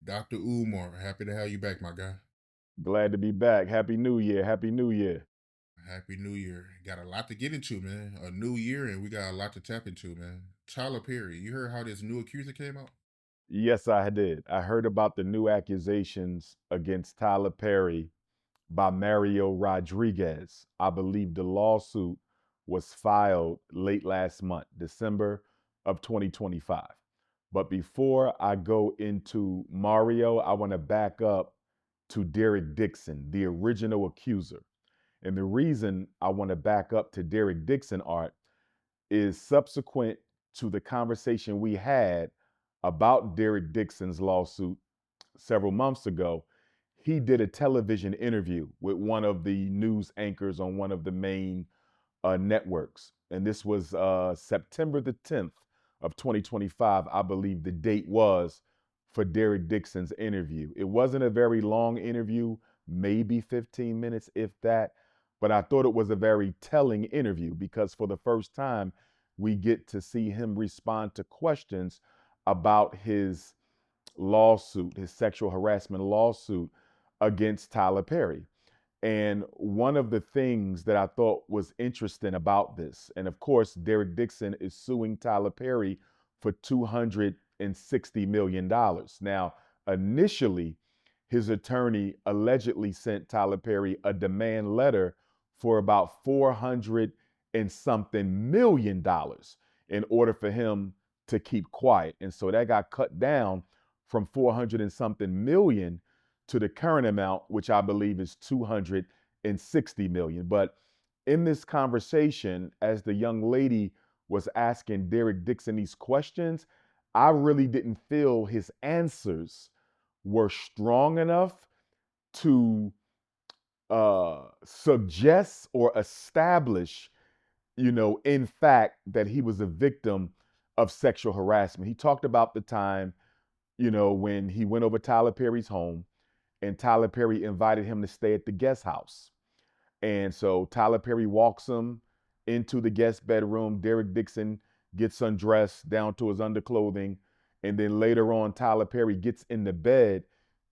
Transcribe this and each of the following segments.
Dr. Umar, happy to have you back, my guy. Glad to be back. Happy New Year. Happy New Year. Happy New Year. Got a lot to get into, man. A new year, and we got a lot to tap into, man. Tyler Perry, you heard how this new accuser came out? Yes, I did. I heard about the new accusations against Tyler Perry by Mario Rodriguez. I believe the lawsuit was filed late last month, December of 2025. But before I go into Mario, I want to back up to Derek Dixon, the original accuser. And the reason I want to back up to Derek Dixon, Art, is subsequent to the conversation we had about Derek Dixon's lawsuit several months ago. He did a television interview with one of the news anchors on one of the main networks. And this was September the 10th of 2025, I believe the date was for Derek Dixon's interview. It wasn't a very long interview, maybe 15 minutes, if that, but I thought it was a very telling interview because for the first time, we get to see him respond to questions about his lawsuit, his sexual harassment lawsuit against Tyler Perry. And one of the things that I thought was interesting about this, and of course, Derek Dixon is suing Tyler Perry for $260 million. Now, initially, his attorney allegedly sent Tyler Perry a demand letter for about 400 and something $1 million in order for him to keep quiet. And so that got cut down from 400 and something million to the current amount, which I believe is 260 million. But in this conversation, as the young lady was asking Derek Dixon these questions, I really didn't feel his answers were strong enough to suggest or establish, in fact, that he was a victim of sexual harassment. He talked about the time, when he went over Tyler Perry's home and Tyler Perry invited him to stay at the guest house. And so Tyler Perry walks him into the guest bedroom. Derek Dixon gets undressed down to his underclothing. And then later on, Tyler Perry gets in the bed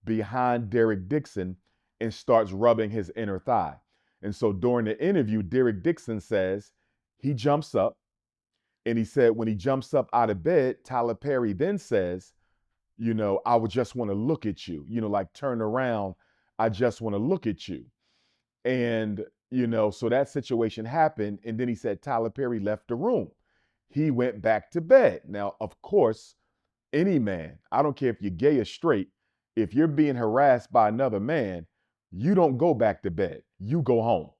behind Derek Dixon and starts rubbing his inner thigh. And so during the interview, Derek Dixon says he jumps up, and he said when he jumps up out of bed, Tyler Perry then says, I would just want to look at you, like turn around. I just want to look at you. And, so that situation happened. And then he said Tyler Perry left the room. He went back to bed. Now, of course, any man, I don't care if you're gay or straight, if you're being harassed by another man, you don't go back to bed. You go home.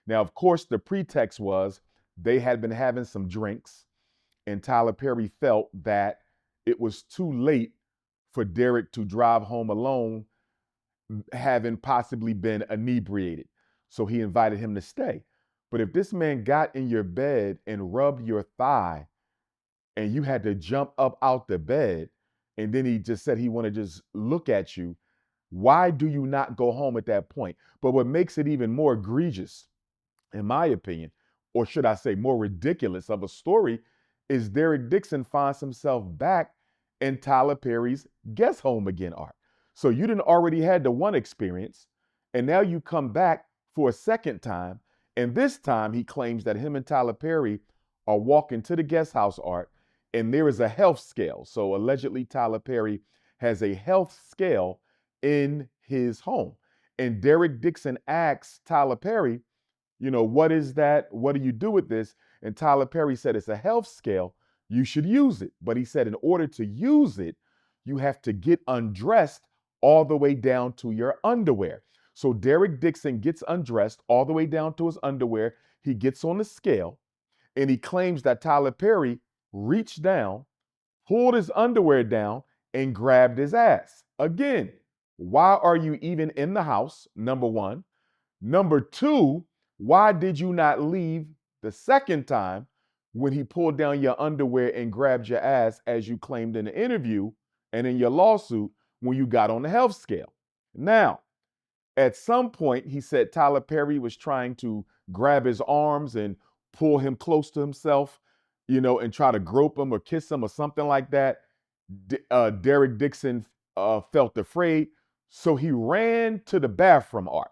Now, of course, the pretext was they had been having some drinks, and Tyler Perry felt that it was too late for Derek to drive home alone, having possibly been inebriated. So he invited him to stay. But if this man got in your bed and rubbed your thigh and you had to jump up out the bed, and then he just said he wanted to just look at you, why do you not go home at that point? But what makes it even more egregious, in my opinion, or should I say more ridiculous of a story, is Derek Dixon finds himself back in Tyler Perry's guest home again, Art. So you didn't already had the one experience, and now you come back for a second time, and this time he claims that him and Tyler Perry are walking to the guest house, Art, and there is a health scale. So allegedly Tyler Perry has a health scale in his home. And Derek Dixon asks Tyler Perry, what is that? What do you do with this? And Tyler Perry said, it's a health scale. You should use it. But he said, in order to use it, you have to get undressed all the way down to your underwear. So Derek Dixon gets undressed all the way down to his underwear. He gets on the scale and he claims that Tyler Perry reached down, pulled his underwear down, and grabbed his ass. Again, why are you even in the house? Number one. Number two, why did you not leave the second time when he pulled down your underwear and grabbed your ass, as you claimed in the interview and in your lawsuit when you got on the health scale? Now, at some point, he said Tyler Perry was trying to grab his arms and pull him close to himself, and try to grope him or kiss him or something like that. Derek Dixon felt afraid. So he ran to the bathroom, Art.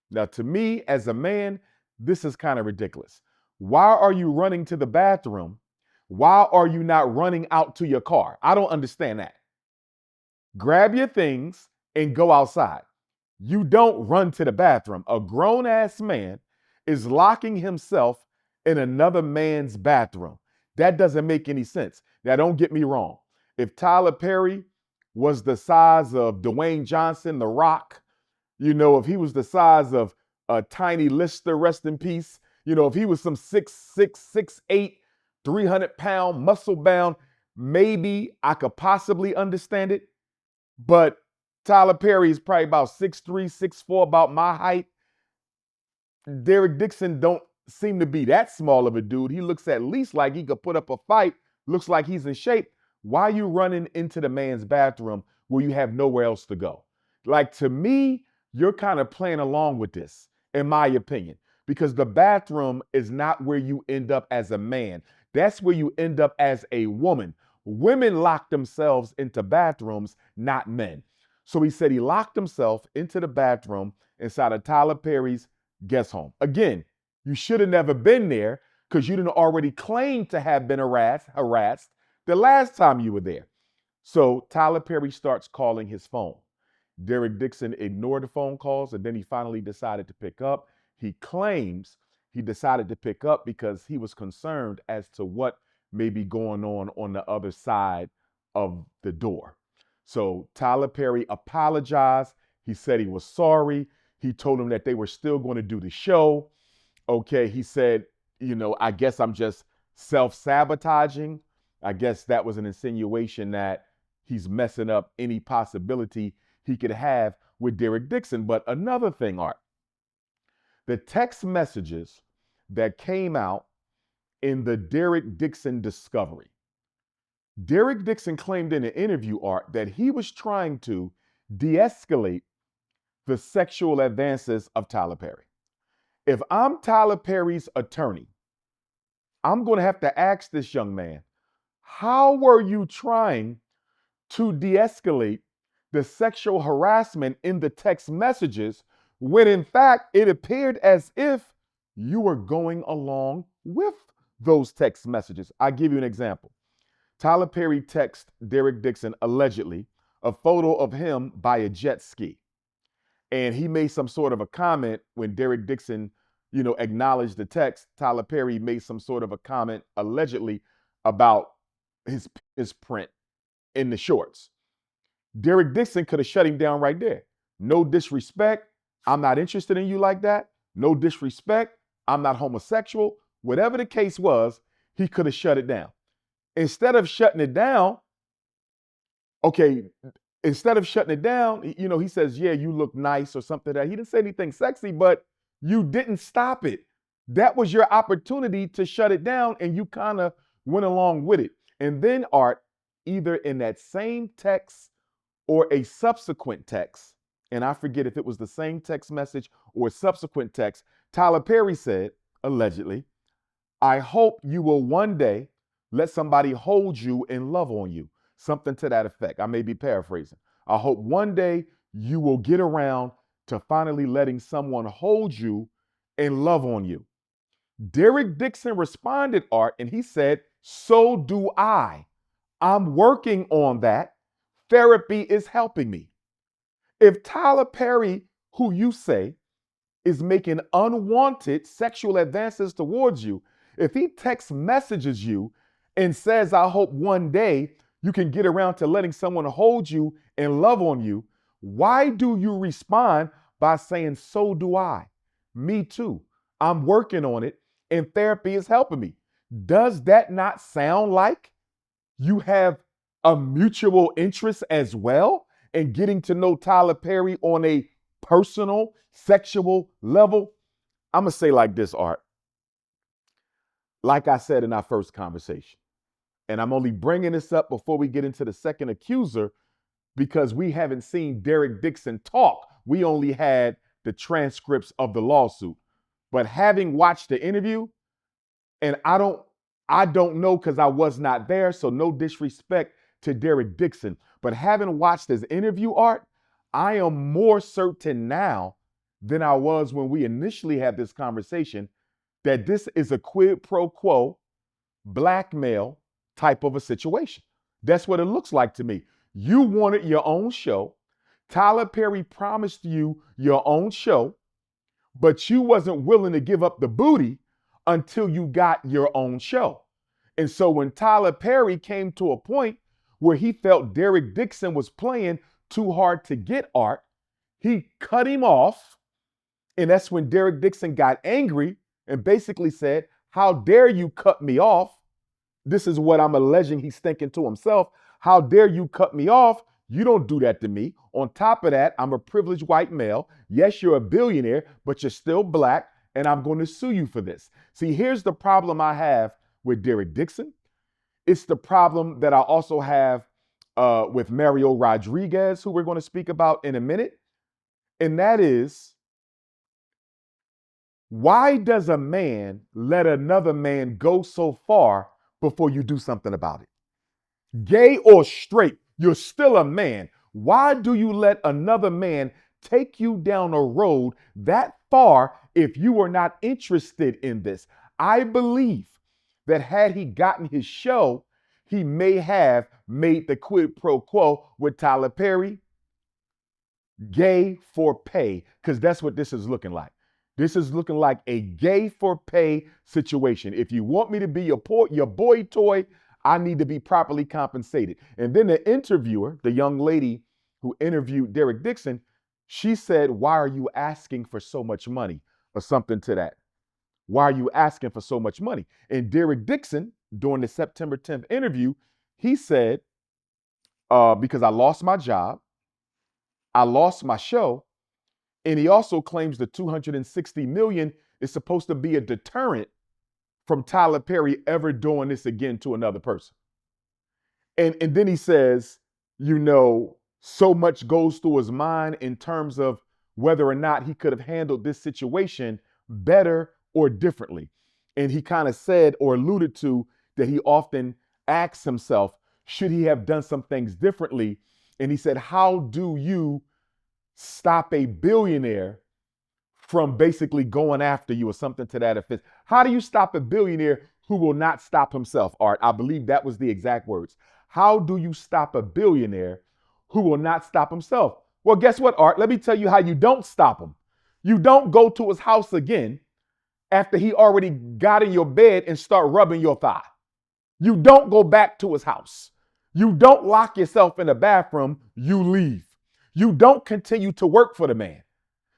Now, to me, as a man, this is kind of ridiculous. Why are you running to the bathroom? Why are you not running out to your car? I don't understand that. Grab your things and go outside. You don't run to the bathroom. A grown ass man is locking himself in another man's bathroom. That doesn't make any sense. Now, don't get me wrong. If Tyler Perry was the size of Dwayne Johnson, The Rock, if he was the size of Tiny Lister, rest in peace, if he was some 6'6", 6'8", 300-pound, muscle bound, maybe I could possibly understand it. But Tyler Perry is probably about 6'3", 6'4", about my height. Derek Dixon don't seem to be that small of a dude. He looks at least like he could put up a fight, looks like he's in shape. Why are you running into the man's bathroom where you have nowhere else to go? Like, to me, you're kind of playing along with this, in my opinion, because the bathroom is not where you end up as a man. That's where you end up as a woman. Women lock themselves into bathrooms, not men. So he said he locked himself into the bathroom inside of Tyler Perry's guest home. Again, you should have never been there because you didn't already claim to have been harassed the last time you were there. So Tyler Perry starts calling his phone. Derek Dixon ignored the phone calls, and then he finally decided to pick up. He claims he decided to pick up because he was concerned as to what may be going on the other side of the door. So Tyler Perry apologized. He said he was sorry. He told him that they were still going to do the show. Okay, he said, I guess I'm just self-sabotaging. I guess that was an insinuation that he's messing up any possibility he could have with Derek Dixon. But another thing, Art, the text messages that came out in the Derek Dixon discovery. Derek Dixon claimed in an interview, Art, that he was trying to de-escalate the sexual advances of Tyler Perry. If I'm Tyler Perry's attorney, I'm going to have to ask this young man, how were you trying to de-escalate the sexual harassment in the text messages when in fact it appeared as if you were going along with those text messages? I'll give you an example. Tyler Perry texted Derek Dixon, allegedly, a photo of him by a jet ski. And he made some sort of a comment when Derek Dixon, acknowledged the text. Tyler Perry made some sort of a comment, allegedly, about his print in the shorts. Derek Dixon could have shut him down right there. No disrespect. I'm not interested in you like that. No disrespect. I'm not homosexual. Whatever the case was, he could have shut it down. Instead of shutting it down, he says, yeah, you look nice or something. That he didn't say anything sexy, but you didn't stop it. That was your opportunity to shut it down, and you kind of went along with it. And then, Art, either in that same text or a subsequent text, and I forget if it was the same text message or a subsequent text, Tyler Perry said, allegedly, I hope you will one day let somebody hold you and love on you. Something to that effect. I may be paraphrasing. I hope one day you will get around to finally letting someone hold you and love on you. Derek Dixon responded, Art, and he said, so do I. I'm working on that. Therapy is helping me. If Tyler Perry, who you say is making unwanted sexual advances towards you, if he text messages you and says, I hope one day you can get around to letting someone hold you and love on you, why do you respond by saying, so do I? Me too. I'm working on it and therapy is helping me. Does that not sound like you have a mutual interest as well in getting to know Tyler Perry on a personal, sexual level? I'm going to say like this, Art. Like I said in our first conversation, and I'm only bringing this up before we get into the second accuser because we haven't seen Derek Dixon talk. We only had the transcripts of the lawsuit. But having watched the interview, and I don't know because I was not there, so no disrespect to Derek Dixon. But having watched his interview, Art, I am more certain now than I was when we initially had this conversation that this is a quid pro quo blackmail type of a situation. That's what it looks like to me. You wanted your own show. Tyler Perry promised you your own show, but you wasn't willing to give up the booty until you got your own show. And so when Tyler Perry came to a point where he felt Derek Dixon was playing too hard to get, Art, he cut him off. And that's when Derek Dixon got angry and basically said, how dare you cut me off? This is what I'm alleging he's thinking to himself. How dare you cut me off? You don't do that to me. On top of that, I'm a privileged white male. Yes, you're a billionaire, but you're still black, and I'm going to sue you for this. See, here's the problem I have with Derek Dixon. It's the problem that I also have with Mario Rodriguez, who we're going to speak about in a minute. And that is, why does a man let another man go so far before you do something about it? Gay or straight, you're still a man. Why do you let another man take you down a road that far if you are not interested in this? I believe that had he gotten his show, he may have made the quid pro quo with Tyler Perry, gay for pay, because that's what this is looking like. This is looking like a gay for pay situation. If you want me to be your boy toy, I need to be properly compensated. And then the interviewer, the young lady who interviewed Derek Dixon, she said, why are you asking for so much money? Or something to that. Why are you asking for so much money? And Derek Dixon, during the September 10th interview, he said, because I lost my job, I lost my show, and he also claims the $260 million is supposed to be a deterrent from Tyler Perry ever doing this again to another person. And then he says, so much goes through his mind in terms of whether or not he could have handled this situation better or differently. And he kind of said or alluded to that he often asks himself, should he have done some things differently? And he said, how do you stop a billionaire from basically going after you or something to that effect? How do you stop a billionaire who will not stop himself, Art? I believe that was the exact words. How do you stop a billionaire who will not stop himself? Well, guess what, Art? Let me tell you how you don't stop him. You don't go to his house again after he already got in your bed and start rubbing your thigh. You don't go back to his house. You don't lock yourself in the bathroom. You leave. You don't continue to work for the man.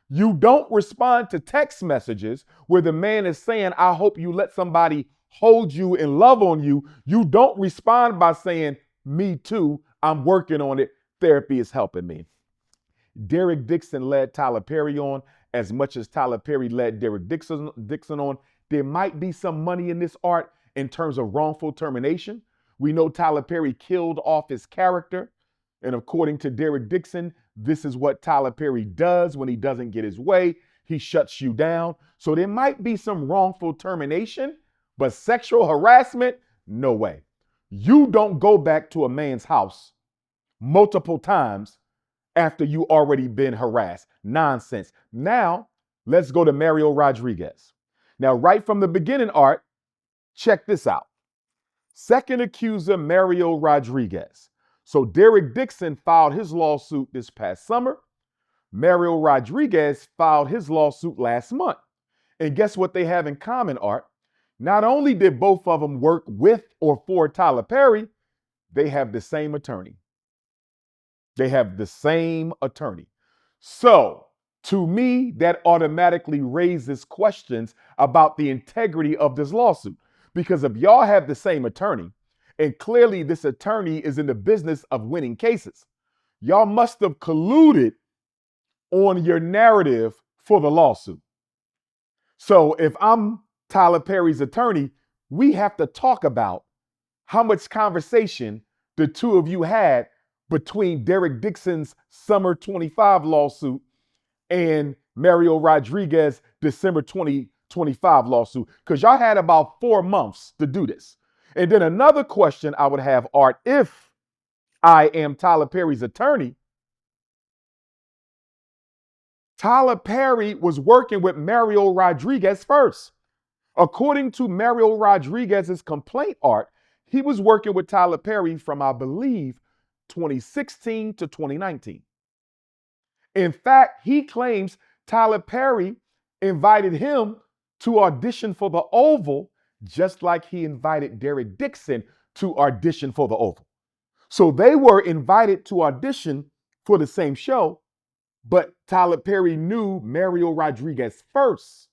You don't respond to text messages where the man is saying, I hope you let somebody hold you and love on you. You don't respond by saying, me too, I'm working on it. Therapy is helping me. Derek Dixon led Tyler Perry on as much as Tyler Perry led Derek Dixon on. There might be some money in this, Art, in terms of wrongful termination. We know Tyler Perry killed off his character. And according to Derek Dixon, this is what Tyler Perry does when he doesn't get his way. He shuts you down. So there might be some wrongful termination, but sexual harassment, no way. You don't go back to a man's house multiple times after you already been harassed. Nonsense. Now, let's go to Mario Rodriguez. Now, right from the beginning, Art, check this out. Second accuser, Mario Rodriguez. So Derek Dixon filed his lawsuit this past summer. Mario Rodriguez filed his lawsuit last month. And guess what they have in common, Art? Not only did both of them work with or for Tyler Perry, they have the same attorney. They have the same attorney. So, to me, that automatically raises questions about the integrity of this lawsuit. Because if y'all have the same attorney, and clearly this attorney is in the business of winning cases, y'all must have colluded on your narrative for the lawsuit. So if I'm Tyler Perry's attorney, we have to talk about how much conversation the two of you had between Derek Dixon's summer 25 lawsuit and Mario Rodriguez December 2025 lawsuit, because y'all had about 4 months to do this. And then another question I would have, Art, if I am Tyler Perry's attorney. Tyler Perry was working with Mario Rodriguez first. According to Mario Rodriguez's complaint art, he was working with Tyler Perry from, I believe, 2016 to 2019. In fact, he claims Tyler Perry invited him to audition for the Oval, just like he invited Derek Dixon to audition for the Oval. So they were invited to audition for the same show, but Tyler Perry knew Mario Rodriguez first,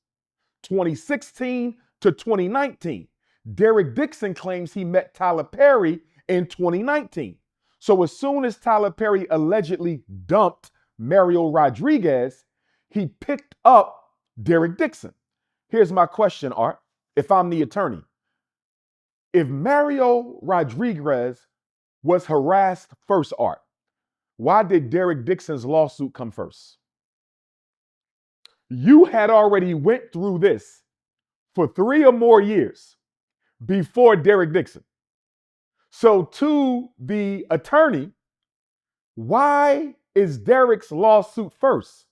2016 to 2019. Derek Dixon claims he met Tyler Perry in 2019. So as soon as Tyler Perry allegedly dumped Mario Rodriguez, he picked up Derek Dixon. Here's my question, Art. If I'm the attorney, if Mario Rodriguez was harassed first, Art, why did Derek Dixon's lawsuit come first? You had already went through this for 3 or more years before Derek Dixon. So to the attorney, why is Derek's lawsuit first?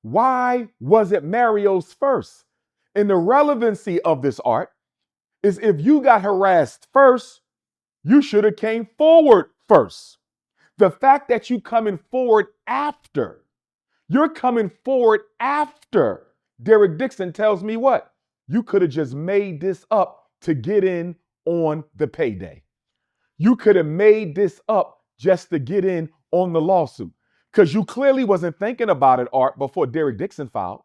Why was it Mario's first? And the relevancy of this, Art, is if you got harassed first, you should have came forward first. The fact that you coming forward after, you're coming forward after Derek Dixon tells me what? You could have just made this up to get in on the payday. You could have made this up just to get in on the lawsuit, because you clearly wasn't thinking about it, Art, before Derek Dixon filed.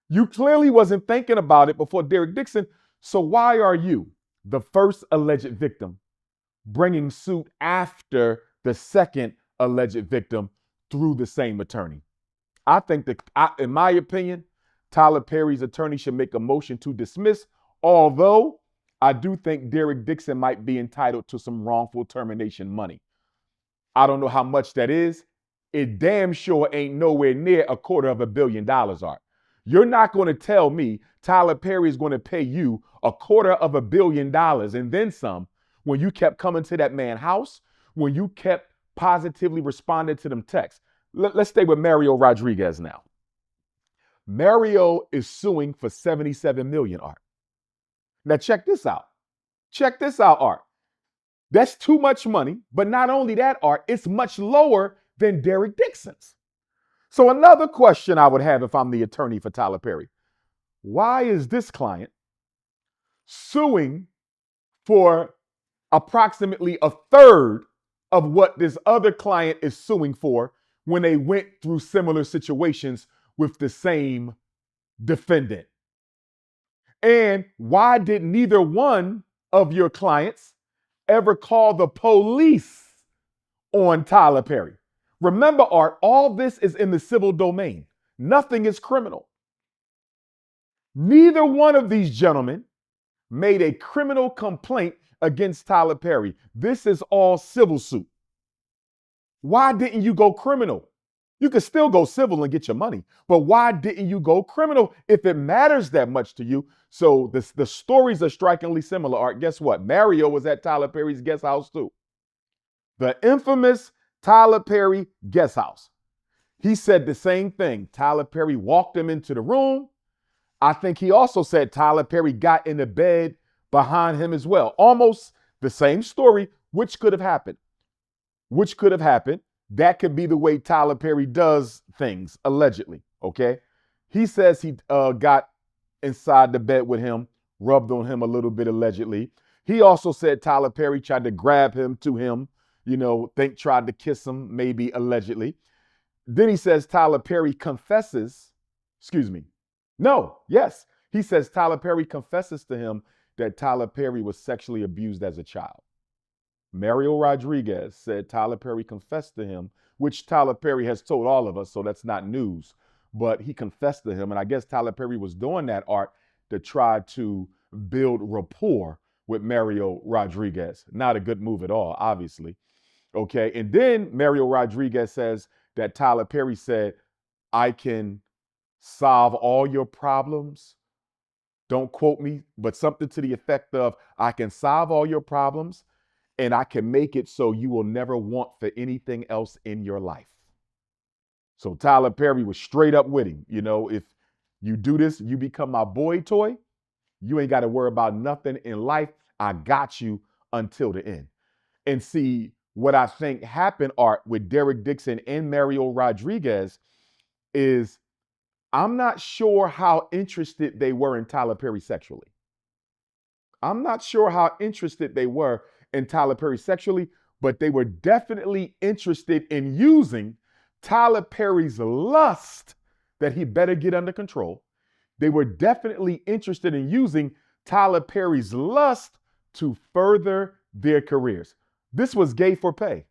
You clearly wasn't thinking about it before Derek Dixon. So why are you, the first alleged victim, bringing suit after the second alleged victim through the same attorney? I think that, in my opinion, Tyler Perry's attorney should make a motion to dismiss, although I do think Derek Dixon might be entitled to some wrongful termination money. I don't know how much that is. It damn sure ain't nowhere near $250 million, Art. You're not going to tell me Tyler Perry is going to pay you $250 million and then some when you kept coming to that man's house, when you kept positively responding to them texts. Let's stay with Mario Rodriguez now. Mario is suing for $77 million, Art. Now check this out. Check this out, Art. That's too much money, but not only that, Art, it's much lower than Derek Dixon's. So another question I would have if I'm the attorney for Tyler Perry, why is this client suing for approximately a third of what this other client is suing for when they went through similar situations with the same defendant? And why did neither one of your clients ever call the police on Tyler Perry? Remember, Art, all this is in the civil domain. Nothing is criminal. Neither one of these gentlemen made a criminal complaint against Tyler Perry. This is all civil suit. Why didn't you go criminal? You could still go civil and get your money, but why didn't you go criminal if it matters that much to you? So the stories are strikingly similar, Art. Guess what? Mario was at Tyler Perry's guest house too. The infamous Tyler Perry guest house. He said the same thing. Tyler Perry walked him into the room. I think he also said Tyler Perry got in the bed behind him as well. Almost the same story, which could have happened. Which could have happened. That could be the way Tyler Perry does things, allegedly, okay? He says he got inside the bed with him, rubbed on him a little bit, allegedly. He also said Tyler Perry tried to grab him to him, tried to kiss him, maybe allegedly. Then he says Tyler Perry confesses, he says Tyler Perry confesses to him that Tyler Perry was sexually abused as a child. Mario Rodriguez said Tyler Perry confessed to him, which Tyler Perry has told all of us, so that's not news. But he confessed to him, and I guess Tyler Perry was doing that, Art, to try to build rapport with Mario Rodriguez. Not a good move at all, obviously. Okay, and then Mario Rodriguez says that Tyler Perry said, I can solve all your problems. Don't quote me, but something to the effect of, I can solve all your problems and I can make it so you will never want for anything else in your life. So Tyler Perry was straight up with him. If you do this, you become my boy toy, you ain't got to worry about nothing in life. I got you until the end. And see, what I think happened, Art, with Derek Dixon and Mario Rodriguez is I'm not sure how interested they were in Tyler Perry sexually. I'm not sure how interested they were in Tyler Perry sexually, but they were definitely interested in using Tyler Perry's lust that he better get under control. They were definitely interested in using Tyler Perry's lust to further their careers. This was gay for pay.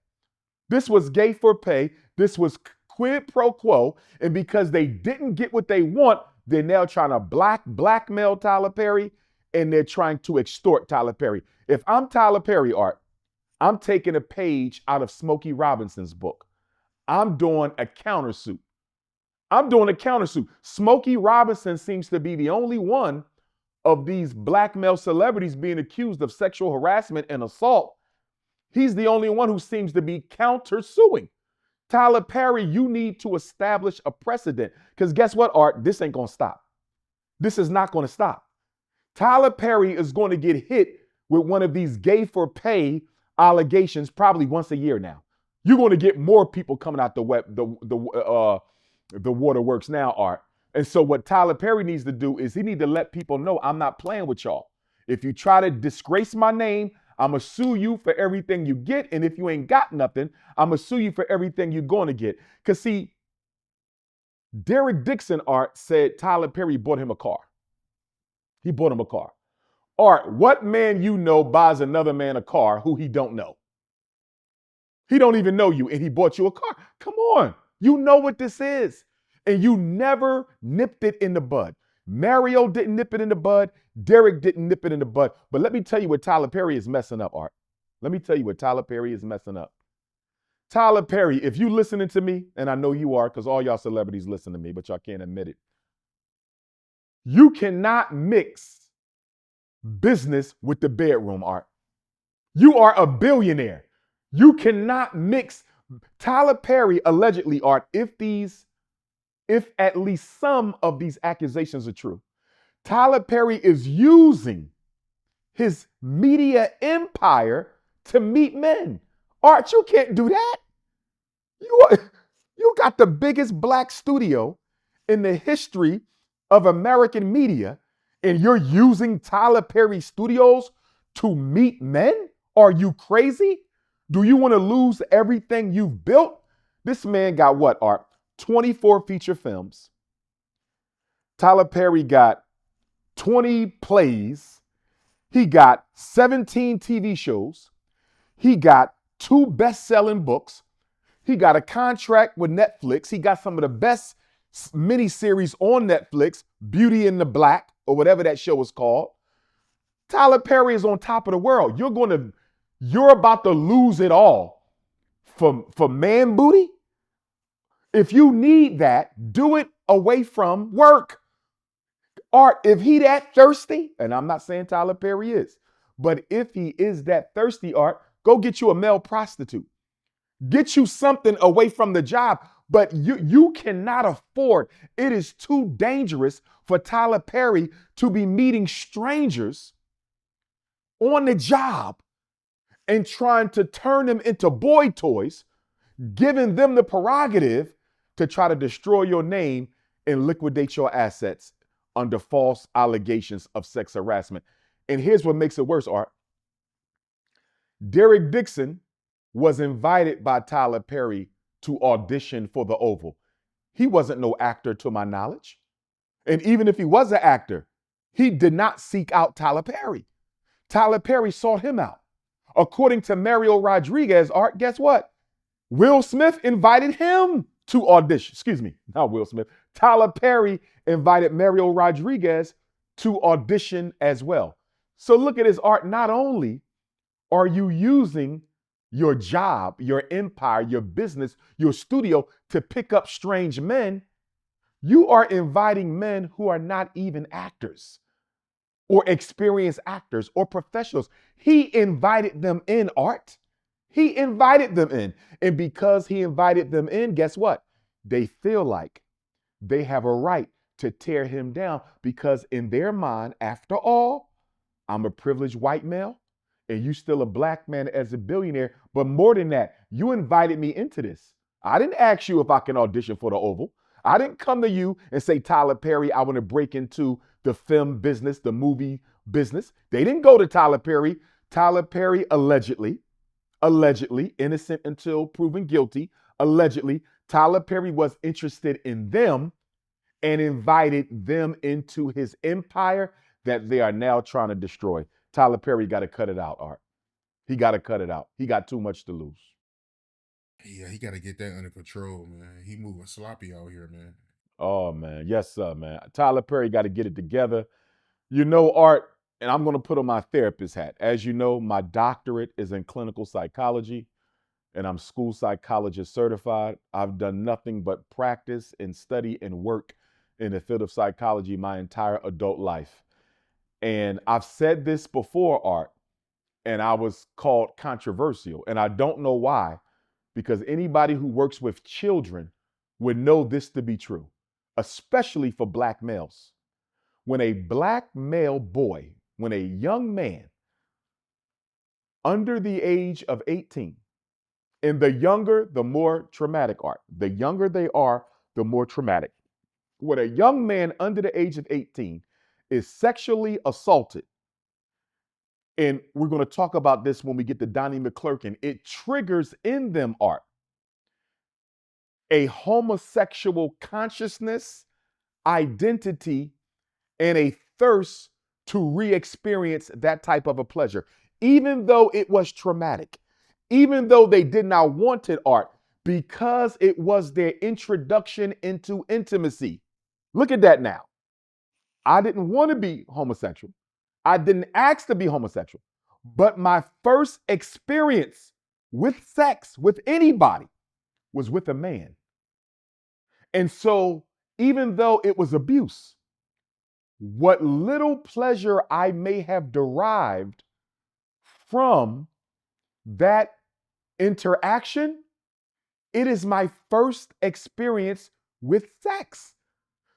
This was gay for pay. This was quid pro quo. And because they didn't get what they want, they're now trying to blackmail Tyler Perry, and they're trying to extort Tyler Perry. If I'm Tyler Perry, Art, I'm taking a page out of Smokey Robinson's book. I'm doing a countersuit. Smokey Robinson seems to be the only one of these black male celebrities being accused of sexual harassment and assault. He's the only one who seems to be countersuing. Tyler Perry, you need to establish a precedent. Because guess what, Art? This ain't going to stop. This is not going to stop. Tyler Perry is going to get hit with one of these gay for pay allegations probably once a year now. You're going to get more people coming out the waterworks now, Art. And so what Tyler Perry needs to do is he need to let people know I'm not playing with y'all. If you try to disgrace my name, I'm going to sue you for everything you get. And if you ain't got nothing, I'm going to sue you for everything you're going to get. Because see, Derek Dixon, Art, said Tyler Perry bought him a car. He bought him a car. Art, what man you know buys another man a car who he don't know? He don't even know you, and he bought you a car. Come on. You know what this is. And you never nipped it in the bud. Mario didn't nip it in the bud. Derek didn't nip it in the bud. But let me tell you what Tyler Perry is messing up, Art. Let me tell you what Tyler Perry is messing up. Tyler Perry, if you listening to me, and I know you are because all y'all celebrities listen to me, but y'all can't admit it. You cannot mix business with the bedroom, Art. You are a billionaire. You cannot mix. Tyler Perry allegedly, Art, if at least some of these accusations are true, Tyler Perry is using his media empire to meet men. Art, you can't do that. You got the biggest black studio in the history of American media, and you're using Tyler Perry Studios to meet men? Are you crazy? Do you want to lose everything you've built? This man got what, Art? 24 feature films. Tyler Perry got 20 plays. He got 17 TV shows. He got 2 best-selling books. He got a contract with Netflix. He got some of the best miniseries on Netflix, Beauty in the Black, or whatever that show is called. Tyler Perry is on top of the world. You're about to lose it all for man booty. If you need that, do it away from work. Art, if he that thirsty, and I'm not saying Tyler Perry is, but if he is that thirsty, Art, go get you a male prostitute. Get you something away from the job. But you cannot afford, it is too dangerous for Tyler Perry to be meeting strangers on the job and trying to turn them into boy toys, giving them the prerogative to try to destroy your name and liquidate your assets under false allegations of sex harassment. And here's what makes it worse, Art. Derek Dixon was invited by Tyler Perry to audition for the Oval. He wasn't no actor to my knowledge. And even if he was an actor, he did not seek out Tyler Perry. Tyler Perry sought him out. According to Mario Rodriguez, Art, guess what? Will Smith invited him to audition. Excuse me, not Will Smith. Tyler Perry invited Mario Rodriguez to audition as well. So look at this, Art. Not only are you using your job, your empire, your business, your studio to pick up strange men, you are inviting men who are not even actors or experienced actors or professionals. He invited them in, Art. He invited them in. And because he invited them in, guess what? They feel like they have a right to tear him down because in their mind, after all, I'm a privileged white male and you still a black man as a billionaire. But more than that, you invited me into this. I didn't ask you if I can audition for the Oval. I didn't come to you and say, Tyler Perry, I want to break into the film business, the movie business. They didn't go to Tyler Perry. Tyler Perry allegedly, innocent until proven guilty, allegedly, Tyler Perry was interested in them and invited them into his empire that they are now trying to destroy. Tyler Perry got to cut it out, Art. He got to cut it out. He got too much to lose. Yeah, he got to get that under control, man. He moving sloppy out here, man. Oh, man. Yes, sir, man. Tyler Perry got to get it together. You know, Art, and I'm going to put on my therapist hat. As you know, my doctorate is in clinical psychology, and I'm school psychologist certified. I've done nothing but practice and study and work in the field of psychology my entire adult life. And I've said this before, Art, and I was called controversial. And I don't know why, because anybody who works with children would know this to be true, especially for black males. When a black male boy, when a young man under the age of 18, and the younger, the more traumatic, Art. The younger they are, the more traumatic. When a young man under the age of 18 is sexually assaulted, and we're going to talk about this when we get to Donnie McClurkin, it triggers in them, Art, a homosexual consciousness, identity, and a thirst to re-experience that type of a pleasure, even though it was traumatic, even though they did not want it, Art, because it was their introduction into intimacy. Look at that now. I didn't want to be homosexual. I didn't ask to be homosexual. But my first experience with sex, with anybody, was with a man. And so, even though it was abuse, what little pleasure I may have derived from that interaction, it is my first experience with sex.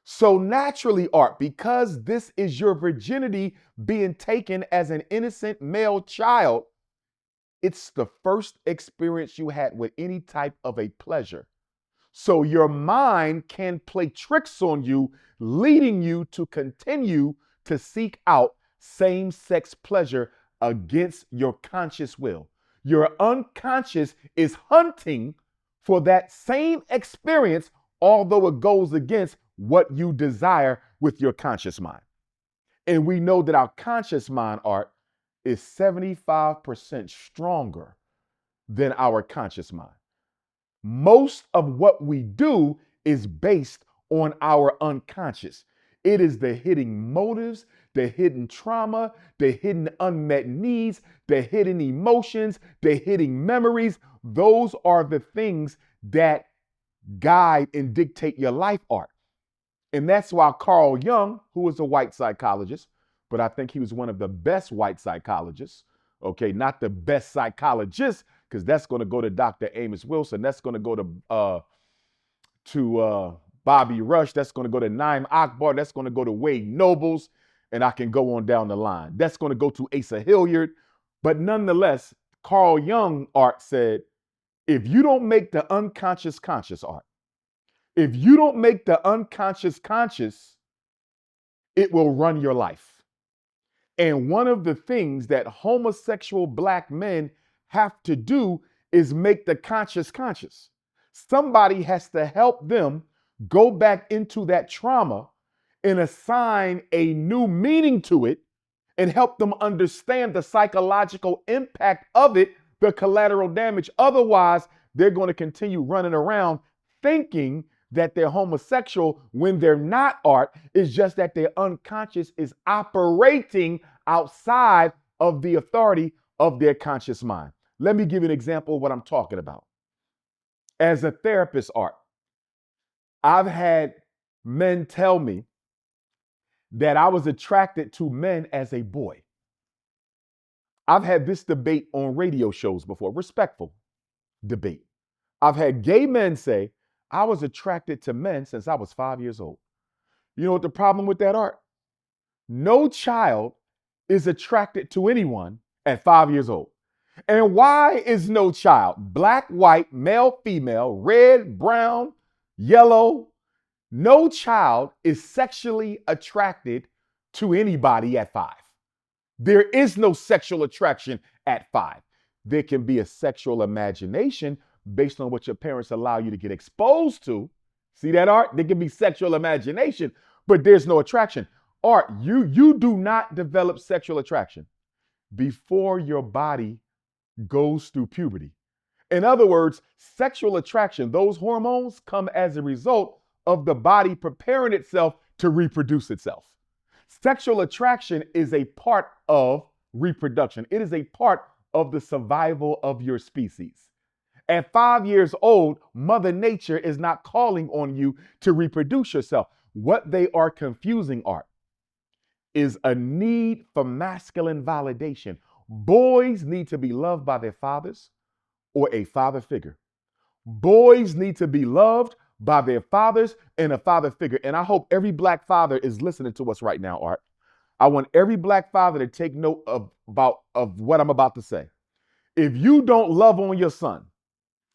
So naturally, Art, because this is your virginity being taken as an innocent male child, it's the first experience you had with any type of a pleasure. So your mind can play tricks on you, leading you to continue to seek out same-sex pleasure against your conscious will. Your unconscious is hunting for that same experience, although it goes against what you desire with your conscious mind. And we know that our conscious mind, Art, is 75% stronger than our conscious mind. Most of what we do is based on our unconscious. It is the hidden motives, the hidden trauma, the hidden unmet needs, the hidden emotions, the hidden memories. Those are the things that guide and dictate your life, Art. And that's why Carl Jung, who was a white psychologist, but I think he was one of the best white psychologists, okay, not the best psychologist, because that's going to go to Dr. Amos Wilson. That's going to go to Bobby Rush. That's going to go to Naim Akbar. That's going to go to Wade Nobles. And I can go on down the line. That's going to go to Asa Hilliard. But nonetheless, Carl Jung, Art, said, if you don't make the unconscious conscious, Art, if you don't make the unconscious conscious, it will run your life. And one of the things that homosexual black men have to do is make the conscious conscious. Somebody has to help them go back into that trauma and assign a new meaning to it and help them understand the psychological impact of it, the collateral damage. Otherwise, they're going to continue running around thinking that they're homosexual when they're not, Art. It's just that their unconscious is operating outside of the authority of their conscious mind. Let me give you an example of what I'm talking about. As a therapist, Art, I've had men tell me that I was attracted to men as a boy. I've had this debate on radio shows before, respectful debate. I've had gay men say, I was attracted to men since I was 5 years old. You know what the problem with that, Art? No child is attracted to anyone at 5 years old. And why is no child, black, white, male, female, red, brown, yellow, no child is sexually attracted to anybody at 5? There is no sexual attraction at 5. There can be a sexual imagination based on what your parents allow you to get exposed to. See that, Art? There can be sexual imagination, but there's no attraction. Art, you do not develop sexual attraction before your body goes through puberty. In other words, sexual attraction, those hormones come as a result of the body preparing itself to reproduce itself. Sexual attraction is a part of reproduction. It is a part of the survival of your species. At 5 years old, Mother Nature is not calling on you to reproduce yourself. What they are confusing, Art, is a need for masculine validation. Boys need to be loved by their fathers or a father figure. Boys need to be loved by their fathers and a father figure. And I hope every black father is listening to us right now, Art. I want every black father to take note of what I'm about to say. If you don't love on your son,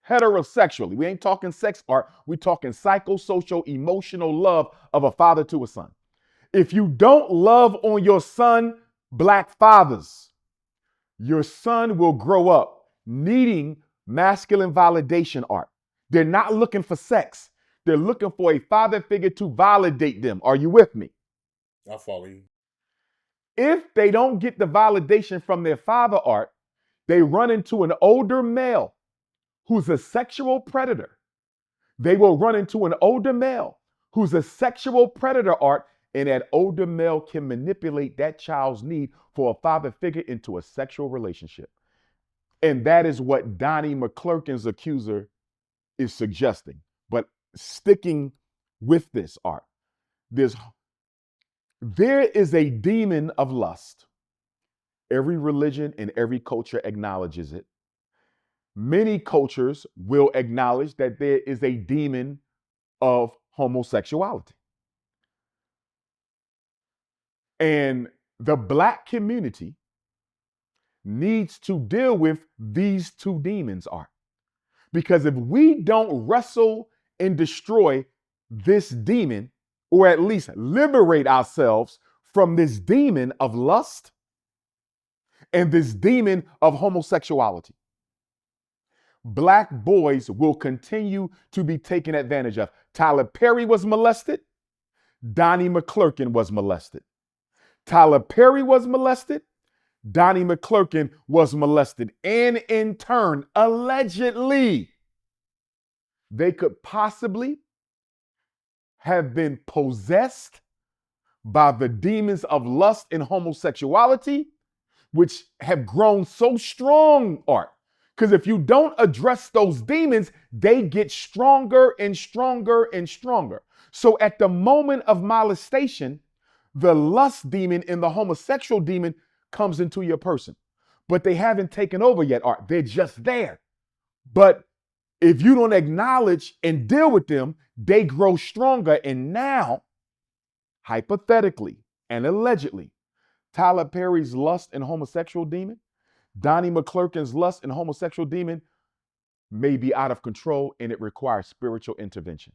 heterosexually, we ain't talking sex, Art, we're talking psychosocial, emotional love of a father to a son. If you don't love on your son, black fathers, your son will grow up needing masculine validation, Art. They're not looking for sex. They're looking for a father figure to validate them. Are you with me? I follow you. If they don't get the validation from their father, Art, they run into an older male who's a sexual predator. They will run into an older male who's a sexual predator, Art, and that older male can manipulate that child's need for a father figure into a sexual relationship. And that is what Donnie McClurkin's accuser is suggesting. But sticking with this, Art, there is a demon of lust. Every religion and every culture acknowledges it. Many cultures will acknowledge that there is a demon of homosexuality. And the black community needs to deal with these two demons, Art. Because if we don't wrestle and destroy this demon, or at least liberate ourselves from this demon of lust and this demon of homosexuality, black boys will continue to be taken advantage of. Tyler Perry was molested. Donnie McClurkin was molested. Tyler Perry was molested. Donnie McClurkin was molested. And in turn, allegedly, they could possibly have been possessed by the demons of lust and homosexuality, which have grown so strong, Art. Because if you don't address those demons, they get stronger and stronger and stronger. So at the moment of molestation, the lust demon and the homosexual demon comes into your person. But they haven't taken over yet, Art. They're just there. But if you don't acknowledge and deal with them, they grow stronger. And now, hypothetically and allegedly, Tyler Perry's lust and homosexual demon, Donnie McClurkin's lust and homosexual demon may be out of control, and it requires spiritual intervention.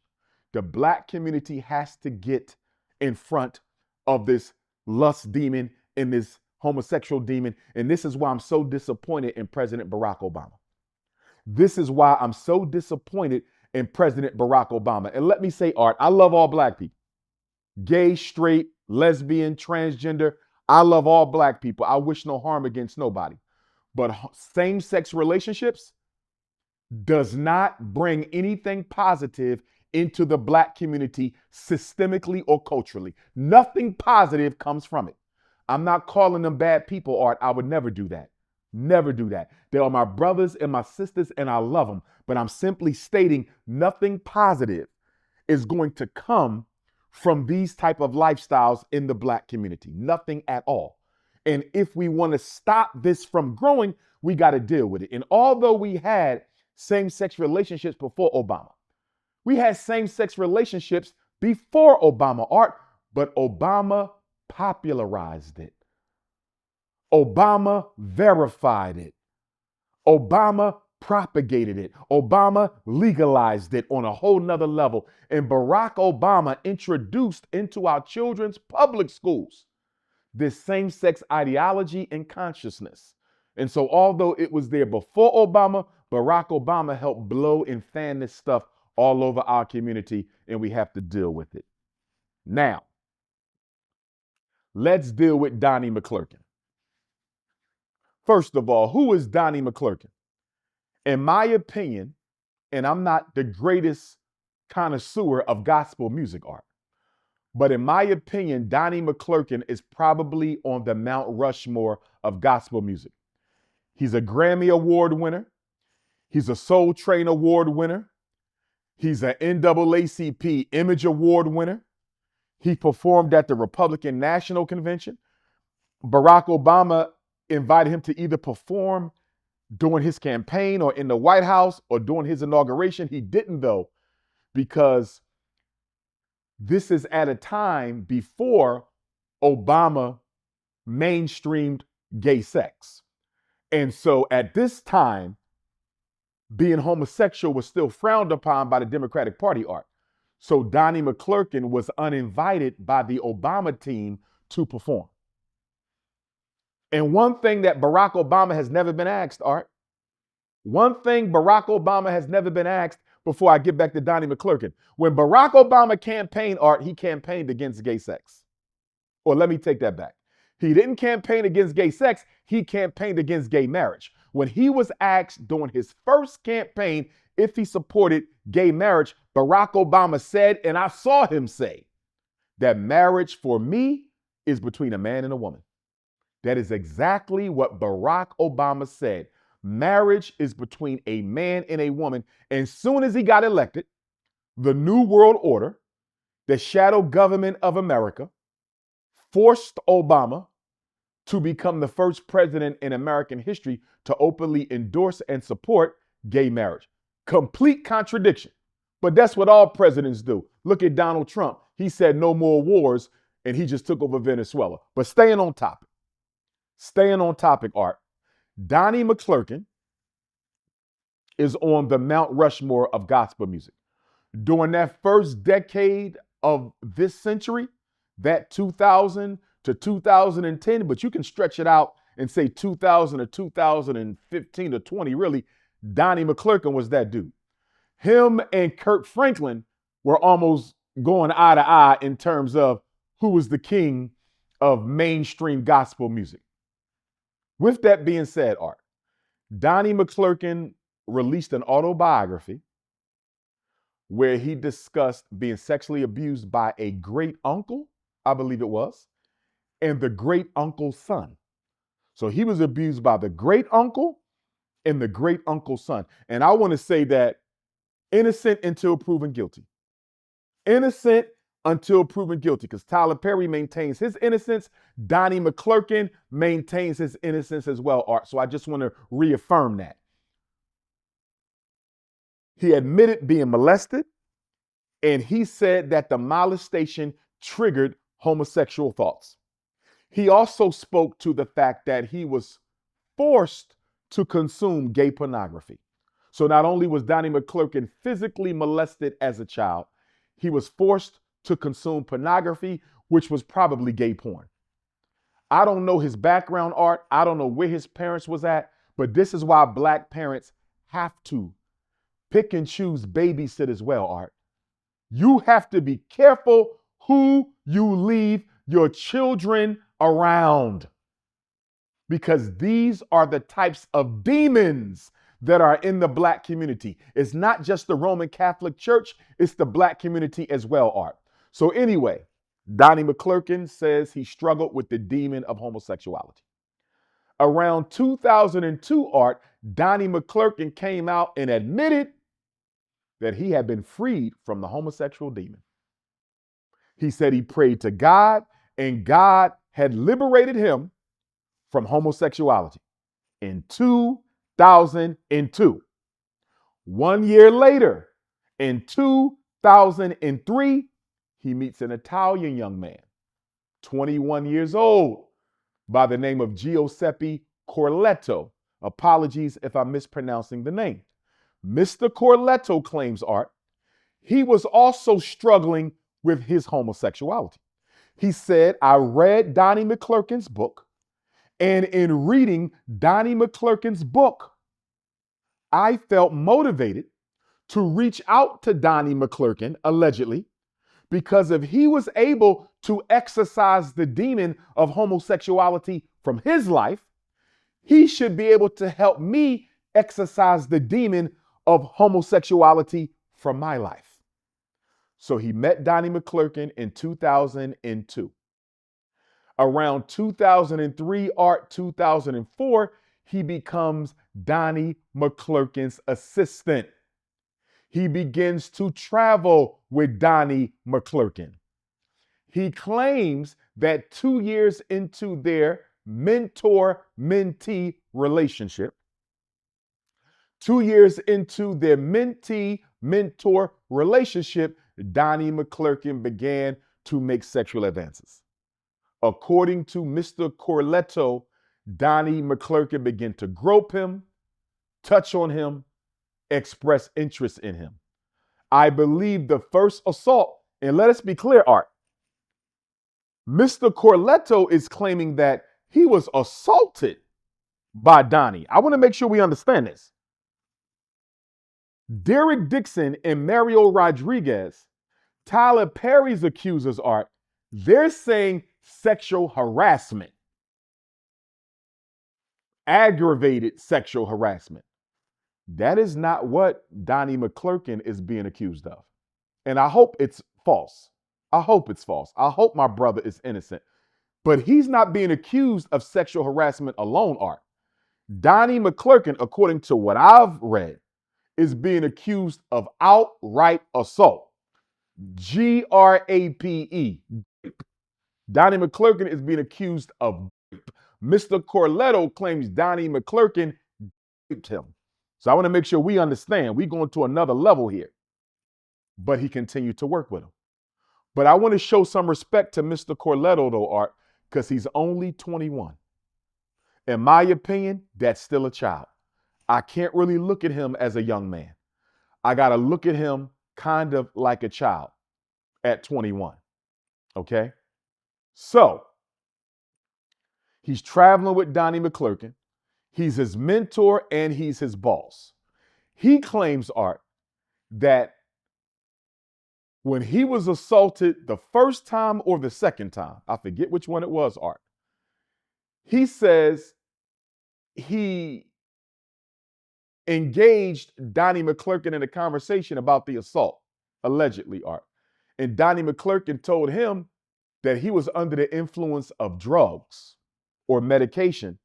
The black community has to get in front of this lust demon and this homosexual demon. And this is why I'm so disappointed in President Barack Obama. This is why I'm so disappointed in President Barack Obama. And let me say, Art, I love all black people. Gay, straight, lesbian, transgender. I love all black people. I wish no harm against nobody. But same-sex relationships does not bring anything positive into the black community systemically or culturally. Nothing positive comes from it. I'm not calling them bad people, Art. I would never do that. Never do that. They are my brothers and my sisters, and I love them. But I'm simply stating nothing positive is going to come from these type of lifestyles in the black community. Nothing at all. And if we want to stop this from growing, we got to deal with it. And although we had same-sex relationships before Obama, we had same-sex relationships before Obama, Art, but Obama popularized it. Obama verified it. Obama propagated it. Obama legalized it on a whole nother level. And Barack Obama introduced into our children's public schools this same-sex ideology and consciousness. And so although it was there before Obama, Barack Obama helped blow and fan this stuff all over our community, and we have to deal with it. Now, let's deal with Donnie McClurkin. First of all, who is Donnie McClurkin? In my opinion, and I'm not the greatest connoisseur of gospel music, Art, but in my opinion, Donnie McClurkin is probably on the Mount Rushmore of gospel music. He's a Grammy Award winner. He's a Soul Train Award winner. He's an NAACP Image Award winner. He performed at the Republican National Convention. Barack Obama invited him to either perform during his campaign or in the White House or during his inauguration. He didn't, though, because this is at a time before Obama mainstreamed gay sex. And so at this time, being homosexual was still frowned upon by the Democratic Party, Art. So Donnie McClurkin was uninvited by the Obama team to perform. And one thing that Barack Obama has never been asked, Art, one thing Barack Obama has never been asked, before I get back to Donnie McClurkin. When Barack Obama campaigned, Art, he campaigned against gay sex. Or let me take that back. He didn't campaign against gay sex, he campaigned against gay marriage. When he was asked during his first campaign if he supported gay marriage, Barack Obama said, and I saw him say, that marriage for me is between a man and a woman. That is exactly what Barack Obama said. Marriage is between a man and a woman. And soon as he got elected, the New World Order, the shadow government of America, forced Obama to become the first president in American history to openly endorse and support gay marriage. Complete contradiction. But that's what all presidents do. Look at Donald Trump. He said no more wars, and he just took over Venezuela. But staying on topic, Art, Donnie McClurkin is on the Mount Rushmore of gospel music. During that first decade of this century, that 2000 to 2010, but you can stretch it out and say 2000 to 2015 to 20, really, Donnie McClurkin was that dude. Him and Kirk Franklin were almost going eye to eye in terms of who was the king of mainstream gospel music. With that being said, Art, Donnie McClurkin released an autobiography where he discussed being sexually abused by a great uncle, I believe it was, and the great uncle's son. So he was abused by the great uncle and the great uncle's son. And I want to say that innocent until proven guilty. Innocent until proven guilty, because Tyler Perry maintains his innocence. Donnie McClurkin maintains his innocence as well, Art. So I just want to reaffirm that. He admitted being molested, and he said that the molestation triggered homosexual thoughts. He also spoke to the fact that he was forced to consume gay pornography. So not only was Donnie McClurkin physically molested as a child, he was forced to consume pornography, which was probably gay porn. I don't know his background, Art. I don't know where his parents was at, but this is why Black parents have to pick and choose babysit as well, Art. You have to be careful who you leave your children around, because these are the types of demons that are in the Black community. It's not just the Roman Catholic Church, it's the Black community as well, Art. So anyway, Donnie McClurkin says he struggled with the demon of homosexuality. Around 2002, Art, Donnie McClurkin came out and admitted that he had been freed from the homosexual demon. He said he prayed to God, and God had liberated him from homosexuality in 2002. 1 year later, in 2003, he meets an Italian young man, 21 years old, by the name of Giuseppe Corletto. Apologies if I'm mispronouncing the name. Mr. Corletto claims, Art, he was also struggling with his homosexuality. He said, I read Donnie McClurkin's book, and in reading Donnie McClurkin's book, I felt motivated to reach out to Donnie McClurkin, allegedly, because if he was able to exorcise the demon of homosexuality from his life, he should be able to help me exorcise the demon of homosexuality from my life. So he met Donnie McClurkin in 2002. Around 2003, Art, 2004, he becomes Donnie McClurkin's assistant. He begins to travel with Donnie McClurkin. He claims that 2 years into their mentor-mentee relationship, 2 years into their mentee-mentor relationship, Donnie McClurkin began to make sexual advances. According to Mr. Corletto, Donnie McClurkin began to grope him, touch on him, express interest in him. I believe the first assault, and let us be clear, Art, Mr. Corletto is claiming that he was assaulted by Donnie. I want to make sure we understand this. Derek Dixon and Mario Rodriguez, Tyler Perry's accusers, Art, they're saying sexual harassment, aggravated sexual harassment. That is not what Donnie McClurkin is being accused of. And I hope it's false. I hope it's false. I hope my brother is innocent. But he's not being accused of sexual harassment alone, Art. Donnie McClurkin, according to what I've read, is being accused of outright assault. Grape. Donnie McClurkin is being accused of rape. Mr. Corletto claims Donnie McClurkin raped him. So I want to make sure we understand. We're going to another level here. But he continued to work with him. But I want to show some respect to Mr. Corletto, though, Art, because he's only 21. In my opinion, that's still a child. I can't really look at him as a young man. I got to look at him kind of like a child at 21. Okay? So, he's traveling with Donnie McClurkin. He's his mentor and he's his boss. He claims, Art, that when he was assaulted the first time or the second time, I forget which one it was, Art, he says he engaged Donnie McClurkin in a conversation about the assault, allegedly, Art. And Donnie McClurkin told him that he was under the influence of drugs or medication,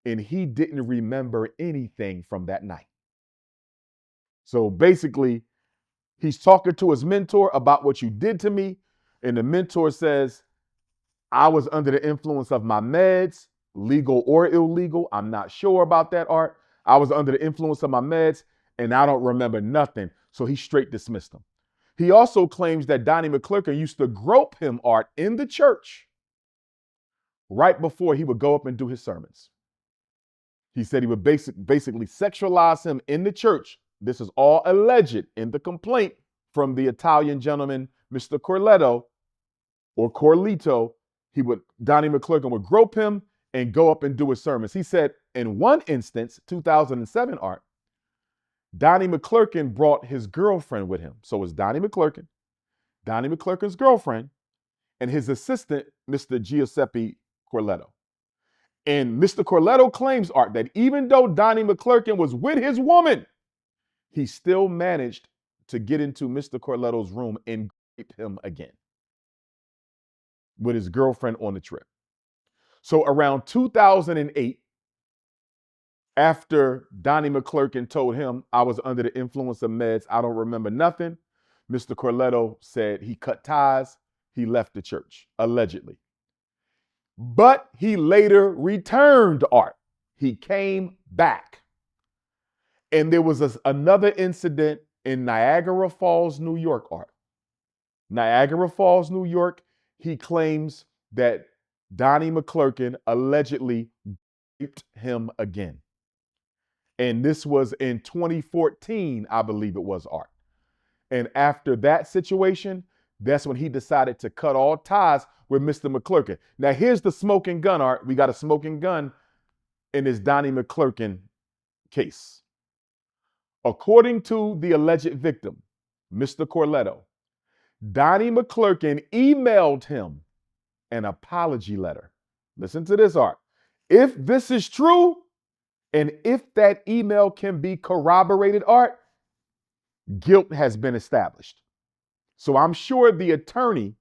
and he didn't remember anything from that night. So basically, he's talking to his mentor about what you did to me, and the mentor says, I was under the influence of my meds, legal or illegal. I'm not sure about that, Art. I was under the influence of my meds, and I don't remember nothing. So he straight dismissed him. He also claims that Donnie McClurkin used to grope him, Art, in the church right before he would go up and do his sermons. He said he would basically sexualize him in the church. This is all alleged in the complaint from the Italian gentleman, Mr. Corletto or Corlito. Donnie McClurkin would grope him and go up and do his sermons. He said in one instance, 2007, Art, Donnie McClurkin brought his girlfriend with him. So it's Donnie McClurkin's girlfriend, and his assistant, Mr. Giuseppe Corletto. And Mr. Corletto claims, Art, that even though Donnie McClurkin was with his woman, he still managed to get into Mr. Corletto's room and rape him again with his girlfriend on the trip. So around 2008, after Donnie McClurkin told him I was under the influence of meds, I don't remember nothing, Mr. Corletto said he cut ties, he left the church, allegedly. But he later returned, Art. He came back. And there was another incident in Niagara Falls, New York, Art. Niagara Falls, New York, he claims that Donnie McClurkin allegedly raped him again. And this was in 2014, I believe it was, Art. And after that situation, that's when he decided to cut all ties with Mr. McClurkin. Now, here's the smoking gun, Art. We got a smoking gun in this Donnie McClurkin case. According to the alleged victim, Mr. Corletto, Donnie McClurkin emailed him an apology letter. Listen to this, Art. If this is true, and if that email can be corroborated, Art, guilt has been established. So I'm sure the attorney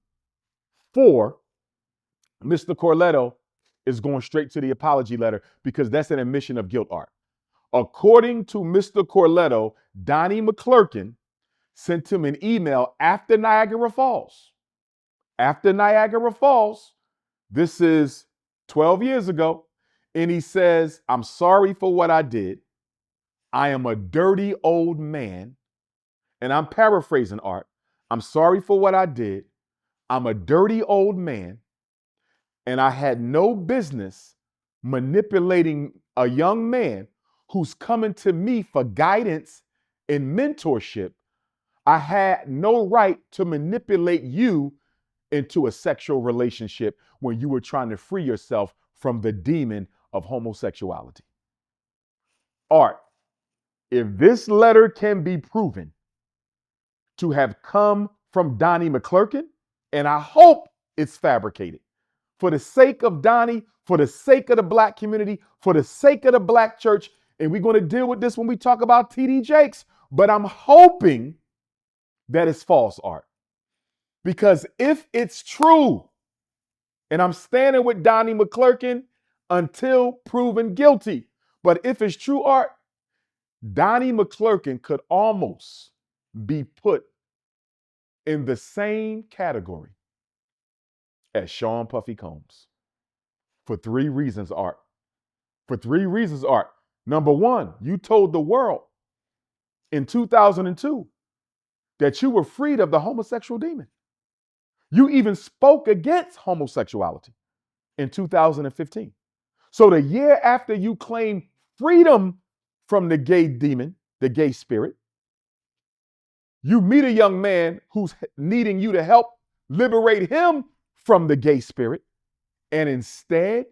for Mr. Corletto is going straight to the apology letter because that's an admission of guilt, Art. According to Mr. Corletto, Donnie McClurkin sent him an email after Niagara Falls. After Niagara Falls, this is 12 years ago, and he says, I'm sorry for what I did. I am a dirty old man. And I'm paraphrasing, Art. I'm sorry for what I did. I'm a dirty old man, and I had no business manipulating a young man who's coming to me for guidance and mentorship. I had no right to manipulate you into a sexual relationship when you were trying to free yourself from the demon of homosexuality. Art, if this letter can be proven to have come from Donnie McClurkin, and I hope it's fabricated, for the sake of Donnie, for the sake of the black community, for the sake of the black church, and we're going to deal with this when we talk about TD Jakes, but I'm hoping that it's false, Art. Because if it's true, and I'm standing with Donnie McClurkin until proven guilty, but if it's true, Art, Donnie McClurkin could almost be put in the same category as Sean Puffy Combs. For 3 reasons, Art. For 3 reasons, Art. Number one, you told the world in 2002 that you were freed of the homosexual demon. You even spoke against homosexuality in 2015. So the year after you claimed freedom from the gay demon, the gay spirit, you meet a young man who's needing you to help liberate him from the gay spirit, and instead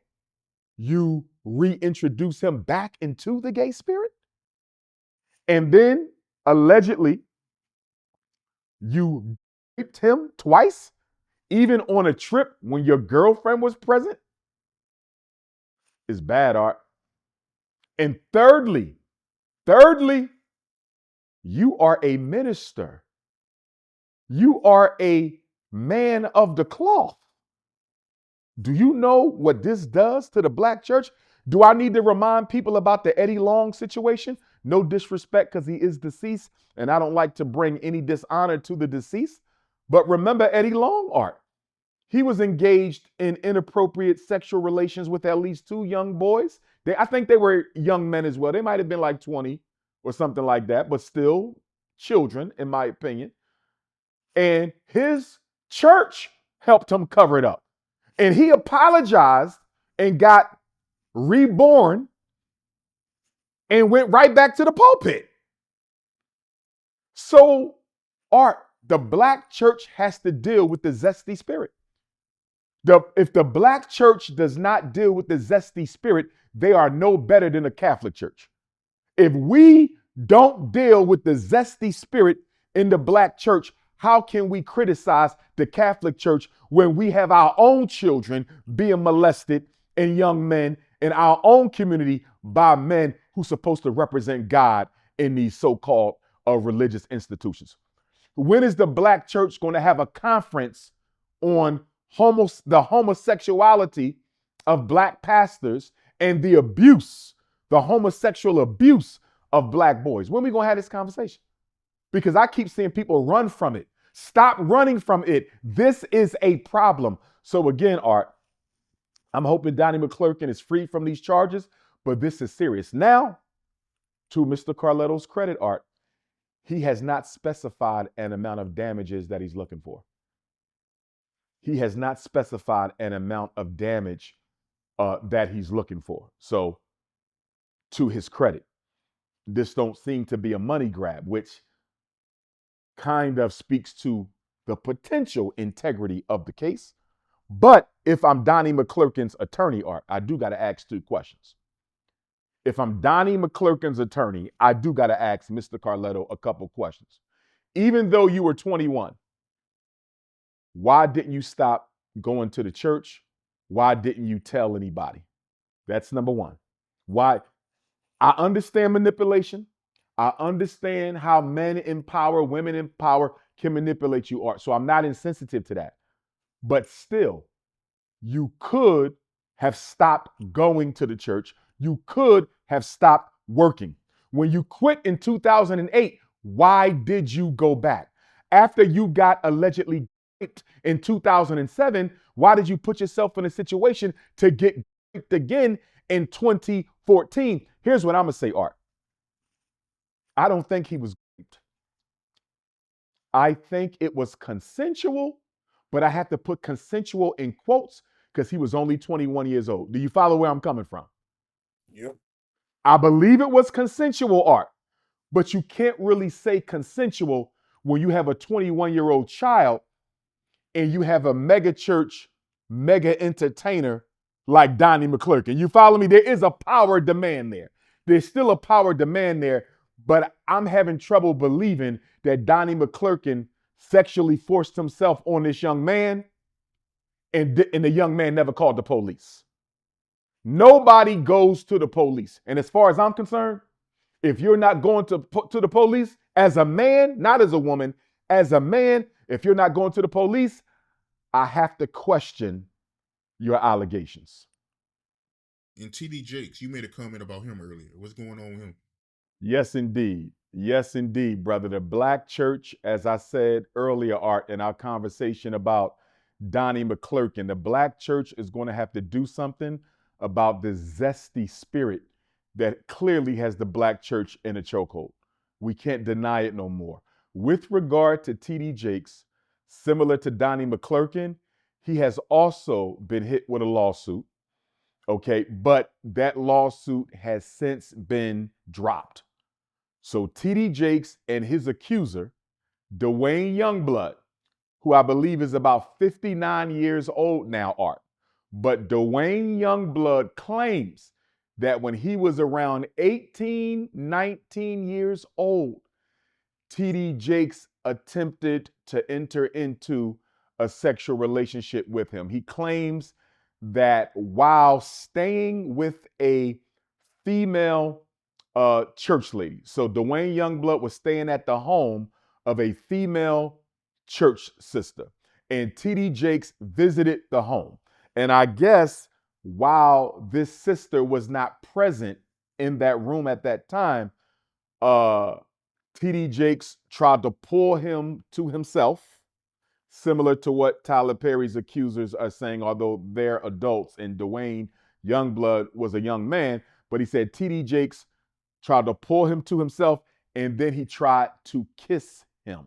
you reintroduce him back into the gay spirit. And then allegedly you raped him twice, even on a trip when your girlfriend was present. Is bad, Art. And thirdly, you are a minister. You are a man of the cloth. Do you know what this does to the black church? Do I need to remind people about the Eddie Long situation? No disrespect, because he is deceased, and I don't like to bring any dishonor to the deceased. But remember Eddie Long, Art. He was engaged in inappropriate sexual relations with at least 2 young boys. I think they were young men as well. They might have been like 20 or something like that, but still children, in my opinion. And his church helped him cover it up. And he apologized and got reborn and went right back to the pulpit. So, Art, the black church has to deal with the zesty spirit. If the black church does not deal with the zesty spirit, they are no better than the Catholic Church. If we don't deal with the zesty spirit in the black church, how can we criticize the Catholic Church when we have our own children being molested and young men in our own community by men who are supposed to represent God in these so-called religious institutions? When is the black church going to have a conference on the homosexuality of black pastors and the abuse, the homosexual abuse of black boys? When are we going to have this conversation? Because I keep seeing people run from it. Stop running from it. This is a problem. So again, Art, I'm hoping Donnie McClurkin is free from these charges, but this is serious. Now, to Mr. Carletto's credit, Art, he has not specified an amount of damages that he's looking for. He has not specified an amount of damage that he's looking for. So, to his credit, this don't seem to be a money grab, which kind of speaks to the potential integrity of the case. But if I'm Donnie McClurkin's attorney, Art, I do got to ask two questions. If I'm Donnie McClurkin's attorney, I do got to ask Mr. Carletto a couple questions. Even though you were 21, why didn't you stop going to the church? Why didn't you tell anybody? That's number one. Why? I understand manipulation. I understand how men in power, women in power can manipulate you, Art. So I'm not insensitive to that. But still, you could have stopped going to the church. You could have stopped working. When you quit in 2008, why did you go back? After you got allegedly raped in 2007, why did you put yourself in a situation to get raped again in 2014? Here's what I'm going to say, Art. I don't think he was raped. I think it was consensual, but I have to put consensual in quotes because he was only 21 years old. Do you follow where I'm coming from? Yep. I believe it was consensual, Art, but you can't really say consensual when you have a 21-year-old child and you have a mega church, mega entertainer like Donnie McClurkin. You follow me? There is a power demand there. There's still a power demand there, but I'm having trouble believing that Donnie McClurkin sexually forced himself on this young man and the young man never called the police. Nobody goes to the police. And as far as I'm concerned, if you're not going to the police as a man, not as a woman, as a man, if you're not going to the police, I have to question your allegations. And TD Jakes, you made a comment about him earlier. What's going on with him? Yes, indeed. Yes, indeed, brother. The black church, as I said earlier, Art, in our conversation about Donnie McClurkin, the black church is going to have to do something about the zesty spirit that clearly has the black church in a chokehold. We can't deny it no more. With regard to TD Jakes, similar to Donnie McClurkin, he has also been hit with a lawsuit. Okay, but that lawsuit has since been dropped. So TD Jakes and his accuser, Dwayne Youngblood, who I believe is about 59 years old now, Art. But Dwayne Youngblood claims that when he was around 18, 19 years old, TD Jakes attempted to enter into a sexual relationship with him. He claims that while staying with a female church lady, so Dwayne Youngblood was staying at the home of a female church sister, and TD Jakes visited the home. And I guess while this sister was not present in that room at that time, TD Jakes tried to pull him to himself, similar to what Tyler Perry's accusers are saying, although they're adults and Dwayne Youngblood was a young man. But he said TD Jakes tried to pull him to himself, and then he tried to kiss him.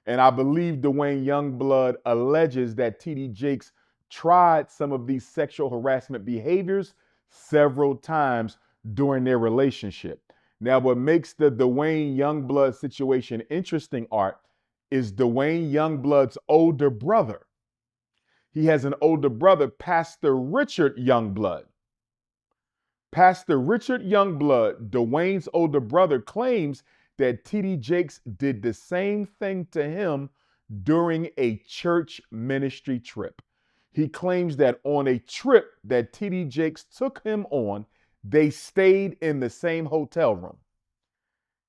And I believe Dwayne Youngblood alleges that TD Jakes tried some of these sexual harassment behaviors several times during their relationship. Now, what makes the Dwayne Youngblood situation interesting, Art, is Dwayne Youngblood's older brother. He has an older brother, Pastor Richard Youngblood. Pastor Richard Youngblood, Dwayne's older brother, claims that TD Jakes did the same thing to him during a church ministry trip. He claims that on a trip that TD Jakes took him on, they stayed in the same hotel room.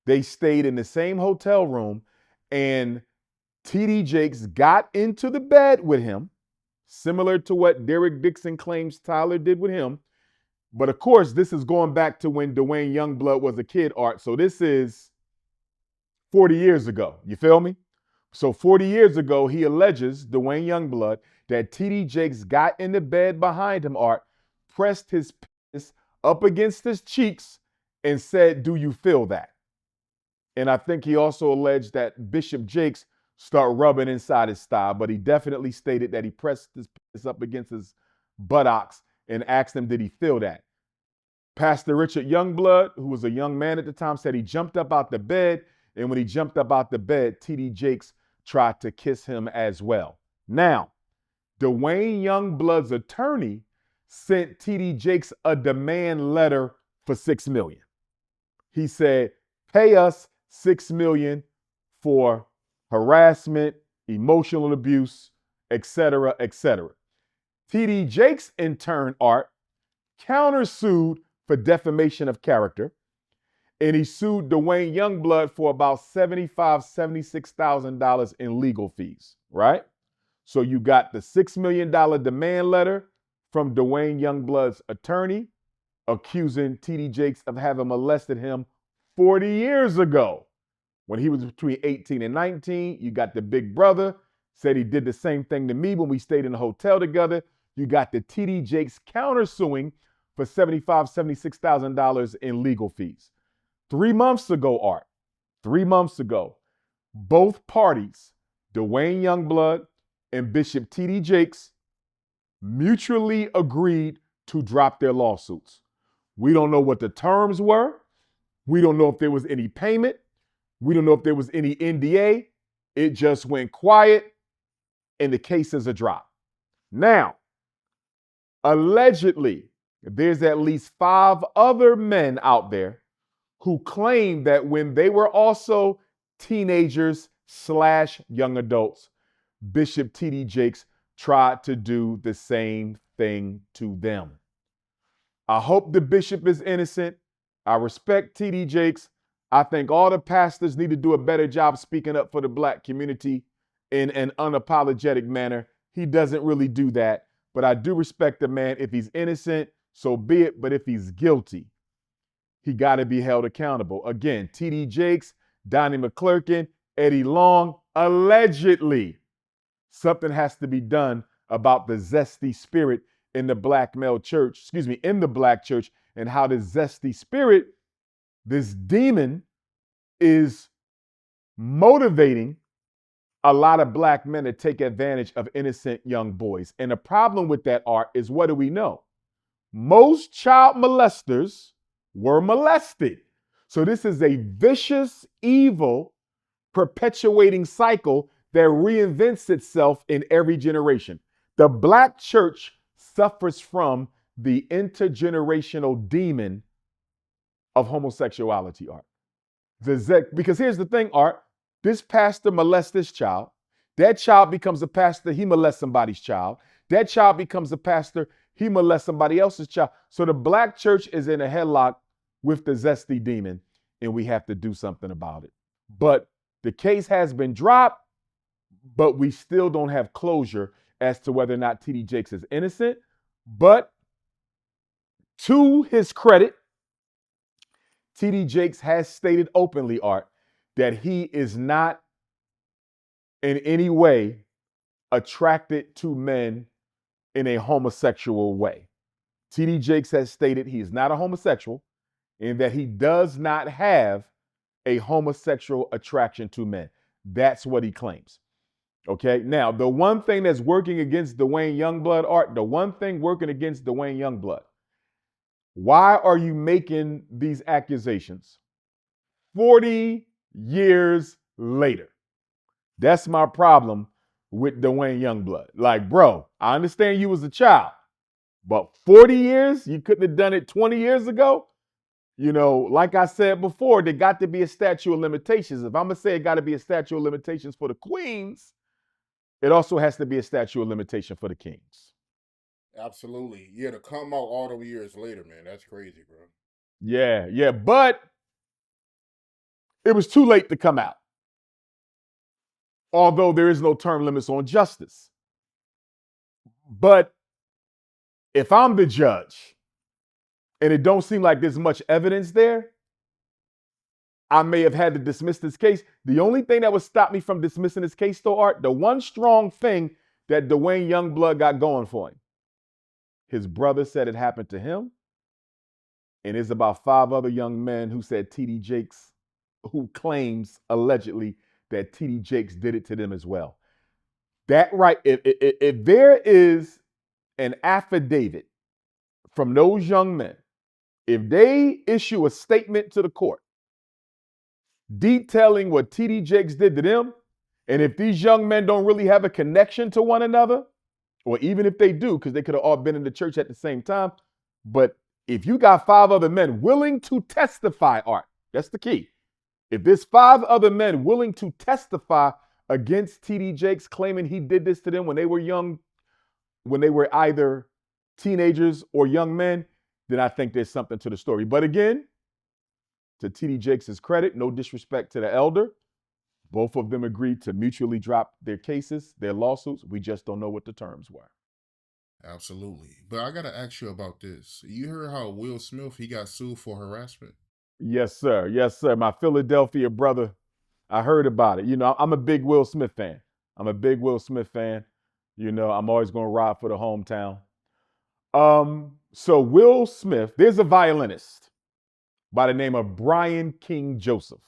They stayed in the same hotel room, and TD Jakes got into the bed with him, similar to what Derek Dixon claims Tyler did with him. But of course, this is going back to when Dwayne Youngblood was a kid, Art. So this is 40 years ago. You feel me? So 40 years ago, he alleges, Dwayne Youngblood, that TD Jakes got in the bed behind him, Art, pressed his penis up against his cheeks and said, "Do you feel that?" And I think he also alleged that Bishop Jakes started rubbing inside his thigh, but he definitely stated that he pressed his penis up against his buttocks and asked him, did he feel that? Pastor Richard Youngblood, who was a young man at the time, said he jumped up out the bed, and when he jumped up out the bed, T.D. Jakes tried to kiss him as well. Now, Dwayne Youngblood's attorney sent T.D. Jakes a demand letter for $6 million. He said, pay us $6 million for harassment, emotional abuse, etc., etc. T.D. Jakes, in turn, Art, countersued for defamation of character, and he sued Dwayne Youngblood for about $75,000, $76,000 in legal fees, right? So you got the $6 million demand letter from Dwayne Youngblood's attorney accusing T.D. Jakes of having molested him 40 years ago when he was between 18 and 19. You got the big brother, said he did the same thing to me when we stayed in the hotel together. You got the T.D. Jakes countersuing for $75,000, $76,000 in legal fees. 3 months ago, Art, 3 months ago, both parties, Dwayne Youngblood and Bishop T.D. Jakes, mutually agreed to drop their lawsuits. We don't know what the terms were. We don't know if there was any payment. We don't know if there was any NDA. It just went quiet, and the case is a drop. Now, allegedly, there's at least 5 other men out there who claim that when they were also teenagers/young adults, Bishop T.D. Jakes tried to do the same thing to them. I hope the bishop is innocent. I respect T.D. Jakes. I think all the pastors need to do a better job speaking up for the black community in an unapologetic manner. He doesn't really do that, but I do respect the man. If he's innocent, so be it. But if he's guilty, he got to be held accountable. Again, T.D. Jakes, Donnie McClurkin, Eddie Long, allegedly, something has to be done about the zesty spirit in the black church, in the black church, and how this zesty spirit, this demon, is motivating a lot of black men to take advantage of innocent young boys. And the problem with that, Art, is what do we know? Most child molesters were molested. So this is a vicious, evil, perpetuating cycle that reinvents itself in every generation. The black church suffers from the intergenerational demon of homosexuality, Art. Because here's the thing, Art. This pastor molests this child. That child becomes a pastor. He molests somebody's child. That child becomes a pastor. He molests somebody else's child. So the black church is in a headlock with the zesty demon, and we have to do something about it. But the case has been dropped, but we still don't have closure as to whether or not T.D. Jakes is innocent. But to his credit, T.D. Jakes has stated openly, Art, that he is not in any way attracted to men in a homosexual way. T.D. Jakes has stated he is not a homosexual and that he does not have a homosexual attraction to men. That's what he claims. Okay, now the one thing that's working against Dwayne Youngblood, Art, the one thing working against Dwayne Youngblood, why are you making these accusations 40 years later? That's my problem with Dwayne Youngblood. Like, bro, I understand you was a child, but 40 years? You couldn't have done it 20 years ago? You know, like I said before, there got to be a statute of limitations. If I'm going to say it got to be a statute of limitations for the queens, it also has to be a statute of limitation for the kings. Absolutely. Yeah, to come out all those years later, man, that's crazy, bro. Yeah, but it was too late to come out. Although there is no term limits on justice. But if I'm the judge and it don't seem like there's much evidence there, I may have had to dismiss this case. The only thing that would stop me from dismissing this case, though, Art, the one strong thing that Dwayne Youngblood got going for him His brother said it happened to him. And there's about 5 other young men who said TD Jakes, who claims allegedly that TD Jakes did it to them as well. That right, if there is an affidavit from those young men, if they issue a statement to the court detailing what TD Jakes did to them, and if these young men don't really have a connection to one another, or even if they do, because they could have all been in the church at the same time, but if you got 5 other men willing to testify, Art, that's the key. If there's 5 other men willing to testify against TD Jakes, claiming he did this to them when they were young, when they were either teenagers or young men, then I think there's something to the story. But again, to TD Jakes' credit, no disrespect to the elder, both of them agreed to mutually drop their cases, their lawsuits. We just don't know what the terms were. Absolutely. But I gotta ask you about this. You heard how Will Smith he got sued for harassment? Yes, sir. Yes, sir. My Philadelphia brother, I heard about it. You know, I'm a big Will Smith fan. I'm a big Will Smith fan. You know, I'm always going to ride for the hometown. So Will Smith, there's a violinist by the name of Brian King Joseph.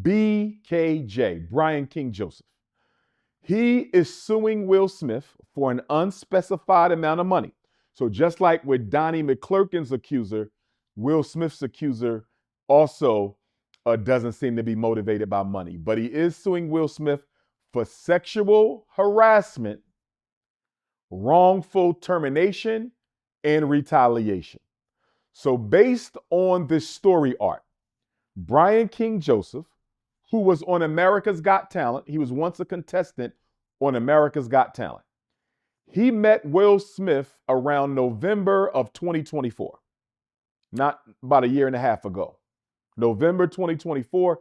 BKJ, Brian King Joseph. He is suing Will Smith for an unspecified amount of money. So just like with Donnie McClurkin's accuser, Will Smith's accuser also doesn't seem to be motivated by money. But he is suing Will Smith for sexual harassment, wrongful termination, and retaliation. So based on this story Art, Brian King Joseph, who was on America's Got Talent, he was once a contestant on America's Got Talent. He met Will Smith around November of 2024, not about a year and a half ago. November 2024,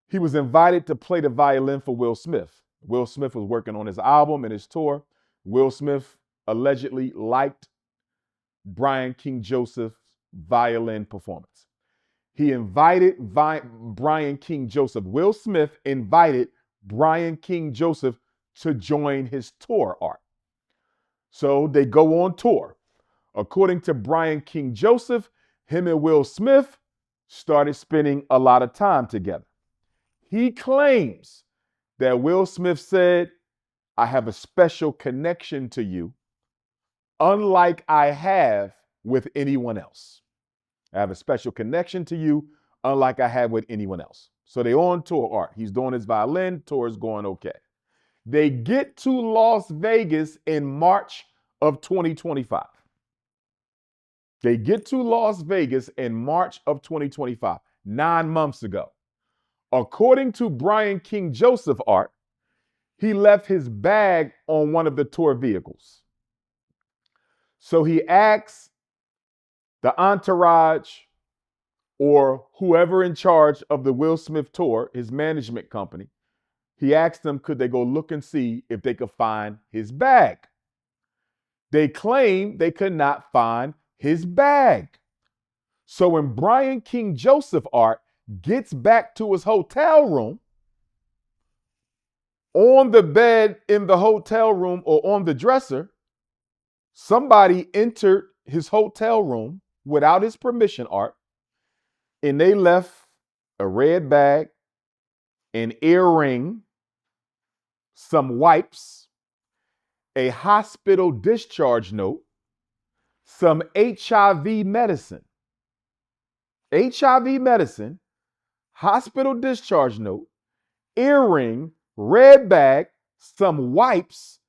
he was invited to play the violin for Will Smith. Will Smith was working on his album and his tour. Will Smith allegedly liked Brian King Joseph's violin performance. He invited Brian King Joseph. Will Smith invited Brian King Joseph to join his tour Art. So they go on tour. According to Brian King Joseph, him and Will Smith started spending a lot of time together. He claims that Will Smith said, I have a special connection to you, unlike I have with anyone else. I have a special connection to you, unlike I have with anyone else. So they on tour Art. He's doing his violin, tour is going okay. They get to Las Vegas in March of 2025. They get to Las Vegas in March of 2025, 9 months ago. According to Brian King Joseph Art, he left his bag on one of the tour vehicles. So he asks the entourage or whoever in charge of the Will Smith tour, his management company, he asked them, could they go look and see if they could find his bag? They claim they could not find his bag. So when Brian King Joseph Art gets back to his hotel room, on the bed in the hotel room or on the dresser, somebody entered his hotel room without his permission Art, and they left a red bag, an earring, some wipes, a hospital discharge note, some HIV medicine, hospital discharge note, earring, red bag, some wipes,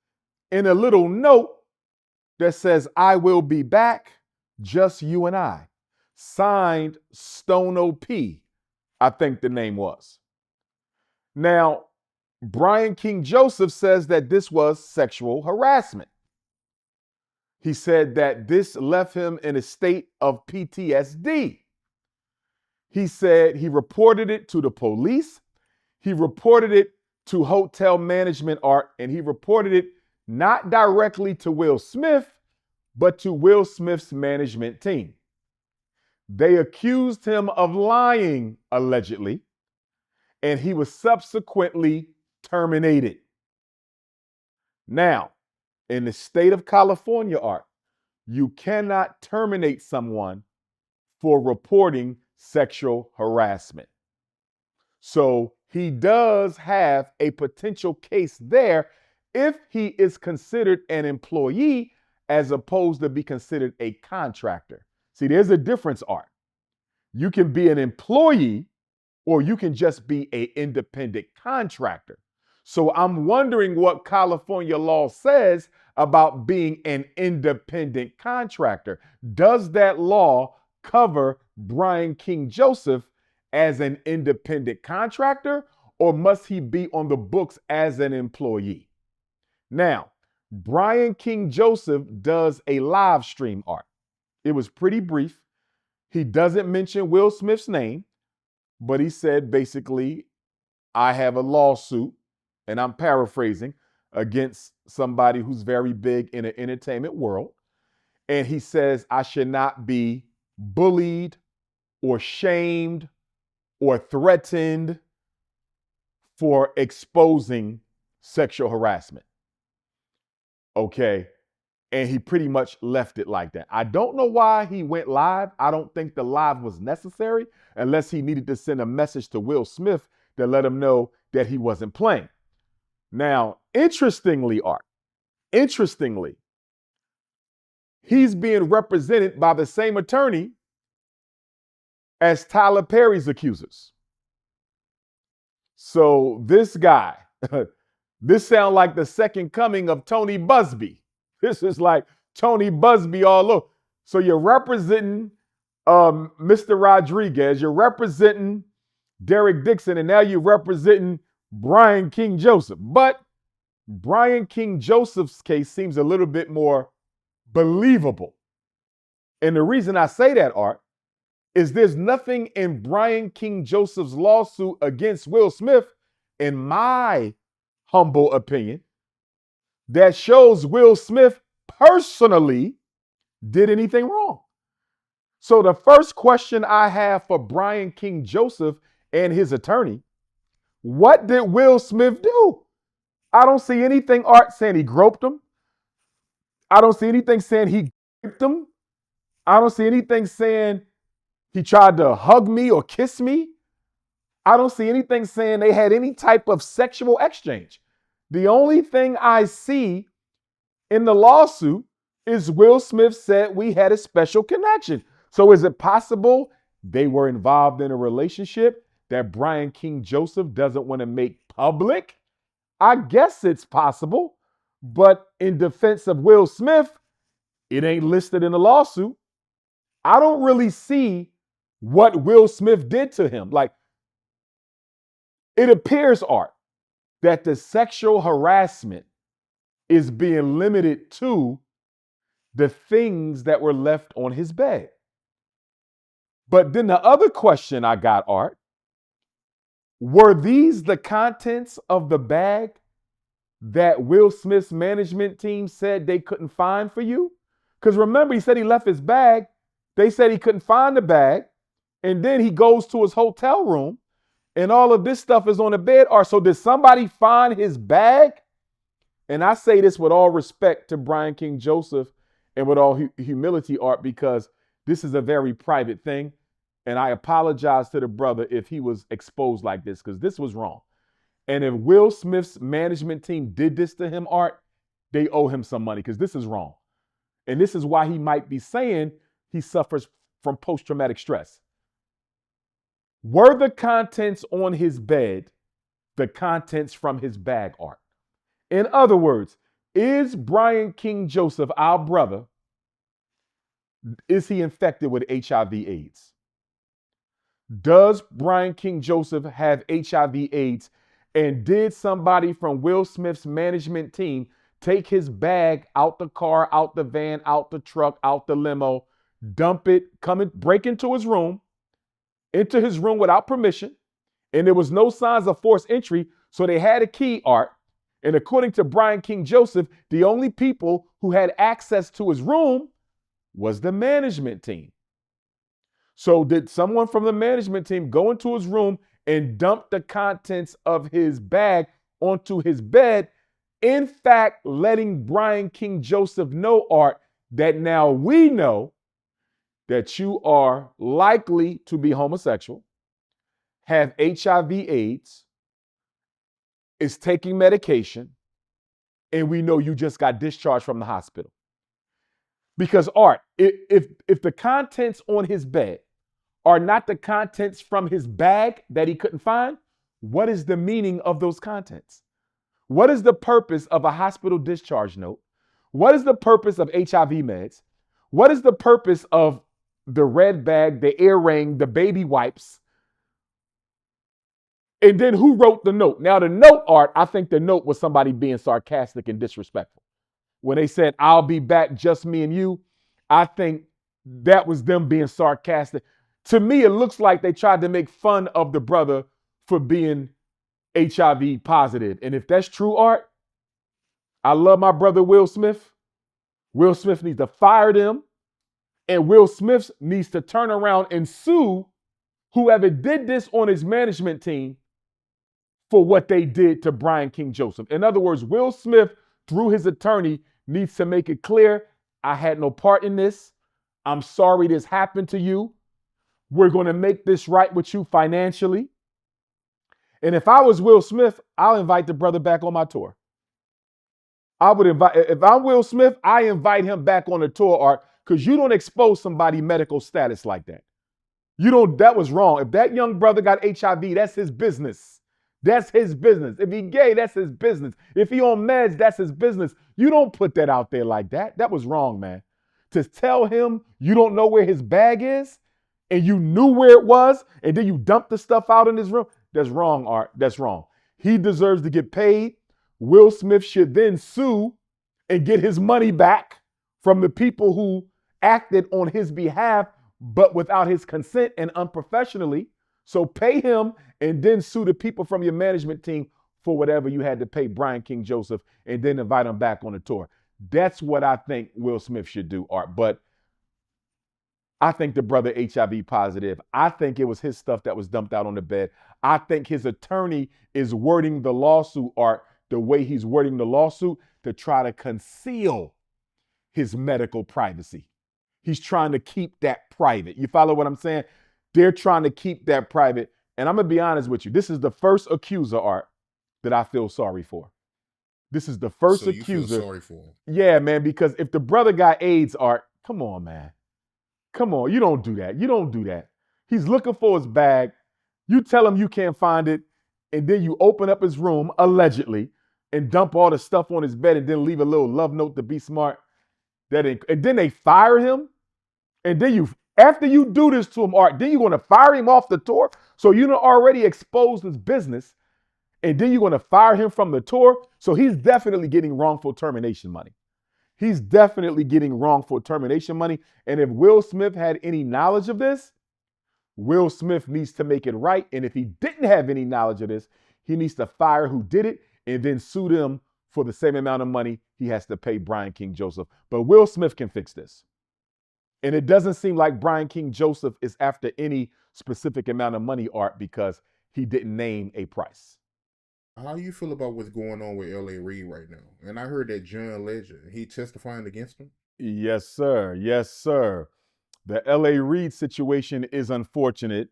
and a little note that says, I will be back, just you and I. Signed Stone O.P., I think the name was. Now, Brian King Joseph says that this was sexual harassment. He said that this left him in a state of PTSD. He said he reported it to the police. He reported it to hotel management Art, and he reported it not directly to Will Smith, but to Will Smith's management team. They accused him of lying, allegedly, and he was subsequently terminated. Now, in the state of California Art, You cannot terminate someone for reporting sexual harassment. So he does have a potential case there if he is considered an employee as opposed to be considered a contractor. See, there's a difference, Art. You can be an employee or you can just be an independent contractor. So I'm wondering what California law says about being an independent contractor. Does that law cover Brian King Joseph as an independent contractor, or must he be on the books as an employee? Now, Brian King Joseph does a live stream, Art. It was pretty brief. He doesn't mention Will Smith's name, but he said basically, I have a lawsuit, and I'm paraphrasing, against somebody who's very big in the entertainment world. And he says I should not be bullied or shamed or threatened for exposing sexual harassment. Okay. And he pretty much left it like that. I don't know why he went live. I don't think the live was necessary unless he needed to send a message to Will Smith to let him know that he wasn't playing. Now, interestingly, he's being represented by the same attorney as Tyler Perry's accusers. So this guy, this sounds like the second coming of Tony Busby. This is like Tony Busby all over. So you're representing Mr. Rodriguez, you're representing Derek Dixon, and now you're representing Brian King Joseph. But Brian King Joseph's case seems a little bit more believable. And the reason I say that, Art, is there's nothing in Brian King Joseph's lawsuit against Will Smith, in my humble opinion, that shows Will Smith personally did anything wrong. So the first question I have for Brian King Joseph and his attorney, what did Will Smith do? I don't see anything, Art, saying he groped him. I don't see anything saying he raped him. I don't see anything saying he tried to hug me or kiss me. I don't see anything saying they had any type of sexual exchange. The only thing I see in the lawsuit is Will Smith said we had a special connection. So is it possible they were involved in a relationship that Brian King Joseph doesn't want to make public? I guess it's possible. But in defense of Will Smith, it ain't listed in the lawsuit. I don't really see what Will Smith did to him. Like, it appears, Art, that the sexual harassment is being limited to the things that were left on his bed. But then the other question I got, Art, were these the contents of the bag that Will Smith's management team said they couldn't find for you? Because remember, he said he left his bag. They said he couldn't find the bag. And then he goes to his hotel room and all of this stuff is on the bed. Or so did somebody find his bag? And I say this with all respect to Brian King Joseph and with all humility, Art, because this is a very private thing. And I apologize to the brother if he was exposed like this, because this was wrong. And if Will Smith's management team did this to him, Art, they owe him some money, because this is wrong. And this is why he might be saying he suffers from post-traumatic stress. Were the contents on his bed the contents from his bag, Art? In other words, is Brian King Joseph, our brother, is he infected with HIV/AIDS? Does Brian King Joseph have HIV/AIDS? And did somebody from Will Smith's management team take his bag out the car, out the van, out the truck, out the limo, dump it, break into his room without permission? And there was no signs of forced entry, so they had a key, Art. And according to Brian King Joseph, the only people who had access to his room was the management team. So did someone from the management team go into his room and dump the contents of his bag onto his bed, in fact, letting Brian King Joseph know, Art, that now we know that you are likely to be homosexual, have HIV/AIDS, is taking medication, and we know you just got discharged from the hospital. Because Art, if the contents on his bed are not the contents from his bag that he couldn't find, what is the meaning of those contents? What is the purpose of a hospital discharge note? What is the purpose of HIV meds? What is the purpose of the red bag, the earring, the baby wipes? And then who wrote the note? Now, the note, Art, I think the note was somebody being sarcastic and disrespectful. When they said, I'll be back, just me and you, I think that was them being sarcastic. To me, it looks like they tried to make fun of the brother for being HIV positive. And if that's true, Art, I love my brother Will Smith. Will Smith needs to fire them. And Will Smith needs to turn around and sue whoever did this on his management team for what they did to Brian King Joseph. In other words, Will Smith, through his attorney, needs to make it clear, I had no part in this. I'm sorry this happened to you. We're going to make this right with you financially. And if I was Will Smith, I'll invite the brother back on my tour. I would invite, if I'm Will Smith, I invite him back on the tour, Art, because you don't expose somebody's medical status like that. You don't, that was wrong. If that young brother got HIV, that's his business. That's his business. If he gay, that's his business. If he on meds, that's his business. You don't put that out there like that. That was wrong, man. To tell him you don't know where his bag is and you knew where it was and then you dumped the stuff out in his room, that's wrong, Art. That's wrong. He deserves to get paid. Will Smith should then sue and get his money back from the people who acted on his behalf, but without his consent and unprofessionally. So pay him and then sue the people from your management team for whatever you had to pay Brian King Joseph and then invite him back on the tour. That's what I think Will Smith should do, Art. But I think the brother HIV positive. I think it was his stuff that was dumped out on the bed. I think his attorney is wording the lawsuit, Art, the way he's wording the lawsuit to try to conceal his medical privacy. He's trying to keep that private. You follow what I'm saying? They're trying to keep that private. And I'm going to be honest with you. This is the first accuser, Art, that I feel sorry for. This is the first So you feel accuser. sorry for him. Yeah, man, because if the brother got AIDS, Art, come on, man. Come on, you don't do that. You don't do that. He's looking for his bag. You tell him you can't find it, and then you open up his room, allegedly, and dump all the stuff on his bed and then leave a little love note to be smart. And then they fire him. And then after you do this to him, Art, then you're going to fire him off the tour. So you done already exposed his business. And then you're going to fire him from the tour. So he's definitely getting wrongful termination money. He's definitely getting wrongful termination money. And if Will Smith had any knowledge of this, Will Smith needs to make it right. And if he didn't have any knowledge of this, he needs to fire who did it and then sue them for the same amount of money he has to pay Brian King Joseph. But Will Smith can fix this. And it doesn't seem like Brian King Joseph is after any specific amount of money, Art, because he didn't name a price. How do you feel about what's going on with L.A. Reid right now? And I heard that John Legend, he testifying against him. Yes, sir. Yes, sir. The L.A. Reid situation is unfortunate,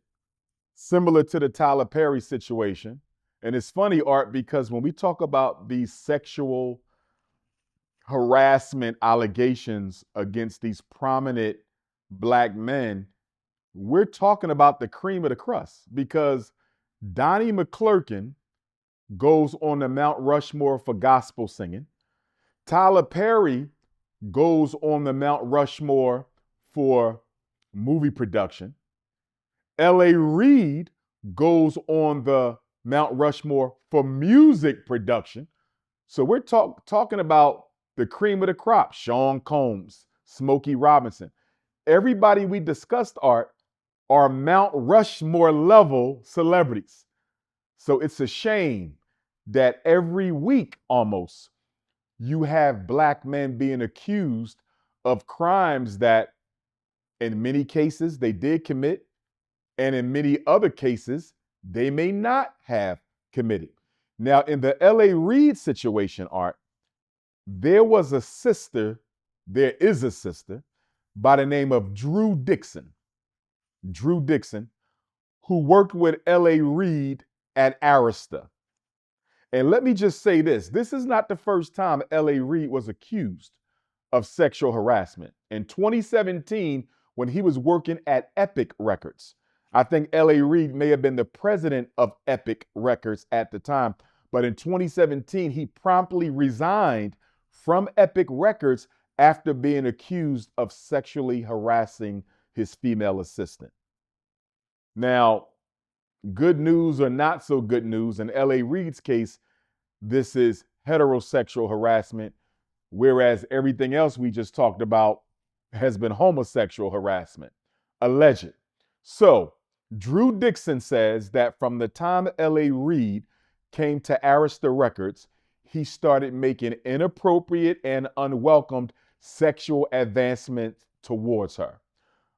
similar to the Tyler Perry situation. And it's funny, Art, because when we talk about these sexual harassment allegations against these prominent Black men, we're talking about the cream of the crust, because Donnie McClurkin goes on the Mount Rushmore for gospel singing. Tyler Perry goes on the Mount Rushmore for movie production. L.A. Reid goes on the Mount Rushmore for music production. So we're talking about the cream of the crop. Sean Combs, Smokey Robinson. Everybody we discussed, Art, are Mount Rushmore level celebrities. So it's a shame that every week almost you have Black men being accused of crimes that in many cases they did commit, and in many other cases they may not have committed. Now, in the L.A. Reid situation, Art, there was a sister there is a sister by the name of Drew Dixon, who worked with L.A. Reid at Arista. And let me just say this is not the first time L.A. Reid was accused of sexual harassment. In 2017, when he was working at Epic Records, I think L.A. Reid may have been the president of Epic Records at the time, but in 2017, he promptly resigned from Epic Records after being accused of sexually harassing his female assistant. Now, good news or not so good news, in L.A. Reid's case, this is heterosexual harassment, whereas everything else we just talked about has been homosexual harassment, alleged. So, Drew Dixon says that from the time L.A. Reid came to Arista Records, he started making inappropriate and unwelcomed sexual advancements towards her.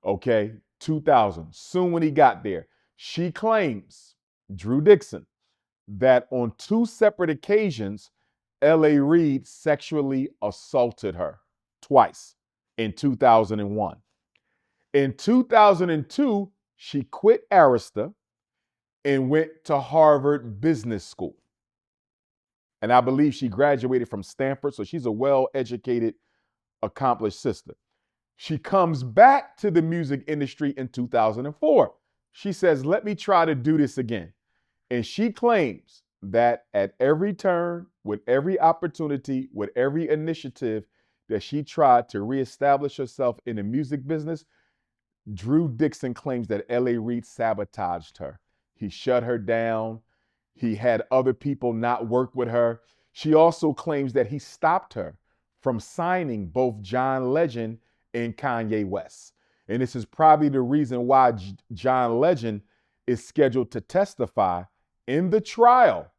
Okay, 2000. Soon when he got there, she claims, Drew Dixon, that on 2 separate occasions, L.A. Reid sexually assaulted her twice in 2001. In 2002, she quit Arista and went to Harvard Business School. And I believe she graduated from Stanford, so she's a well-educated, accomplished sister. She comes back to the music industry in 2004. She says, let me try to do this again. And she claims that at every turn, with every opportunity, with every initiative that she tried to reestablish herself in the music business, Drew Dixon claims that L.A. Reid sabotaged her. He shut her down. He had other people not work with her. She also claims that he stopped her from signing both John Legend and Kanye West. And this is probably the reason why John Legend is scheduled to testify in the trial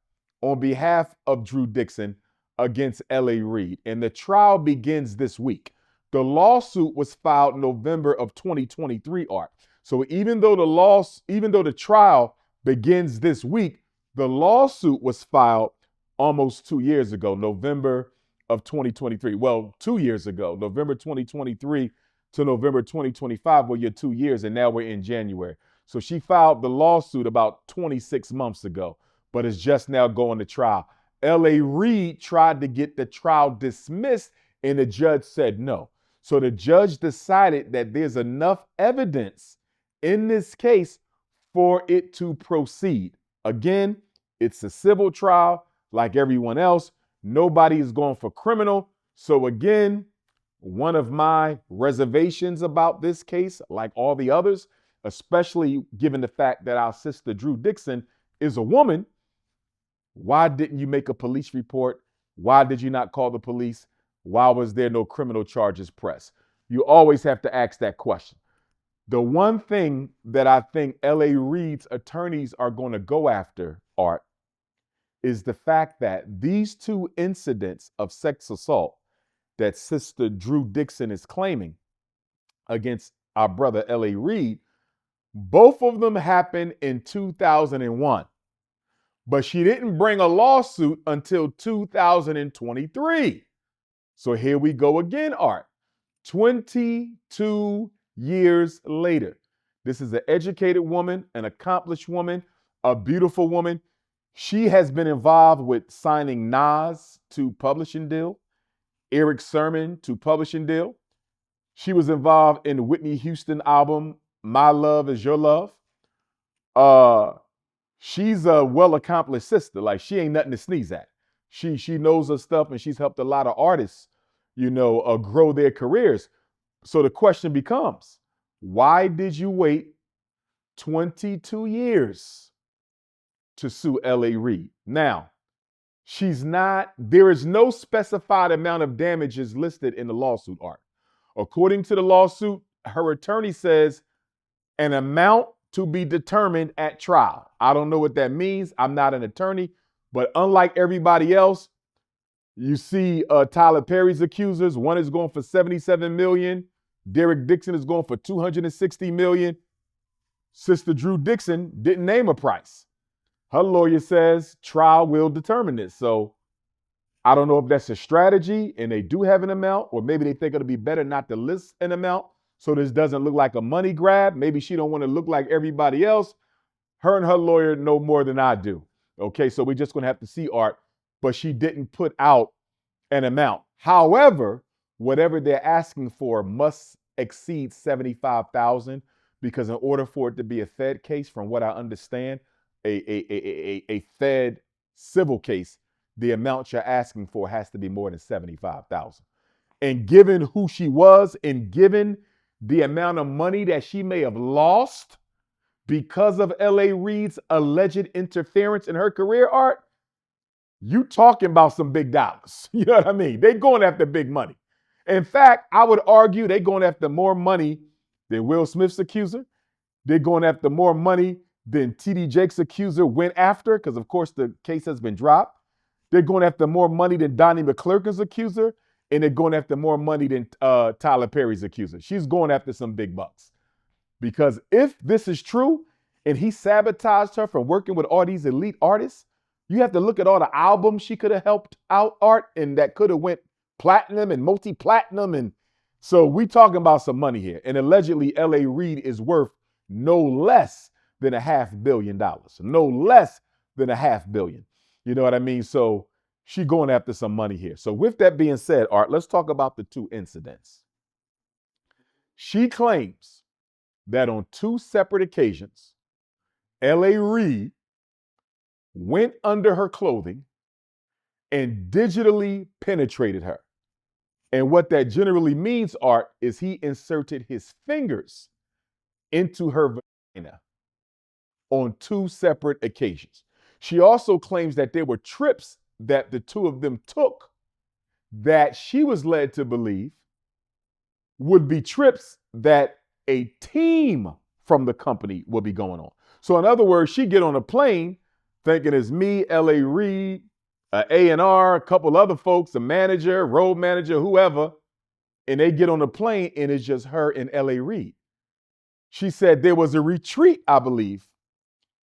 on behalf of Drew Dixon against L.A. Reid. And the trial begins this week. The lawsuit was filed November of 2023, Art. So even though the trial begins this week, the lawsuit was filed almost 2 years ago, November of 2023. Well, 2 years ago, November 2023 to November 2025, well, you're 2 years, and now we're in January. So she filed the lawsuit about 26 months ago, but it's just now going to trial. L.A. Reid tried to get the trial dismissed, and the judge said no. So the judge decided that there's enough evidence in this case for it to proceed. Again, it's a civil trial like everyone else. Nobody is going for criminal. So again, one of my reservations about this case, like all the others, especially given the fact that our sister Drew Dixon is a woman, why didn't you make a police report? Why did you not call the police? Why was there no criminal charges pressed? You always have to ask that question. The one thing that I think L.A. Reid's attorneys are going to go after, Art, is the fact that these 2 incidents of sex assault that Sister Drew Dixon is claiming against our brother L.A. Reid, both of them happened in 2001. But she didn't bring a lawsuit until 2023. So here we go again, Art. 22 years later. This is an educated woman, an accomplished woman, a beautiful woman. She has been involved with signing Nas to publishing deal, Eric Sermon to publishing deal. She was involved in the Whitney Houston album, My Love Is Your Love. She's a well-accomplished sister. Like, she ain't nothing to sneeze at. She knows her stuff, and she's helped a lot of artists, grow their careers. So the question becomes, why did you wait 22 years to sue L.A. Reid? Now, there is no specified amount of damages listed in the lawsuit, Art. According to the lawsuit, her attorney says an amount to be determined at trial. I don't know what that means. I'm not an attorney, but unlike everybody else, you see Tyler Perry's accusers. One is going for $77 million. Derek Dixon is going for $260 million. Sister Drew Dixon didn't name a price. Her lawyer says trial will determine this. So I don't know if that's a strategy and they do have an amount, or maybe they think it'll be better not to list an amount so this doesn't look like a money grab. Maybe she don't want to look like everybody else. Her and her lawyer know more than I do. Okay, so we're just going to have to see, Art, but she didn't put out an amount. However, whatever they're asking for must exceed 75,000 because in order for it to be a Fed case, from what I understand, a Fed civil case, the amount you're asking for has to be more than 75,000. And given who she was and given the amount of money that she may have lost because of L.A. Reid's alleged interference in her career, Art, you talking about some big dollars. You know what I mean? They going after big money. In fact, I would argue they going after more money than Will Smith's accuser. They're going after more money than T.D. Jake's accuser went after, because of course the case has been dropped. They're going after more money than Donnie McClurkin's accuser, and they're going after more money than Tyler Perry's accuser. She's going after some big bucks. Because if this is true, and he sabotaged her from working with all these elite artists, you have to look at all the albums she could have helped out, Art, and that could have went platinum and multi-platinum. And so we talking about some money here. And allegedly, L.A. Reid is worth no less than $500 million. No less than $500 million. You know what I mean? So she going after some money here. So with that being said, Art, let's talk about the two incidents. She claims that on two separate occasions, L.A. Reid went under her clothing and digitally penetrated her. And what that generally means, Art, is he inserted his fingers into her vagina on two separate occasions. She also claims that there were trips that the two of them took that she was led to believe would be trips that a team from the company would be going on. So in other words, she get on a plane thinking it's me, L.A. Reid, A&R, a couple other folks, a manager, road manager, whoever, and they get on the plane and it's just her and L.A. Reid. She said there was a retreat, I believe.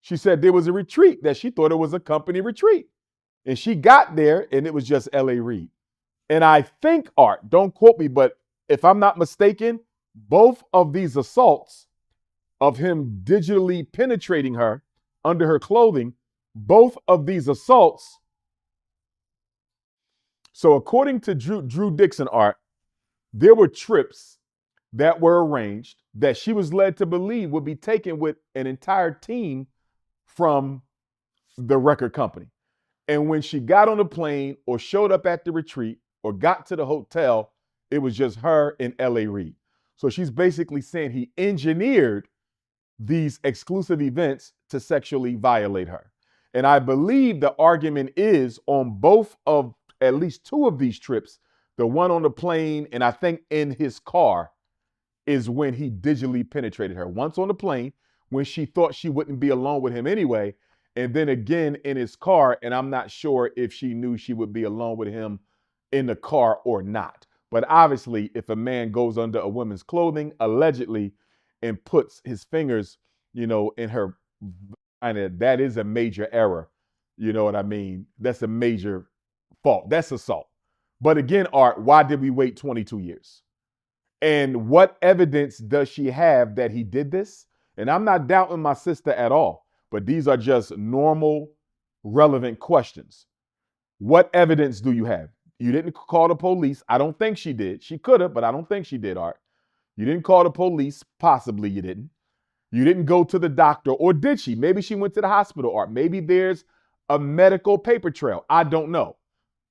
She said there was a retreat that she thought it was a company retreat. And she got there and it was just L.A. Reid. And I think, Art, don't quote me, but if I'm not mistaken, both of these assaults of him digitally penetrating her under her clothing, both of these assaults. So according to Drew Dixon, Art, there were trips that were arranged that she was led to believe would be taken with an entire team from the record company. And when she got on the plane or showed up at the retreat or got to the hotel, it was just her and L.A. Reid. So she's basically saying he engineered these exclusive events to sexually violate her. And I believe the argument is on both of at least two of these trips, the one on the plane and I think in his car, is when he digitally penetrated her. Once on the plane, when she thought she wouldn't be alone with him anyway, and then again in his car, and I'm not sure if she knew she would be alone with him in the car or not. But obviously, if a man goes under a woman's clothing, allegedly, and puts his fingers, in her vagina, that is a major error. You know what I mean? That's a major fault. That's assault. But again, Art, why did we wait 22 years? And what evidence does she have that he did this? And I'm not doubting my sister at all, but these are just normal, relevant questions. What evidence do you have? You didn't call the police. I don't think she did. She could have, but I don't think she did, Art. You didn't call the police. Possibly you didn't. You didn't go to the doctor, or did she? Maybe she went to the hospital, Art. Maybe there's a medical paper trail. I don't know.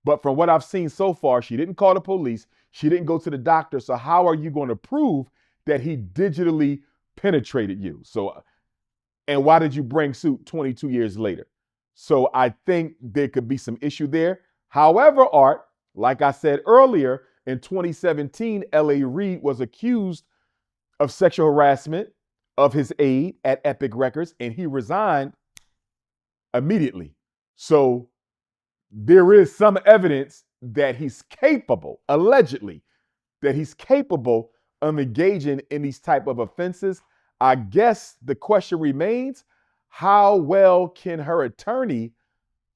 But from what I've seen so far, she didn't call the police. She didn't go to the doctor. So how are you going to prove that he digitally penetrated you? So, and why did you bring suit 22 years later? So I think there could be some issue there. However, Art, like I said earlier, in 2017, L.A. Reid was accused of sexual harassment of his aide at Epic Records, and he resigned immediately. So there is some evidence that he's capable, allegedly, that he's capable of engaging in these type of offenses. I guess the question remains, how well can her attorney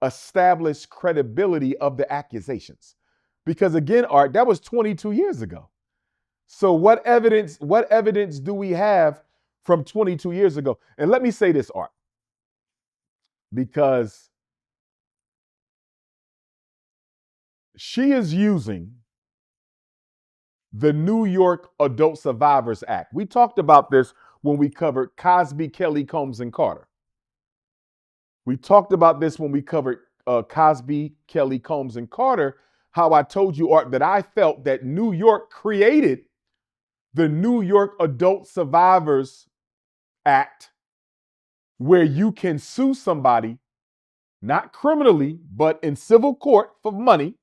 establish credibility of the accusations. Because again, Art, that was 22 years ago. So what evidence do we have from 22 years ago? And let me say this, Art, because she is using the New York Adult Survivors Act. We talked about this when we covered Cosby, Kelly, Combs, and Carter. We talked about this when we covered Cosby, Kelly, Combs, and Carter, how I told you, Art, that I felt that New York created the New York Adult Survivors Act, where you can sue somebody, not criminally, but in civil court for money,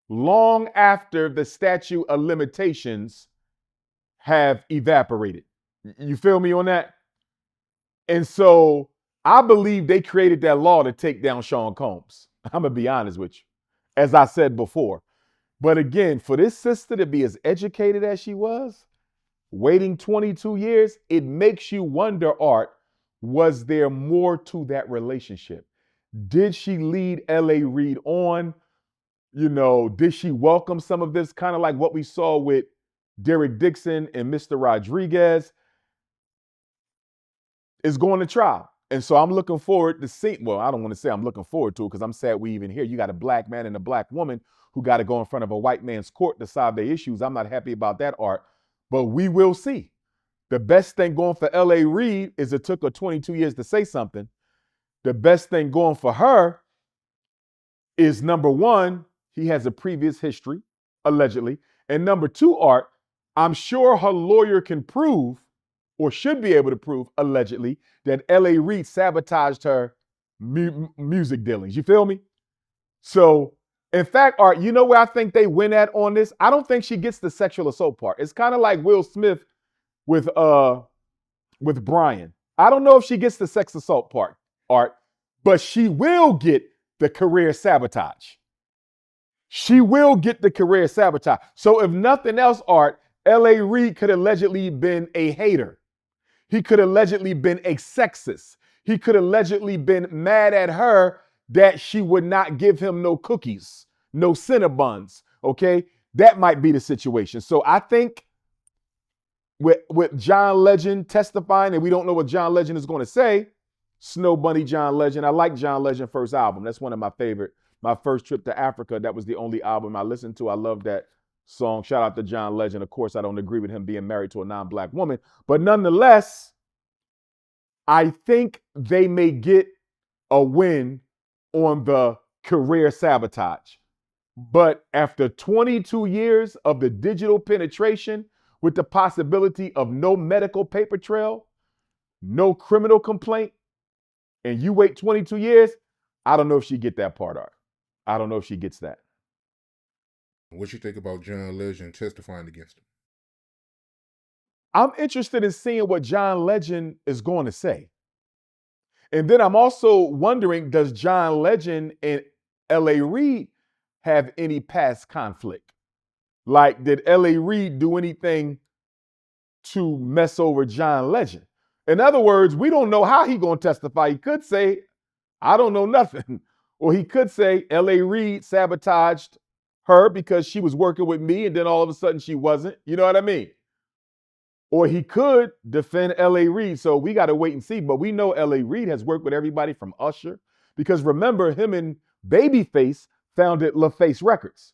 long after the statute of limitations have evaporated. You feel me on that? And so I believe they created that law to take down Sean Combs. I'm going to be honest with you, as I said before. But again, for this sister to be as educated as she was, waiting 22 years, it makes you wonder, Art, was there more to that relationship? Did she lead L.A. Reid on? You know, did she welcome some of this, kind of like what we saw with Derek Dixon and Mr. Rodriguez? Is going to trial. And so I'm looking forward to seeing, well, I don't want to say I'm looking forward to it because I'm sad we even here. You got a black man and a black woman who got to go in front of a white man's court to solve their issues. I'm not happy about that, Art, but we will see. The best thing going for L.A. Reid is it took her 22 years to say something. The best thing going for her is, number one, he has a previous history, allegedly. And number two, Art, I'm sure her lawyer can prove, or should be able to prove, allegedly, that L.A. Reid sabotaged her music dealings. You feel me? So, in fact, Art, you know where I think they win at on this? I don't think she gets the sexual assault part. It's kind of like Will Smith with Brian. I don't know if she gets the sex assault part, Art, but she will get the career sabotage. She will get the career sabotage. So if nothing else, Art, L.A. Reid could allegedly been a hater. He could allegedly been a sexist. He could allegedly been mad at her that she would not give him no cookies, no Cinnabons, okay? That might be the situation. So I think with John Legend testifying, and we don't know what John Legend is going to say, Snow Bunny John Legend. I like John Legend's first album. That's one of my favorite. My first trip to Africa, that was the only album I listened to. I love that song. Shout out to John Legend. Of course, I don't agree with him being married to a non-black woman, but nonetheless, I think they may get a win on the career sabotage. But after 22 years of the digital penetration, with the possibility of no medical paper trail, no criminal complaint, and you wait 22 years, I don't know if she get that part, Art. I don't know if she gets that. What you think about John Legend testifying against him? I'm interested in seeing what John Legend is going to say. And then I'm also wondering, does John Legend and L.A. Reid have any past conflict? Like, did L.A. Reid do anything to mess over John Legend? In other words, we don't know how he going to testify. He could say, I don't know nothing. Or he could say L.A. Reid sabotaged her because she was working with me and then all of a sudden she wasn't. You know what I mean? Or he could defend L.A. Reid. So we got to wait and see. But we know L.A. Reid has worked with everybody from Usher. Because remember, him and Babyface founded LaFace Records.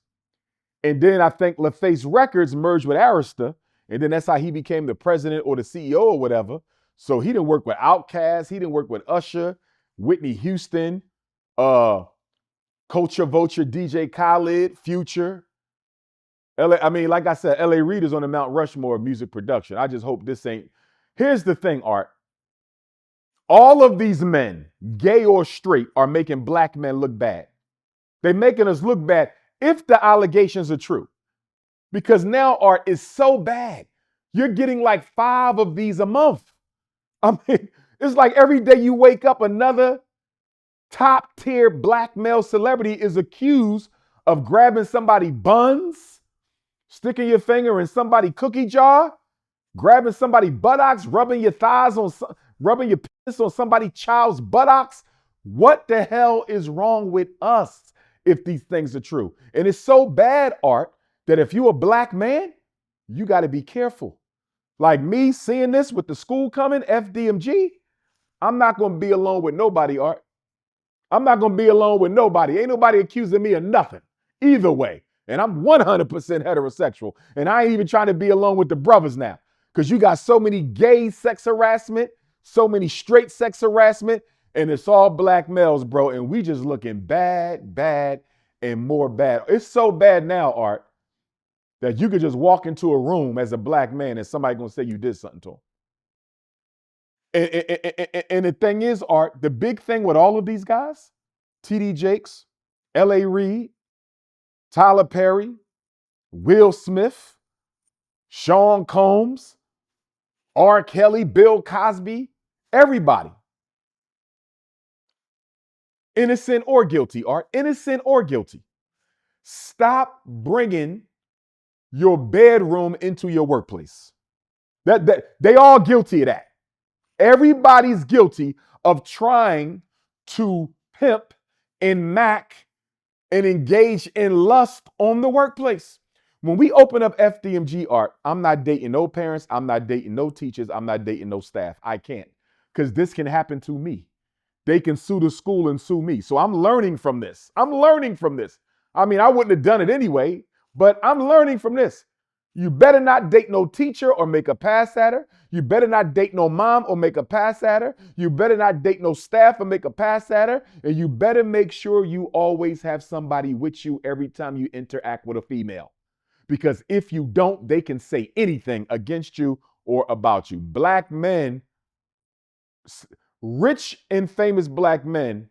And then I think LaFace Records merged with Arista. And then that's how he became the president or the CEO or whatever. So he didn't work with Outkast. He didn't work with Usher, Whitney Houston, Culture Vulture, DJ Khaled, Future. Like I said, L.A. Reid is on the Mount Rushmore of music production. I just hope this ain't. Here's the thing, Art. All of these men, gay or straight, are making black men look bad. They're making us look bad if the allegations are true. Because now, Art, is so bad. You're getting like 5 of these a month. I mean, it's like every day you wake up, another top tier black male celebrity is accused of grabbing somebody's buns, sticking your finger in somebody's cookie jar, grabbing somebody's buttocks, rubbing your thighs on, rubbing your penis on somebody's child's buttocks, What the hell is wrong with us if these things are true? And it's so bad, Art, that if you're a black man, you got to be careful. Like me seeing this with the school coming, FDMG, I'm not going to be alone with nobody, Art. I'm not going to be alone with nobody. Ain't nobody accusing me of nothing either way. And I'm 100% heterosexual. And I ain't even trying to be alone with the brothers now because you got so many gay sex harassment, so many straight sex harassment, and it's all black males, bro. And we just looking bad, bad, and more bad. It's so bad now, Art, that you could just walk into a room as a black man and somebody going to say you did something to them. And the thing is, Art, the big thing with all of these guys, TD Jakes, L.A. Reid, Tyler Perry, Will Smith, Sean Combs, R. Kelly, Bill Cosby, everybody, innocent or guilty, Art, innocent or guilty. Stop bringing your bedroom into your workplace. That they all guilty of that. Everybody's guilty of trying to pimp and mac and engage in lust on the workplace. When we open up FDMG, Art, I'm not dating no parents, I'm not dating no teachers, I'm not dating no staff. I can't, because this can happen to me. They can sue the school and sue me. So I'm learning from this. I mean, I wouldn't have done it anyway, but I'm learning from this. You better not date no teacher or make a pass at her. You better not date no mom or make a pass at her. You better not date no staff or make a pass at her. And you better make sure you always have somebody with you every time you interact with a female. Because if you don't, they can say anything against you or about you. Black men, rich and famous black men,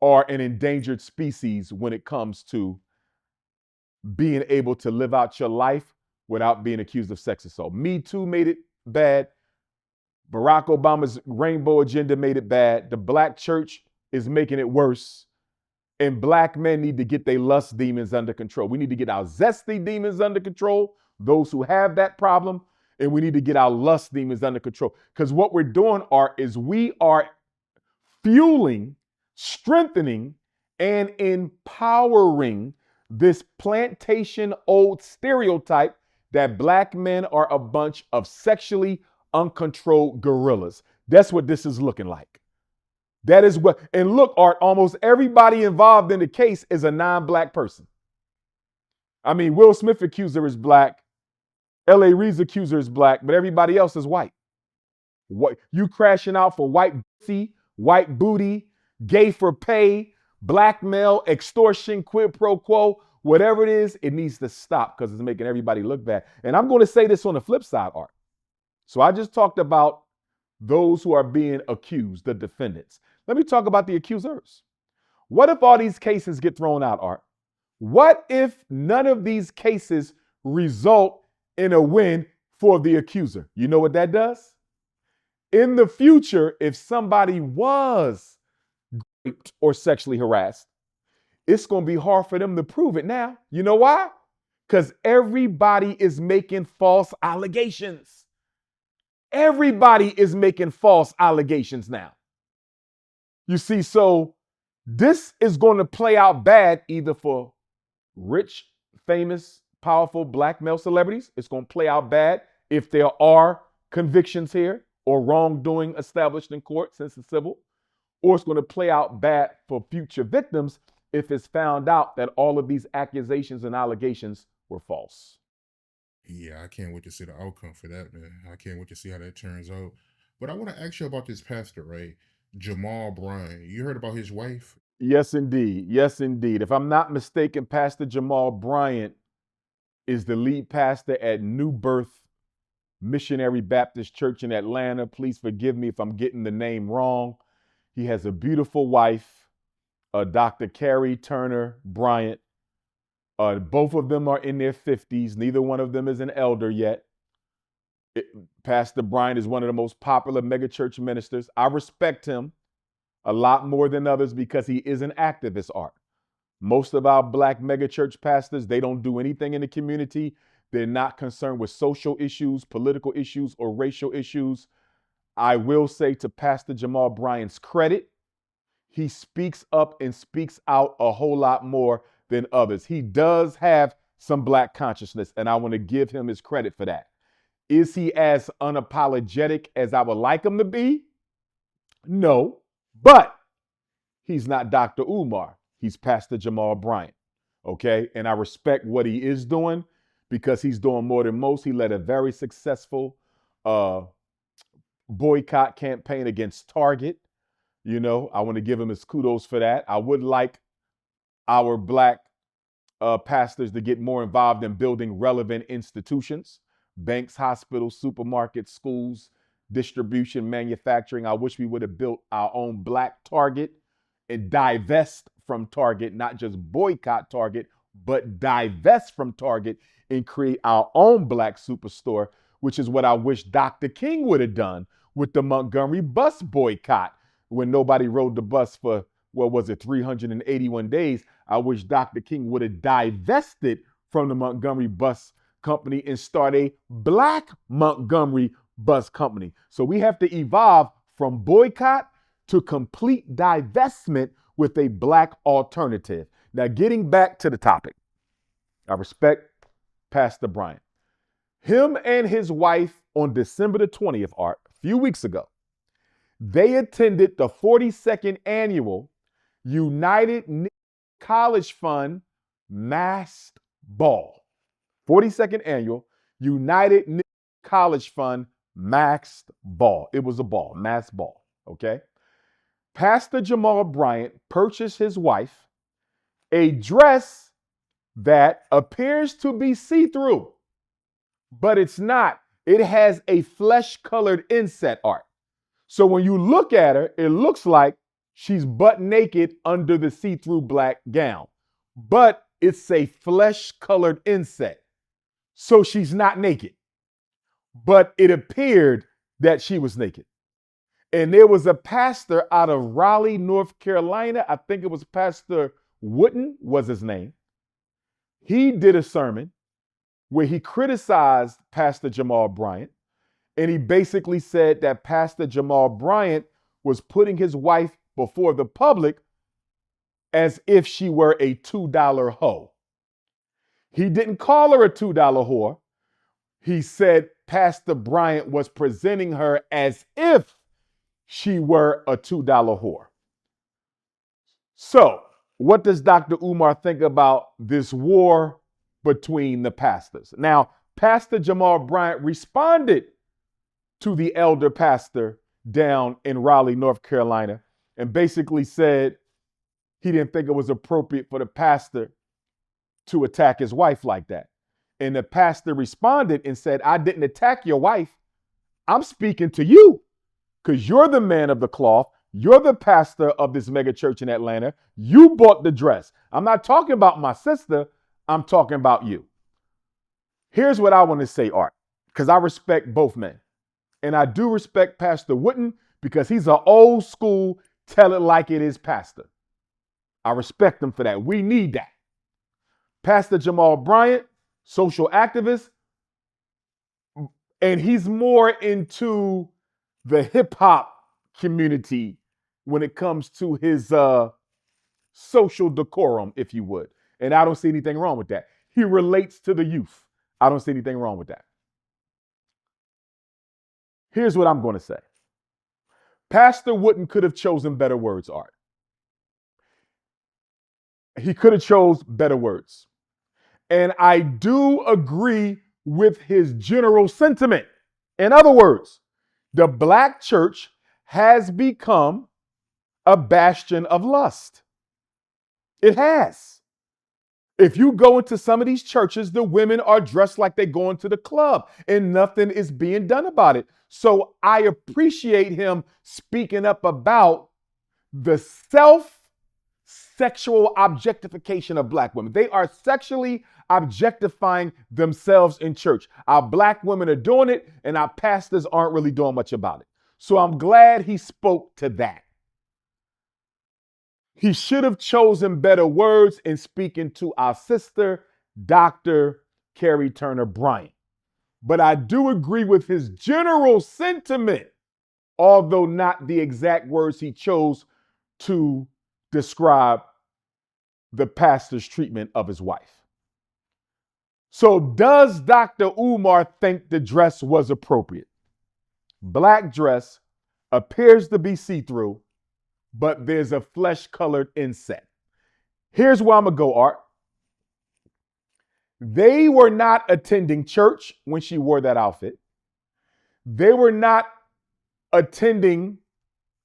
are an endangered species when it comes to being able to live out your life without being accused of sex assault. Me Too made it bad. Barack Obama's rainbow agenda made it bad. The black church is making it worse. And black men need to get their lust demons under control. We need to get our zesty demons under control, those who have that problem, and we need to get our lust demons under control. Because what we're doing, Art, is we are fueling, strengthening, and empowering this plantation old stereotype that black men are a bunch of sexually uncontrolled gorillas. That's what this is looking like. That is what, and look, Art, almost everybody involved in the case is a non-black person. I mean, Will Smith's accuser is black, L.A. Reid's accuser is black, but everybody else is white. What you crashing out for white pussy, white booty, gay for pay, blackmail, extortion, quid pro quo, whatever it is, it needs to stop because it's making everybody look bad. And I'm going to say this on the flip side, Art. So I just talked about those who are being accused, the defendants. Let me talk about the accusers. What if all these cases get thrown out, Art? What if none of these cases result in a win for the accuser? You know what that does? In the future, if somebody was raped or sexually harassed, it's going to be hard for them to prove it now. You know why? Because everybody is making false allegations. Everybody is making false allegations now. You see, so this is going to play out bad either for rich, famous, powerful black male celebrities. It's going to play out bad if there are convictions here or wrongdoing established in court since it's civil, or it's going to play out bad for future victims if it's found out that all of these accusations and allegations were false. Yeah, I can't wait to see the outcome for that, man. I can't wait to see how that turns out. But I want to ask you about this pastor, right? Jamal Bryant. You heard about his wife? Yes, indeed. Yes, indeed. If I'm not mistaken, Pastor Jamal Bryant is the lead pastor at New Birth Missionary Baptist Church in Atlanta. Please forgive me if I'm getting the name wrong. He has a beautiful wife, Dr. Carrie Turner Bryant. Both of them are in their 50s. Neither one of them is an elder yet. Pastor Bryant is one of the most popular megachurch ministers. I respect him a lot more than others because he is an activist, Art. Most of our black megachurch pastors, they don't do anything in the community. They're not concerned with social issues, political issues, or racial issues. I will say, to Pastor Jamal Bryant's credit, he speaks up and speaks out a whole lot more than others. He does have some black consciousness, and I want to give him his credit for that. Is he as unapologetic as I would like him to be? No, but he's not Dr. Umar. He's Pastor Jamal Bryant. Okay. And I respect what he is doing because he's doing more than most. He led a very successful boycott campaign against Target. You know, I want to give him his kudos for that. I would like our black pastors to get more involved in building relevant institutions, banks, hospitals, supermarkets, schools, distribution, manufacturing. I wish we would have built our own black Target and divest from Target, not just boycott Target, but divest from Target and create our own black superstore, which is what I wish Dr. King would have done with the Montgomery bus boycott when nobody rode the bus for, what was it, 381 days. I wish Dr. King would have divested from the Montgomery bus company and start a black Montgomery bus company. So we have to evolve from boycott to complete divestment with a black alternative. Now, getting back to the topic, I respect Pastor Bryant. Him and his wife on December the 20th, Art, a few weeks ago, they attended the 42nd annual United College Fund Masked Ball. 42nd annual United College Fund Masked Ball. It was a ball, masked ball, okay? Pastor Jamal Bryant purchased his wife a dress that appears to be see-through, but it's not. It has a flesh-colored inset, Art. So when you look at her, it looks like she's butt naked under the see-through black gown, but it's a flesh-colored inset. So she's not naked, but it appeared that she was naked. And there was a pastor out of Raleigh, North Carolina. I think it was Pastor Wooden was his name. He did a sermon where he criticized Pastor Jamal Bryant. And he basically said that Pastor Jamal Bryant was putting his wife before the public as if she were a $2 hoe. He didn't call her a $2 whore. He said Pastor Bryant was presenting her as if she were a $2 whore. So, what does Dr. Umar think about this war between the pastors? Now, Pastor Jamal Bryant responded to the elder pastor down in Raleigh, North Carolina, and basically said he didn't think it was appropriate for the pastor to attack his wife like that. And the pastor responded and said, I didn't attack your wife. I'm speaking to you because you're the man of the cloth. You're the pastor of this mega church in Atlanta. You bought the dress. I'm not talking about my sister. I'm talking about you. Here's what I want to say, Art, because I respect both men. And I do respect Pastor Wooden because he's an old school, tell it like it is pastor. I respect him for that. We need that. Pastor Jamal Bryant, social activist, and he's more into the hip hop community when it comes to his social decorum, if you would. And I don't see anything wrong with that. He relates to the youth. I don't see anything wrong with that. Here's what I'm going to say. Pastor Wooden could have chosen better words, Art. He could have chose better words. And I do agree with his general sentiment. In other words, the black church has become a bastion of lust. It has. If you go into some of these churches, the women are dressed like they go into the club and nothing is being done about it. So I appreciate him speaking up about the sexual objectification of black women. They are sexually objectifying themselves in church. Our black women are doing it and our pastors aren't really doing much about it. So I'm glad he spoke to that. He should have chosen better words in speaking to our sister, Dr. Carrie Turner Bryant. But I do agree with his general sentiment, although not the exact words he chose to describe the pastor's treatment of his wife. So, does Dr. Umar think the dress was appropriate? Black dress appears to be see-through, but there's a flesh-colored inset. Here's where I'm going to go, Art. They were not attending church when she wore that outfit. They were not attending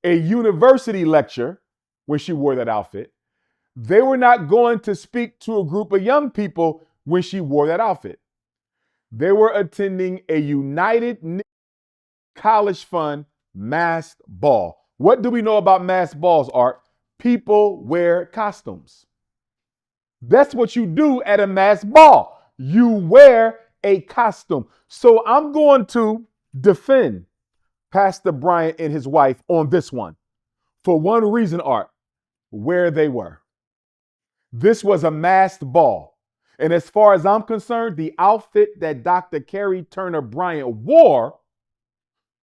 a university lecture when she wore that outfit. They were not going to speak to a group of young people when she wore that outfit. They were attending a United College Fund masked ball. What do we know about masked balls, Art? People wear costumes. That's what you do at a masked ball. You wear a costume. So I'm going to defend Pastor Bryant and his wife on this one. For one reason, Art, where they were. This was a masked ball. And as far as I'm concerned, the outfit that Dr. Carrie Turner Bryant wore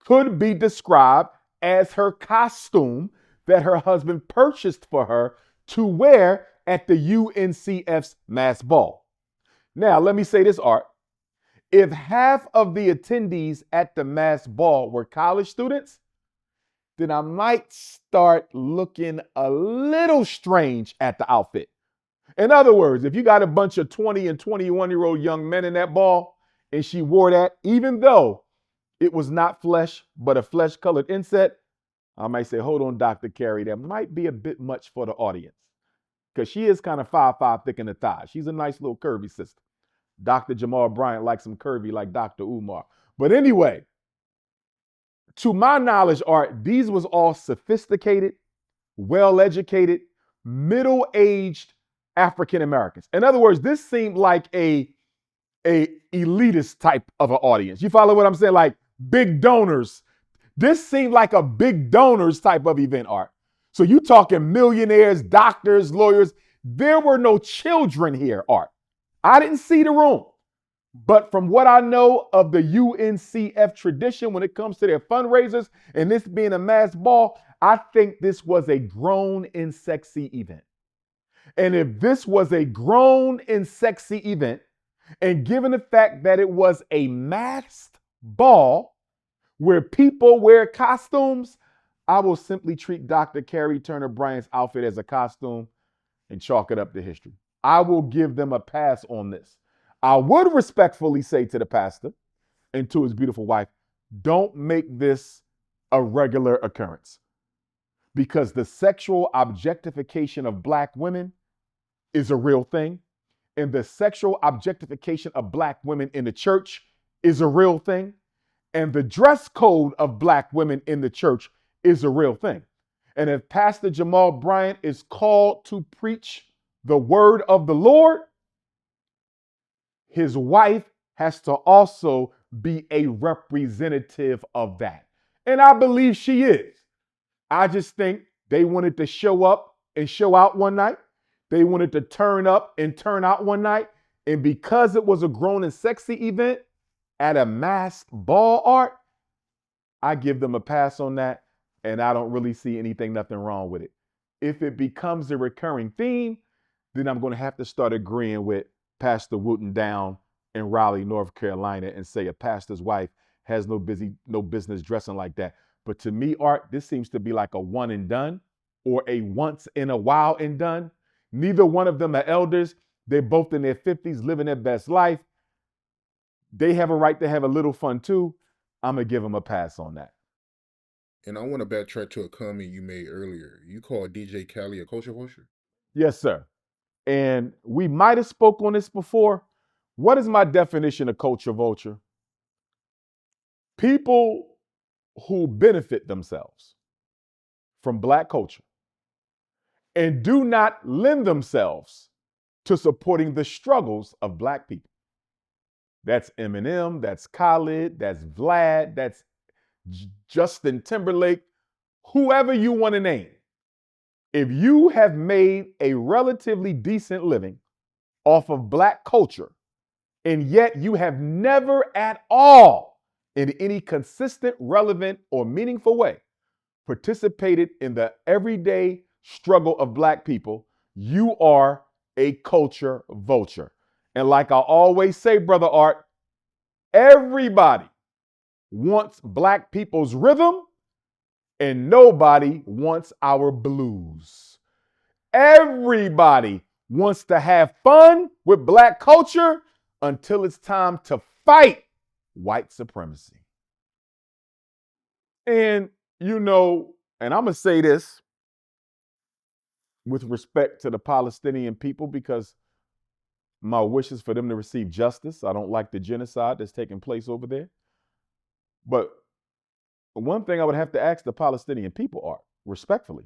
could be described as her costume that her husband purchased for her to wear at the UNCF's masked ball. Now, let me say this, Art. If half of the attendees at the masked ball were college students, then I might start looking a little strange at the outfit. In other words, if you got a bunch of 20 and 21-year-old young men in that ball and she wore that, even though it was not flesh, but a flesh-colored inset, I might say, hold on, Dr. Carey, that might be a bit much for the audience. Because she is kind of 5'5", thick in the thighs. She's a nice little curvy sister. Dr. Jamal Bryant likes some curvy like Dr. Umar. But anyway, to my knowledge, Art, these was all sophisticated, well-educated, middle-aged African Americans. In other words, this seemed like a elitist type of an audience. You follow what I'm saying? Like big donors. This seemed like a big donors type of event, Art. So you talking millionaires, doctors, lawyers. There were no children here, Art. I didn't see the room. But from what I know of the UNCF tradition when it comes to their fundraisers and this being a mass ball, I think this was a grown and sexy event. And if this was a grown and sexy event, and given the fact that it was a masked ball where people wear costumes, I will simply treat Dr. Carrie Turner Bryant's outfit as a costume and chalk it up to history. I will give them a pass on this. I would respectfully say to the pastor and to his beautiful wife, don't make this a regular occurrence, because the sexual objectification of Black women is a real thing, and the sexual objectification of Black women in the church is a real thing, and the dress code of Black women in the church is a real thing. And if Pastor Jamal Bryant is called to preach the word of the Lord, his wife has to also be a representative of that. And I believe she is. I just think they wanted to show up and show out one night. They wanted to turn up and turn out one night. And because it was a grown and sexy event at a masked ball, Art, I give them a pass on that. And I don't really see nothing wrong with it. If it becomes a recurring theme, then I'm going to have to start agreeing with Pastor Wooten down in Raleigh, North Carolina, and say a pastor's wife has no business dressing like that. But to me, Art, this seems to be like a one and done or a once in a while and done. Neither one of them are elders. They're both in their 50s, living their best life. They have a right to have a little fun too. I'm going to give them a pass on that. And I want to backtrack to a comment you made earlier. You called DJ Khaled a culture vulture? Yes, sir. And we might have spoke on this before. What is my definition of culture vulture? People who benefit themselves from Black culture and do not lend themselves to supporting the struggles of Black people. That's Eminem, that's Khaled, that's Vlad, that's Justin Timberlake, whoever you want to name. If you have made a relatively decent living off of Black culture, and yet you have never at all, in any consistent, relevant, or meaningful way, participated in the everyday struggle of black people, you are a culture vulture. And like I always say, Brother Art, everybody wants black people's rhythm and nobody wants our blues. Everybody wants to have fun with black culture until it's time to fight white supremacy. And, and I'm going to say this with respect to the Palestinian people because my wish is for them to receive justice. I don't like the genocide that's taking place over there. But one thing I would have to ask the Palestinian people are, respectfully,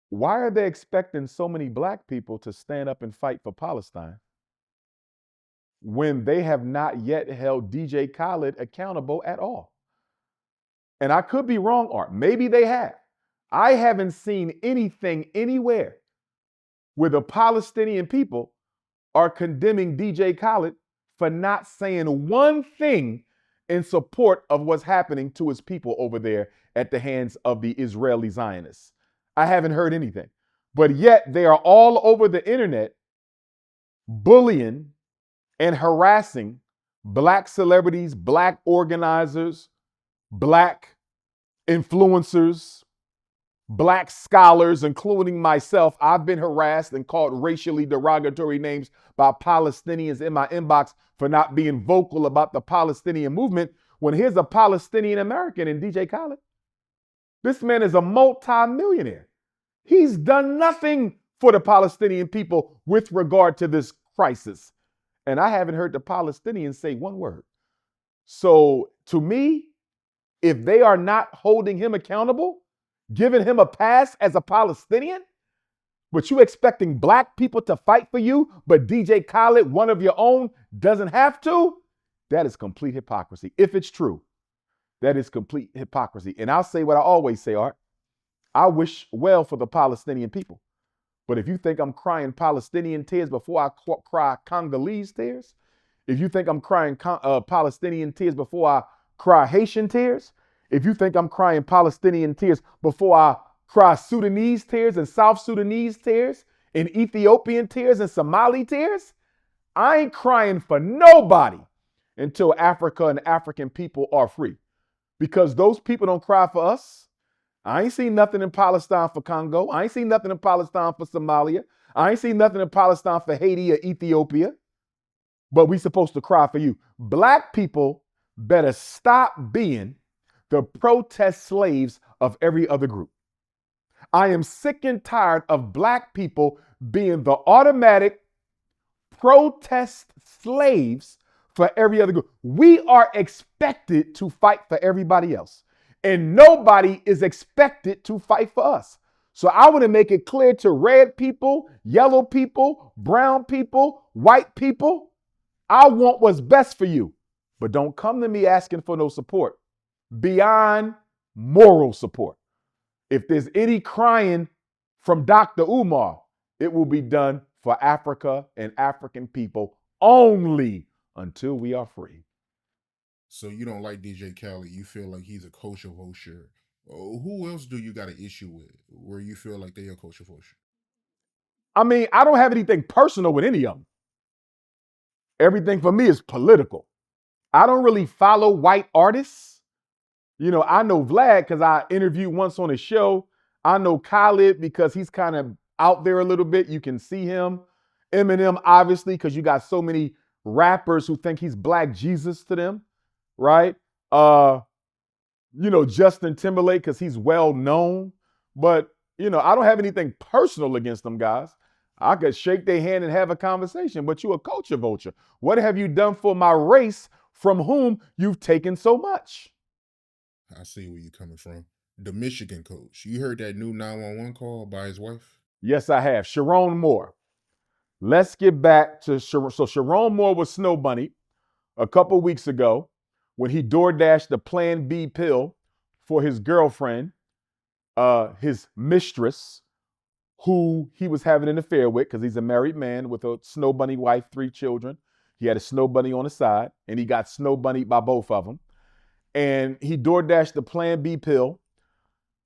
why are they expecting so many black people to stand up and fight for Palestine when they have not yet held DJ Khaled accountable at all? And I could be wrong, Art. Maybe they have. I haven't seen anything anywhere where the Palestinian people are condemning DJ Khaled for not saying one thing in support of what's happening to his people over there at the hands of the Israeli Zionists. I haven't heard anything. But yet they are all over the internet bullying and harassing black celebrities, black organizers, black influencers, black scholars, including myself. I've been harassed and called racially derogatory names by Palestinians in my inbox for not being vocal about the Palestinian movement when here's a Palestinian American in DJ Khaled. This man is a multi-millionaire. He's done nothing for the Palestinian people with regard to this crisis. And I haven't heard the Palestinians say one word. So to me, if they are not holding him accountable, giving him a pass as a Palestinian, but you expecting black people to fight for you, but DJ Khaled, one of your own, doesn't have to, that is complete hypocrisy. If it's true, that is complete hypocrisy. And I'll say what I always say, Art. I wish well for the Palestinian people. But if you think I'm crying Palestinian tears before I cry Congolese tears, if you think I'm crying Palestinian tears before I cry Haitian tears, if you think I'm crying Palestinian tears before I cry Sudanese tears and South Sudanese tears and Ethiopian tears and Somali tears, I ain't crying for nobody until Africa and African people are free. Because those people don't cry for us. I ain't seen nothing in Palestine for Congo. I ain't seen nothing in Palestine for Somalia. I ain't seen nothing in Palestine for Haiti or Ethiopia. But we supposed to cry for you. Black people better stop being the protest slaves of every other group. I am sick and tired of black people being the automatic protest slaves for every other group. We are expected to fight for everybody else. And nobody is expected to fight for us. So I want to make it clear to red people, yellow people, brown people, white people, I want what's best for you. But don't come to me asking for no support beyond moral support. If there's any crying from Dr. Umar, it will be done for Africa and African people only until we are free. So you don't like DJ Khaled? You feel like he's a culture vulture? Who else do you got an issue with where you feel like they are culture vulture? I mean, I don't have anything personal with any of them. Everything for me is political. I don't really follow white artists. I know Vlad because I interviewed once on his show. I know Khaled because he's kind of out there a little bit. You can see him. Eminem, obviously, because you got so many rappers who think he's Black Jesus to them, right? Justin Timberlake because he's well known. But, I don't have anything personal against them guys. I could shake their hand and have a conversation, but you a culture vulture. What have you done for my race from whom you've taken so much? I see where you're coming from. The Michigan coach. You heard that new 911 call by his wife? Yes, I have. Sharon Moore. Let's get back to Sharon. So Sharon Moore was snow bunny a couple weeks ago when he door dashed the Plan B pill for his girlfriend, his mistress, who he was having an affair with because he's a married man with a snow bunny wife, 3 children. He had a snow bunny on the side, and he got snow bunnied by both of them. And he door dashed the Plan B pill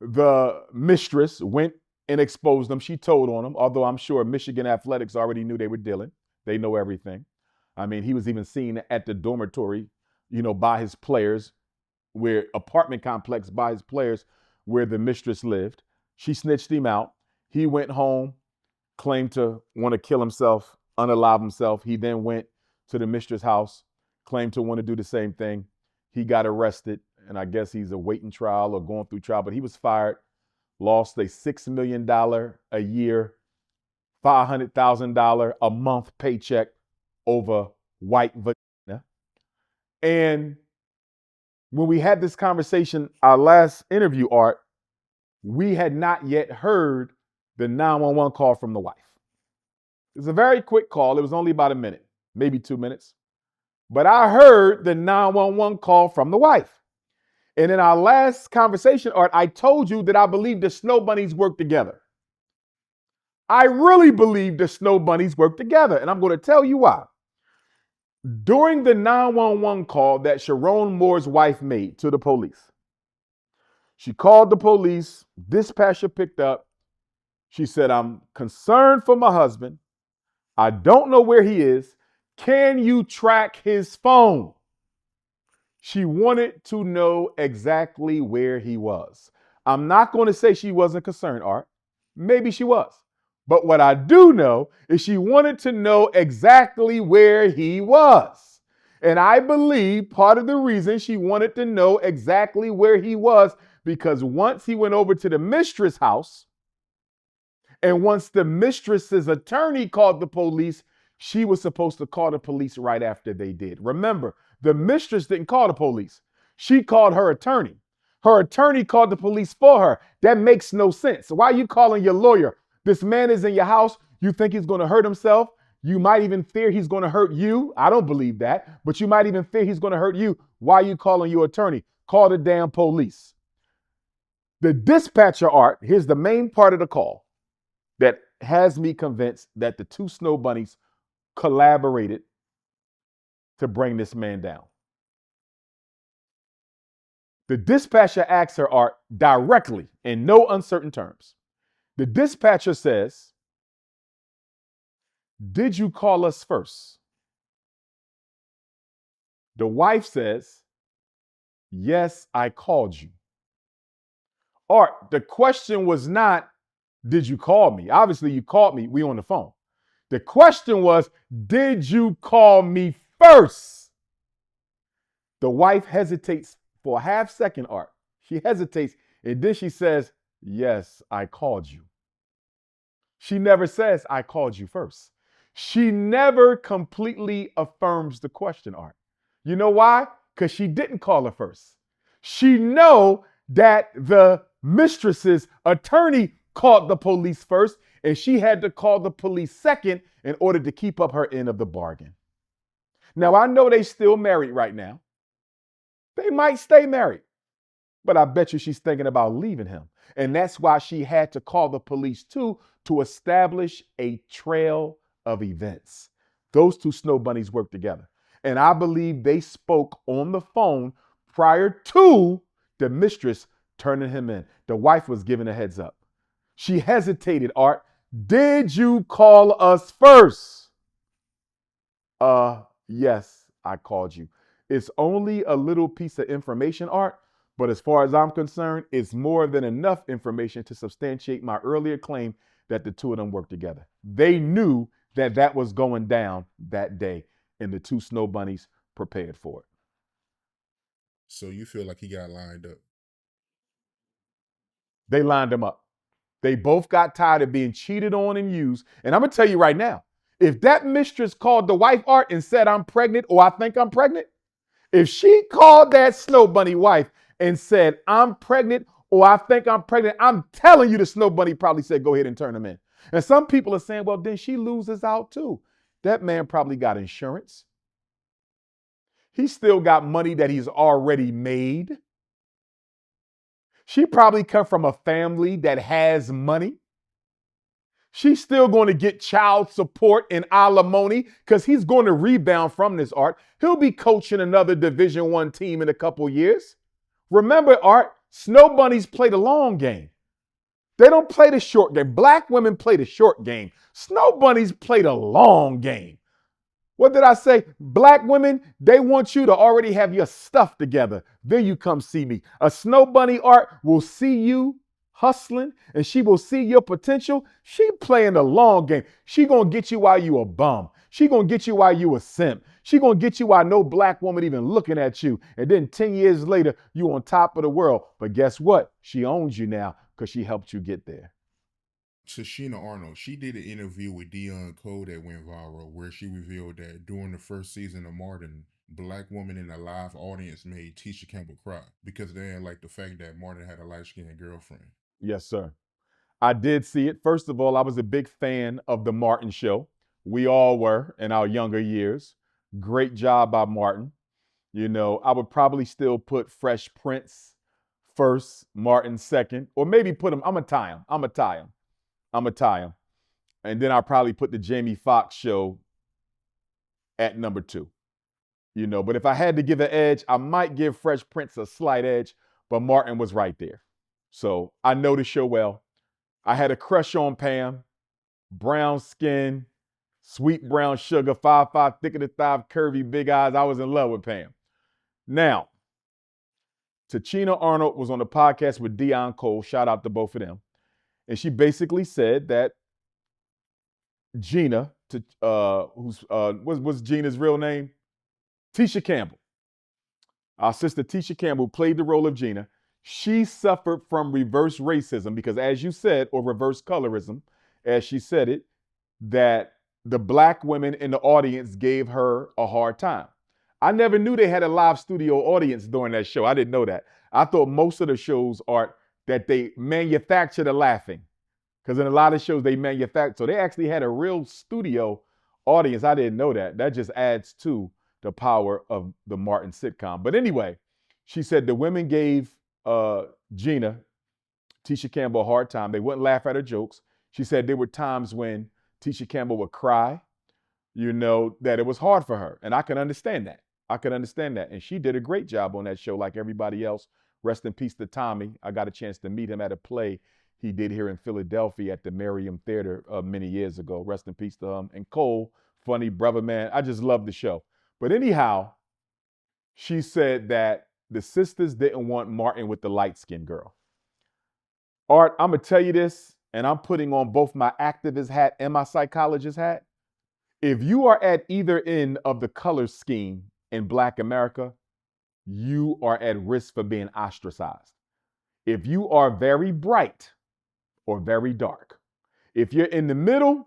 The mistress went and exposed them. She told on them, although I'm sure Michigan Athletics already knew they were dealing. They know everything. I mean, he was even seen at the dormitory, by his players, where apartment complex by his players where the mistress lived. She snitched him out. He went home, claimed to want to kill himself, unalive himself. He then went to the mistress' house, claimed to want to do the same thing. He got arrested, and I guess he's awaiting trial or going through trial, but he was fired, lost a $6 million a year, $500,000 a month paycheck over white vagina. And when we had this conversation, our last interview, Art, we had not yet heard the 911 call from the wife. It was a very quick call. It was only about a minute, maybe 2 minutes. But I heard the 911 call from the wife. And in our last conversation, Art, I told you that I believe the snow bunnies work together. I really believe the snow bunnies work together. And I'm going to tell you why. During the 911 call that Sharon Moore's wife made to the police, she called the police. Dispatcher picked up. She said, "I'm concerned for my husband. I don't know where he is. Can you track his phone?" She wanted to know exactly where he was. I'm not going to say she wasn't concerned, Art. Maybe she was. But what I do know is she wanted to know exactly where he was. And I believe part of the reason she wanted to know exactly where he was, because once he went over to the mistress' house, and once the mistress's attorney called the police, she was supposed to call the police right after they did. Remember, the mistress didn't call the police. She called her attorney. Her attorney called the police for her. That makes no sense. Why are you calling your lawyer? This man is in your house. You think he's going to hurt himself. You might even fear he's going to hurt you. I don't believe that, but you might even fear he's going to hurt you. Why are you calling your attorney? Call the damn police. The dispatcher, Art, here's the main part of the call that has me convinced that the two snow bunnies collaborated to bring this man down. The dispatcher asks her, Art, directly in no uncertain terms. The dispatcher says, "Did you call us first?" The wife says, "Yes, I called you." Art, the question was not, did you call me? Obviously, you called me. We on the phone. The question was, did you call me first? The wife hesitates for a half second, Art. She hesitates, and then she says, "Yes, I called you." She never says, "I called you first." She never completely affirms the question, Art. You know why? Because she didn't call her first. She know that the mistress's attorney called the police first, and she had to call the police second in order to keep up her end of the bargain. Now, I know they still married right now. They might stay married, but I bet you she's thinking about leaving him. And that's why she had to call the police too, to establish a trail of events. Those two snow bunnies work together. And I believe they spoke on the phone prior to the mistress turning him in. The wife was given a heads up. She hesitated, Art. "Did you call us first?" Yes, I called you. It's only a little piece of information, Art, but as far as I'm concerned, it's more than enough information to substantiate my earlier claim that the two of them work together. They knew that that was going down that day, and the two snow bunnies prepared for it. So you feel like he got lined up? They lined them up. They both got tired of being cheated on and used. And I'm going to tell you right now, if that mistress called the wife, Art, and said, "I'm pregnant," or "I think I'm pregnant," if she called that snow bunny wife and said, "I'm pregnant," or "I think I'm pregnant," I'm telling you the snow bunny probably said, "Go ahead and turn him in." And some people are saying, well, then she loses out too. That man probably got insurance. He's still got money that he's already made. She probably come from a family that has money. She's still going to get child support and alimony because he's going to rebound from this, Art. He'll be coaching another Division I team in a couple years. Remember, Art, Snow bunnies play the long game. They don't play the short game. Black women play the short game. Snow bunnies play the long game. What did I say? Black women, they want you to already have your stuff together. Then you come see me. A snow bunny art will see you hustling and she will see your potential. She playing the long game. She gonna get you while you a bum. She gonna get you while you a simp. She gonna get you while no black woman even looking at you. And then 10 years later, you on top of the world. But guess what? She owns you now because she helped you get there. Tichina Arnold, she did an interview with Dion Cole that went viral where she revealed that during the first season of Martin, black women in a live audience made Tisha Campbell cry because they didn't like the fact that Martin had a light-skinned girlfriend. Yes, sir. I did see it. First of all, I was a big fan of the Martin show. We all were in our younger years. Great job by Martin. You know, I would probably still put Fresh Prince first, Martin second, or maybe put him. I'm gonna tie him. I'm gonna tie him. And then I'll probably put the Jamie Foxx show at number 2. You know, but if I had to give an edge, I might give Fresh Prince a slight edge, but Martin was right there. So I know the show well. I had a crush on Pam, brown skin, sweet brown sugar, 5'5", thick of the thigh, curvy, big eyes. I was in love with Pam. Now, Tichina Arnold was on the podcast with Dion Cole. Shout out to both of them. And she basically said that Gina, what's Gina's real name? Tisha Campbell. Our sister Tisha Campbell played the role of Gina. She suffered from reverse racism because, as you said, or reverse colorism, as she said it, that the black women in the audience gave her a hard time. I never knew they had a live studio audience during that show. I didn't know that. I thought most of the shows are that they manufacture the laughing. Because in a lot of shows they manufacture. So they actually had a real studio audience. I didn't know that. That just adds to the power of the Martin sitcom. But anyway, she said the women gave Gina, Tisha Campbell, a hard time. They wouldn't laugh at her jokes. She said there were times when Tisha Campbell would cry, you know, that it was hard for her. And I can understand that. And she did a great job on that show like everybody else. Rest in peace to Tommy. I got a chance to meet him at a play he did here in Philadelphia at the Merriam Theater many years ago. Rest in peace to him. And Cole, funny brother, man. I just love the show. But anyhow, she said that the sisters didn't want Martin with the light-skinned girl. Art, I'm going to tell you this, and I'm putting on both my activist hat and my psychologist hat. If you are at either end of the color scheme in Black America, you are at risk for being ostracized. If you are very bright or very dark, if you're in the middle,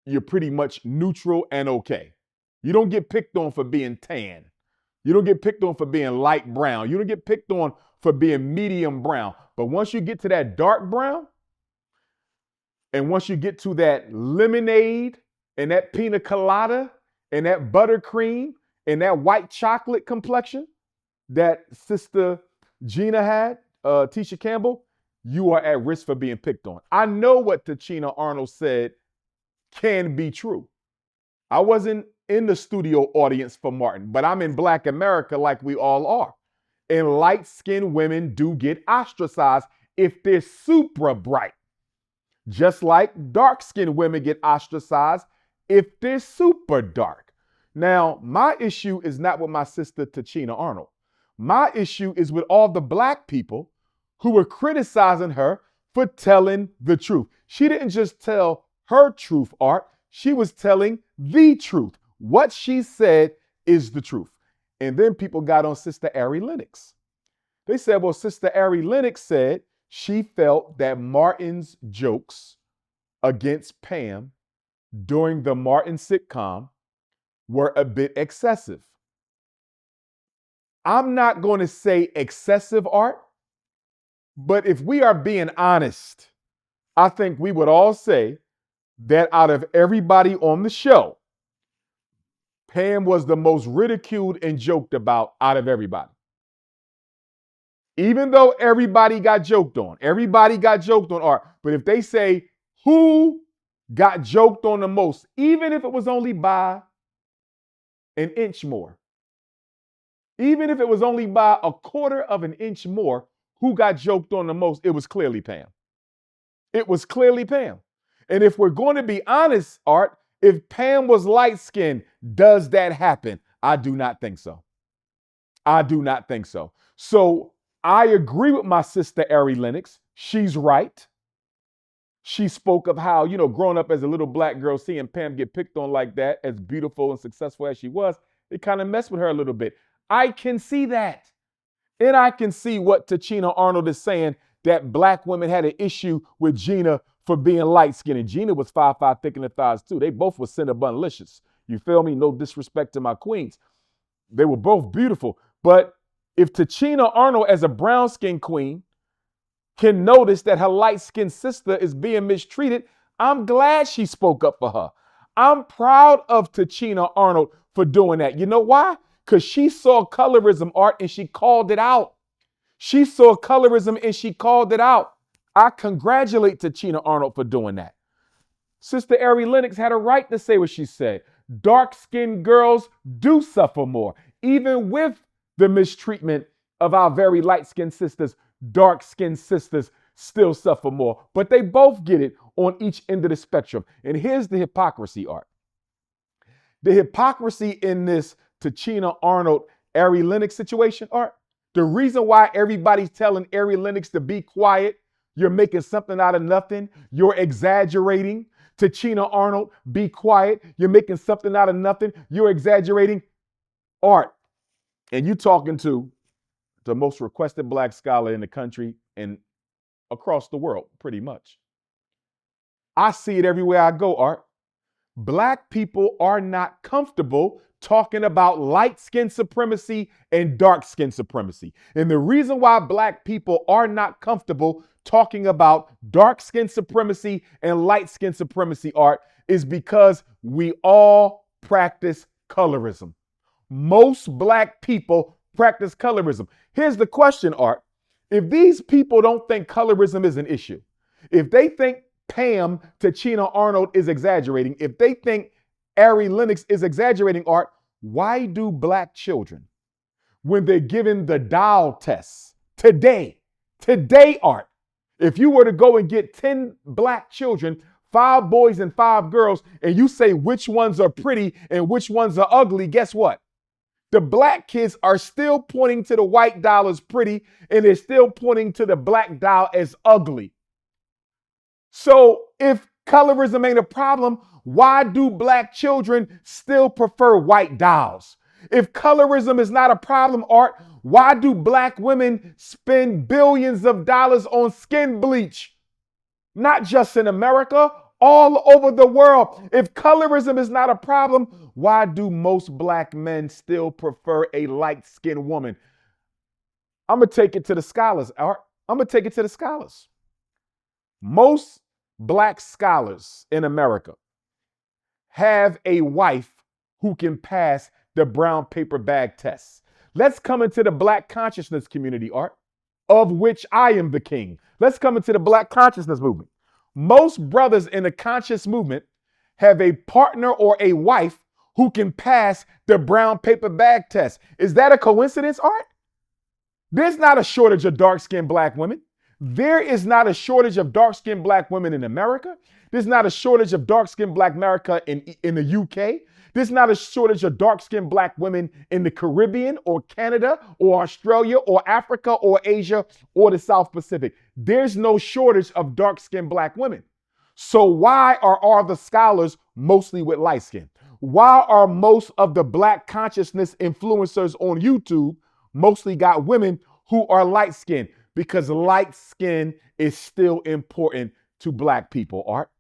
you're pretty much neutral and okay. You don't get picked on for being tan. You don't get picked on for being light brown. You don't get picked on for being medium brown. But once you get to that dark brown, and once you get to that lemonade and that pina colada and that buttercream and that white chocolate complexion that Sister Gina had, Tisha Campbell, you are at risk for being picked on. I know what Tichina Arnold said can be true. I wasn't in the studio audience for Martin, but I'm in Black America like we all are. And light-skinned women do get ostracized if they're super bright. Just like dark-skinned women get ostracized if they're super dark. Now, my issue is not with my sister Tichina Arnold. My issue is with all the black people who were criticizing her for telling the truth. She didn't just tell her truth, Art. She was telling the truth. What she said is the truth. And then people got on Sister Ari Lennox. They said, well, Sister Ari Lennox said she felt that Martin's jokes against Pam during the Martin sitcom were a bit excessive. I'm not going to say excessive, Art, but if we are being honest, I think we would all say that out of everybody on the show, Pam was the most ridiculed and joked about out of everybody. Even though everybody got joked on, Art. But if they say who got joked on the most, even if it was only by an inch more, even if it was only by a quarter of an inch more, who got joked on the most, it was clearly Pam. It was clearly Pam. And if we're going to be honest, Art, if Pam was light-skinned, does that happen? I do not think so. I do not think so. So I agree with my sister, Ari Lennox. She's right. She spoke of how, growing up as a little black girl, seeing Pam get picked on like that, as beautiful and successful as she was, it kind of messed with her a little bit. I can see that. And I can see what Tichina Arnold is saying, that black women had an issue with Gina for being light-skinned. And Gina was 5'5", thick in the thighs too. They both were Cinnabon-licious. You feel me? No disrespect to my queens. They were both beautiful. But if Tichina Arnold, as a brown-skinned queen, can notice that her light-skinned sister is being mistreated, I'm glad she spoke up for her. I'm proud of Tichina Arnold for doing that. You know why? Because she saw colorism, Art, and she called it out. She saw colorism and she called it out. I congratulate Tichina Arnold for doing that. Sister Ari Lennox had a right to say what she said. Dark-skinned girls do suffer more. Even with the mistreatment of our very light-skinned sisters, dark-skinned sisters still suffer more. But they both get it on each end of the spectrum. And here's the hypocrisy, Art. The hypocrisy in this Tichina Arnold, Ari Lennox situation, Art. The reason why everybody's telling Ari Lennox to be quiet, you're making something out of nothing, you're exaggerating. Tichina Arnold, be quiet, you're making something out of nothing, you're exaggerating. Art, and you talking to the most requested black scholar in the country and across the world, pretty much. I see it everywhere I go, Art. Black people are not comfortable talking about light skin supremacy and dark skin supremacy. And the reason why black people are not comfortable talking about dark skin supremacy and light skin supremacy, Art, is because we all practice colorism. Most black people practice colorism. Here's the question, Art. If these people don't think colorism is an issue, if they think Pam Tichina Arnold is exaggerating, if they think Ari Lennox is exaggerating, Art, why do black children, when they're given the doll tests today, Art, if you were to go and get 10 black children, 5 boys and 5 girls, and you say which ones are pretty and which ones are ugly, guess what? The black kids are still pointing to the white doll as pretty, and they're still pointing to the black doll as ugly. So if colorism ain't a problem, why do black children still prefer white dolls? If colorism is not a problem, Art, why do black women spend billions of dollars on skin bleach? Not just in America, all over the world. If colorism is not a problem, why do most black men still prefer a light-skinned woman? I'm going to take it to the scholars, Art. I'm going to take it to the scholars. Most black scholars in America have a wife who can pass the brown paper bag test. Let's come into the black consciousness community, Art, of which I am the king. Let's come into the black consciousness movement. Most brothers in the conscious movement have a partner or a wife who can pass the brown paper bag test. Is that a coincidence, Art? There's not a shortage of dark-skinned black women. There is not a shortage of dark-skinned black women in America. There's not a shortage of dark-skinned black America in the UK. There's not a shortage of dark-skinned black women in the Caribbean or Canada or Australia or Africa or Asia or the South Pacific. There's no shortage of dark-skinned black women. So why are all the scholars mostly with light skin? Why are most of the black consciousness influencers on YouTube mostly got women who are light skinned? Because light skin is still important to black people, Art.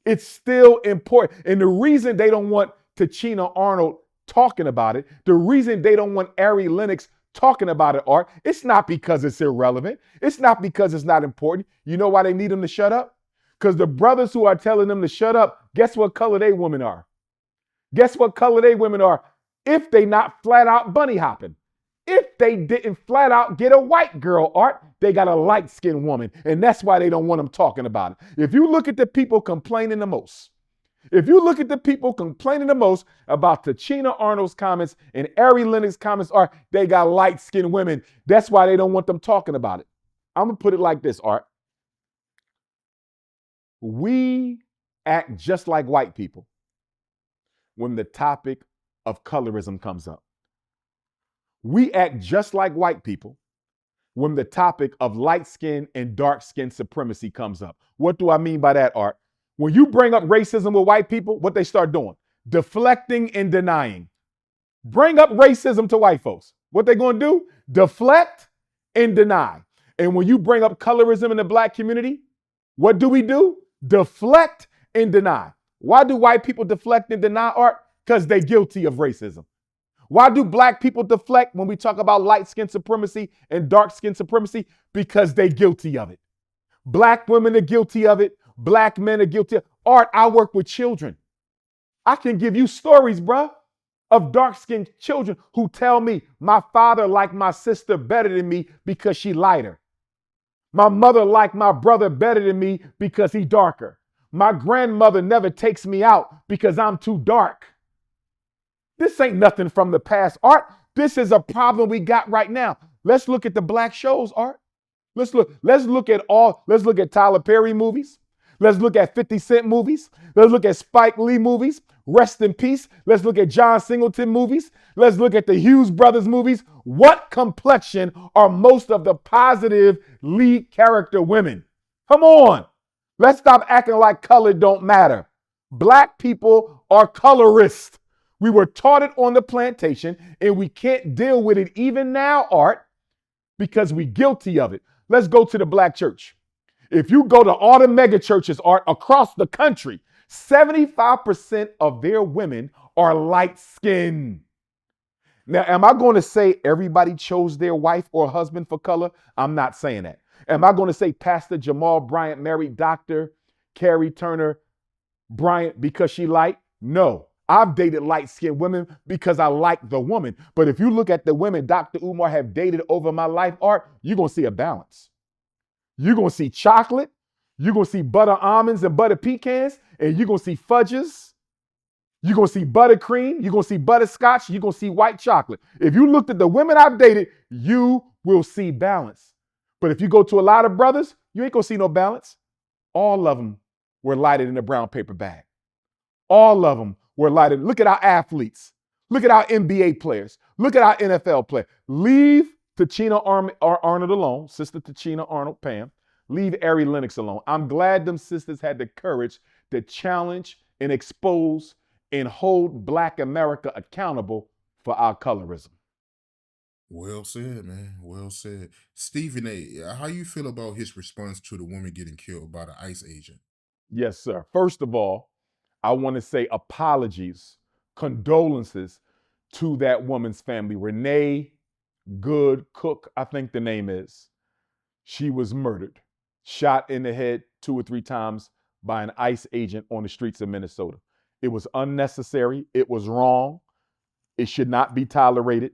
It's still important. And the reason they don't want Tichina Arnold talking about it, the reason they don't want Ari Lennox talking about it, Art, it's not because it's irrelevant. It's not because it's not important. You know why they need them to shut up? Because the brothers who are telling them to shut up, guess what color they women are? Guess what color they women are if they not flat out bunny hopping? If they didn't flat out get a white girl, Art, they got a light-skinned woman. And that's why they don't want them talking about it. If you look at the people complaining the most, about Tichina Arnold's comments and Ari Lennox's comments, are they got light-skinned women. That's why they don't want them talking about it. I'm going to put it like this, Art. We act just like white people when the topic of colorism comes up. We act just like white people when the topic of light skin and dark skin supremacy comes up. What do I mean by that, Art? When you bring up racism with white people, what they start doing? Deflecting and denying. Bring up racism to white folks. What they going to do? Deflect and deny. And when you bring up colorism in the black community, what do? Deflect and deny. Why do white people deflect and deny, Art? Because they're guilty of racism. Why do black people deflect when we talk about light skin supremacy and dark skin supremacy? Because they're guilty of it. Black women are guilty of it. Black men are guilty of it. Art, I work with children. I can give you stories, bruh, of dark-skinned children who tell me my father liked my sister better than me because she lighter. My mother liked my brother better than me because he darker. My grandmother never takes me out because I'm too dark. This ain't nothing from the past, Art. This is a problem we got right now. Let's look at the black shows, Art. Let's look at Tyler Perry movies. Let's look at 50 Cent movies. Let's look at Spike Lee movies. Rest in peace. Let's look at John Singleton movies. Let's look at the Hughes brothers movies. What complexion are most of the positive lead character women? Come on. Let's stop acting like color don't matter. Black people are colorist. We were taught it on the plantation, and we can't deal with it even now, Art, because we're guilty of it. Let's go to the black church. If you go to all the mega churches, Art, across the country, 75% of their women are light skinned. Now, am I going to say everybody chose their wife or husband for color? I'm not saying that. Am I going to say Pastor Jamal Bryant married Dr. Carrie Turner Bryant because she light? No. I've dated light-skinned women because I like the woman. But if you look at the women Dr. Umar have dated over my life, Art, you're going to see a balance. You're going to see chocolate. You're going to see butter almonds and butter pecans. And you're going to see fudges. You're going to see buttercream. You're going to see butterscotch. You're going to see white chocolate. If you looked at the women I've dated, you will see balance. But if you go to a lot of brothers, you ain't going to see no balance. All of them were lighted in a brown paper bag. All of them were lighted. Look at our athletes. Look at our NBA players. Look at our NFL players. Leave Tichina Arnold alone, Sister Tichina Arnold, Pam. Leave Ari Lennox alone. I'm glad them sisters had the courage to challenge and expose and hold Black America accountable for our colorism. Well said, man. Well said. Stephen A., how you feel about his response to the woman getting killed by the ICE agent? Yes, sir. First of all, I want to say apologies, condolences to that woman's family. Renee Cooke, I think the name is. She was murdered, shot in the head 2 or 3 times by an ICE agent on the streets of Minnesota. It was unnecessary. It was wrong. It should not be tolerated.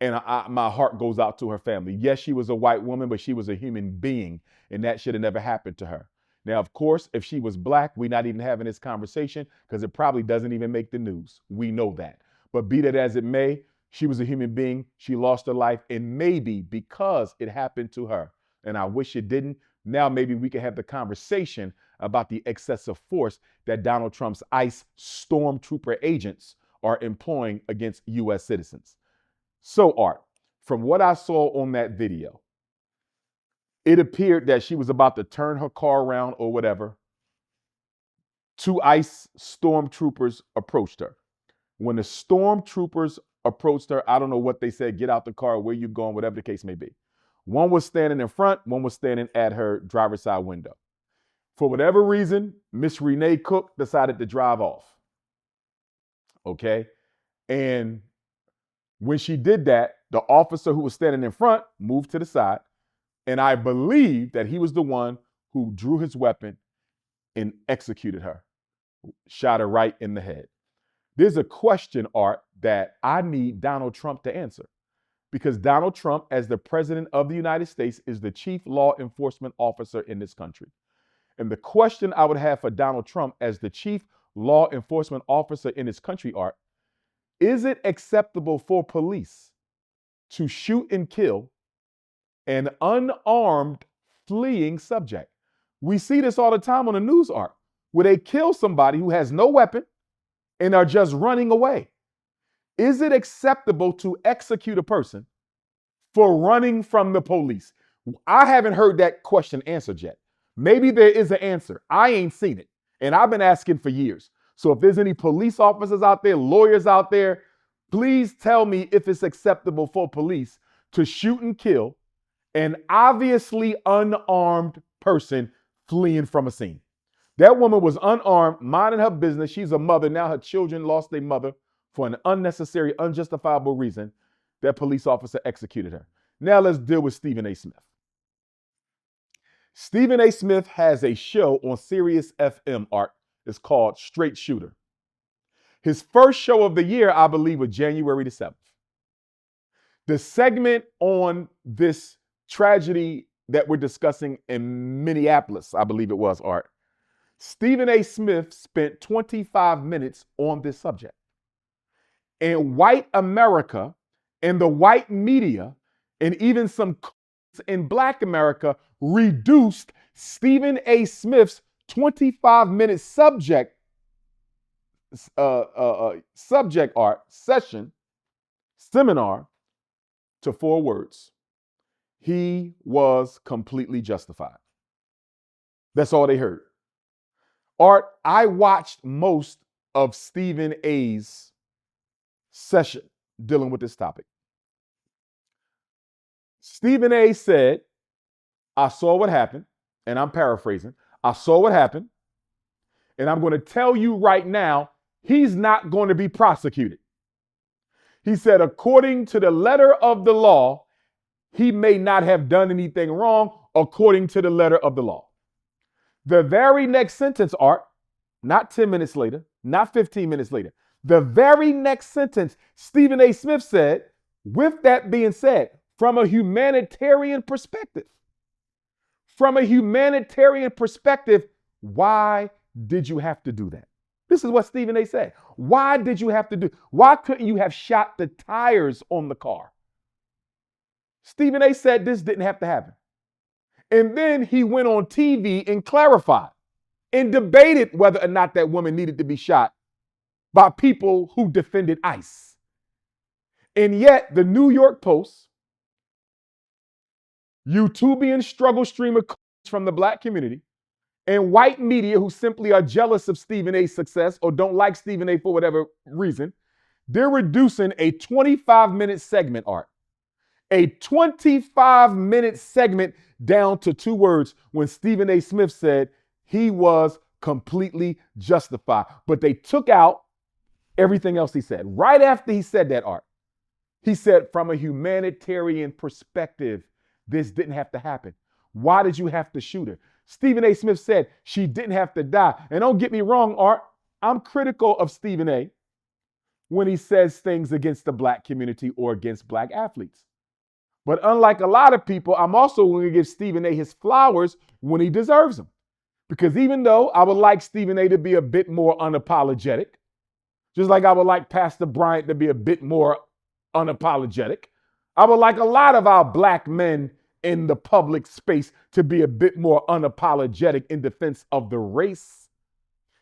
And my heart goes out to her family. Yes, she was a white woman, but she was a human being, and that should have never happened to her. Now, of course, if she was Black, we're not even having this conversation because it probably doesn't even make the news. We know that. But be that as it may, she was a human being. She lost her life, and maybe because it happened to her, and I wish it didn't, now maybe we can have the conversation about the excessive force that Donald Trump's ICE stormtrooper agents are employing against U.S. citizens. So, Art, from what I saw on that video, it appeared that she was about to turn her car around or whatever. 2 ICE stormtroopers approached her. When the stormtroopers approached her, I don't know what they said, get out the car, where you going, whatever the case may be. One was standing in front, one was standing at her driver's side window. For whatever reason, Miss Renee Cooke decided to drive off. Okay? And when she did that, the officer who was standing in front moved to the side. And I believe that he was the one who drew his weapon and executed her, shot her right in the head. There's a question, Art, that I need Donald Trump to answer. Because Donald Trump, as the president of the United States, is the chief law enforcement officer in this country. And the question I would have for Donald Trump as the chief law enforcement officer in this country, Art, is it acceptable for police to shoot and kill an unarmed fleeing subject. We see this all the time on the news arc, where they kill somebody who has no weapon and are just running away. Is it acceptable to execute a person for running from the police? I haven't heard that question answered yet. Maybe there is an answer. I ain't seen it. And I've been asking for years. So if there's any police officers out there, lawyers out there, please tell me if it's acceptable for police to shoot and kill an obviously unarmed person fleeing from a scene. That woman was unarmed, minding her business. She's a mother. Now her children lost their mother for an unnecessary, unjustifiable reason. That police officer executed her. Now let's deal with Stephen A. Smith. Stephen A. Smith has a show on Sirius FM Art. It's called Straight Shooter. His first show of the year, I believe, was January the 7th. The segment on this tragedy that we're discussing in Minneapolis, I believe it was, Art, Stephen A. Smith spent 25 minutes on this subject. And white America and the white media and even some in Black America reduced Stephen A. Smith's 25-minute subject art session, seminar, to 4 words. He was completely justified. That's all they heard. Art, I watched most of Stephen A.'s session dealing with this topic. Stephen A. said, I saw what happened, and I'm paraphrasing. I saw what happened, and I'm going to tell you right now, he's not going to be prosecuted. He said, according to the letter of the law, he may not have done anything wrong according to the letter of the law. The very next sentence, Art, not 10 minutes later, not 15 minutes later, the very next sentence, Stephen A. Smith said, with that being said, from a humanitarian perspective, why did you have to do that? This is what Stephen A. said. Why did you have to do? Why couldn't you have shot the tires on the car? Stephen A. said this didn't have to happen. And then he went on TV and clarified and debated whether or not that woman needed to be shot by people who defended ICE. And yet the New York Post, YouTubian struggle streamer from the Black community, and white media who simply are jealous of Stephen A's success or don't like Stephen A for whatever reason, they're reducing a 25-minute segment, Art. A 25-minute segment down to 2 words when Stephen A. Smith said he was completely justified. But they took out everything else he said. Right after he said that, Art, he said, from a humanitarian perspective, this didn't have to happen. Why did you have to shoot her? Stephen A. Smith said she didn't have to die. And don't get me wrong, Art, I'm critical of Stephen A. when he says things against the Black community or against Black athletes. But unlike a lot of people, I'm also going to give Stephen A. his flowers when he deserves them. Because even though I would like Stephen A. to be a bit more unapologetic, just like I would like Pastor Bryant to be a bit more unapologetic, I would like a lot of our Black men in the public space to be a bit more unapologetic in defense of the race.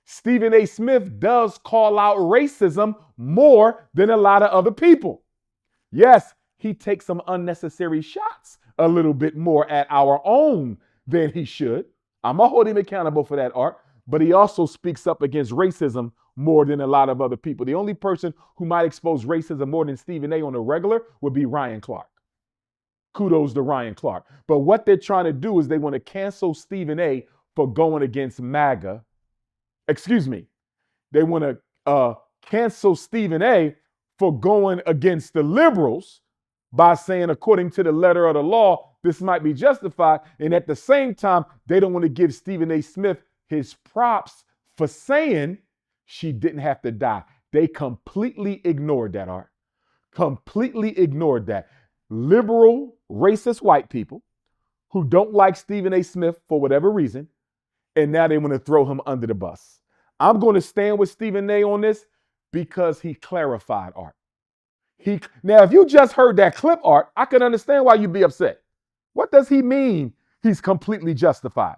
Stephen A. Smith does call out racism more than a lot of other people. Yes, he takes some unnecessary shots a little bit more at our own than he should. I'm going to hold him accountable for that, Art, but he also speaks up against racism more than a lot of other people. The only person who might expose racism more than Stephen A. on a regular would be Ryan Clark. Kudos to Ryan Clark. But what they're trying to do is they want to cancel Stephen A. for going against MAGA. They want to cancel Stephen A. for going against the liberals by saying, according to the letter of the law, this might be justified. And at the same time, they don't want to give Stephen A. Smith his props for saying she didn't have to die. They completely ignored that, Art. Completely ignored that. Liberal, racist white people who don't like Stephen A. Smith for whatever reason, and now they want to throw him under the bus. I'm going to stand with Stephen A. on this because he clarified, Art. Now, if you just heard that clip, Art, I can understand why you'd be upset. What does he mean he's completely justified?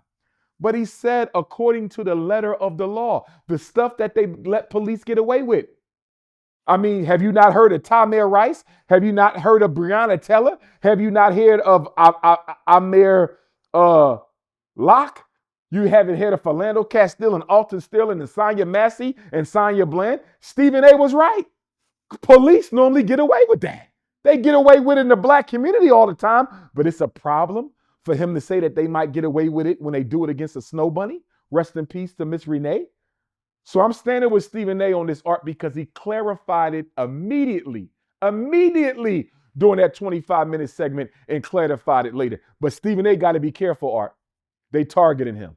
But he said, according to the letter of the law, the stuff that they let police get away with. I mean, have you not heard of Tamir Rice? Have you not heard of Breonna Taylor? Have you not heard of Amir Locke? You haven't heard of Philando Castile and Alton Sterling and Sonia Massey and Sonia Bland? Stephen A. was right. Police normally get away with that. They get away with it in the black community all the time, but it's a problem for him to say that they might get away with it when they do it against a snow bunny. Rest in peace to Miss Renee. So I'm standing with Stephen A. on this, Art, because he clarified it immediately during that 25-minute segment and clarified it later. But Stephen A. got to be careful, Art. They targeted him.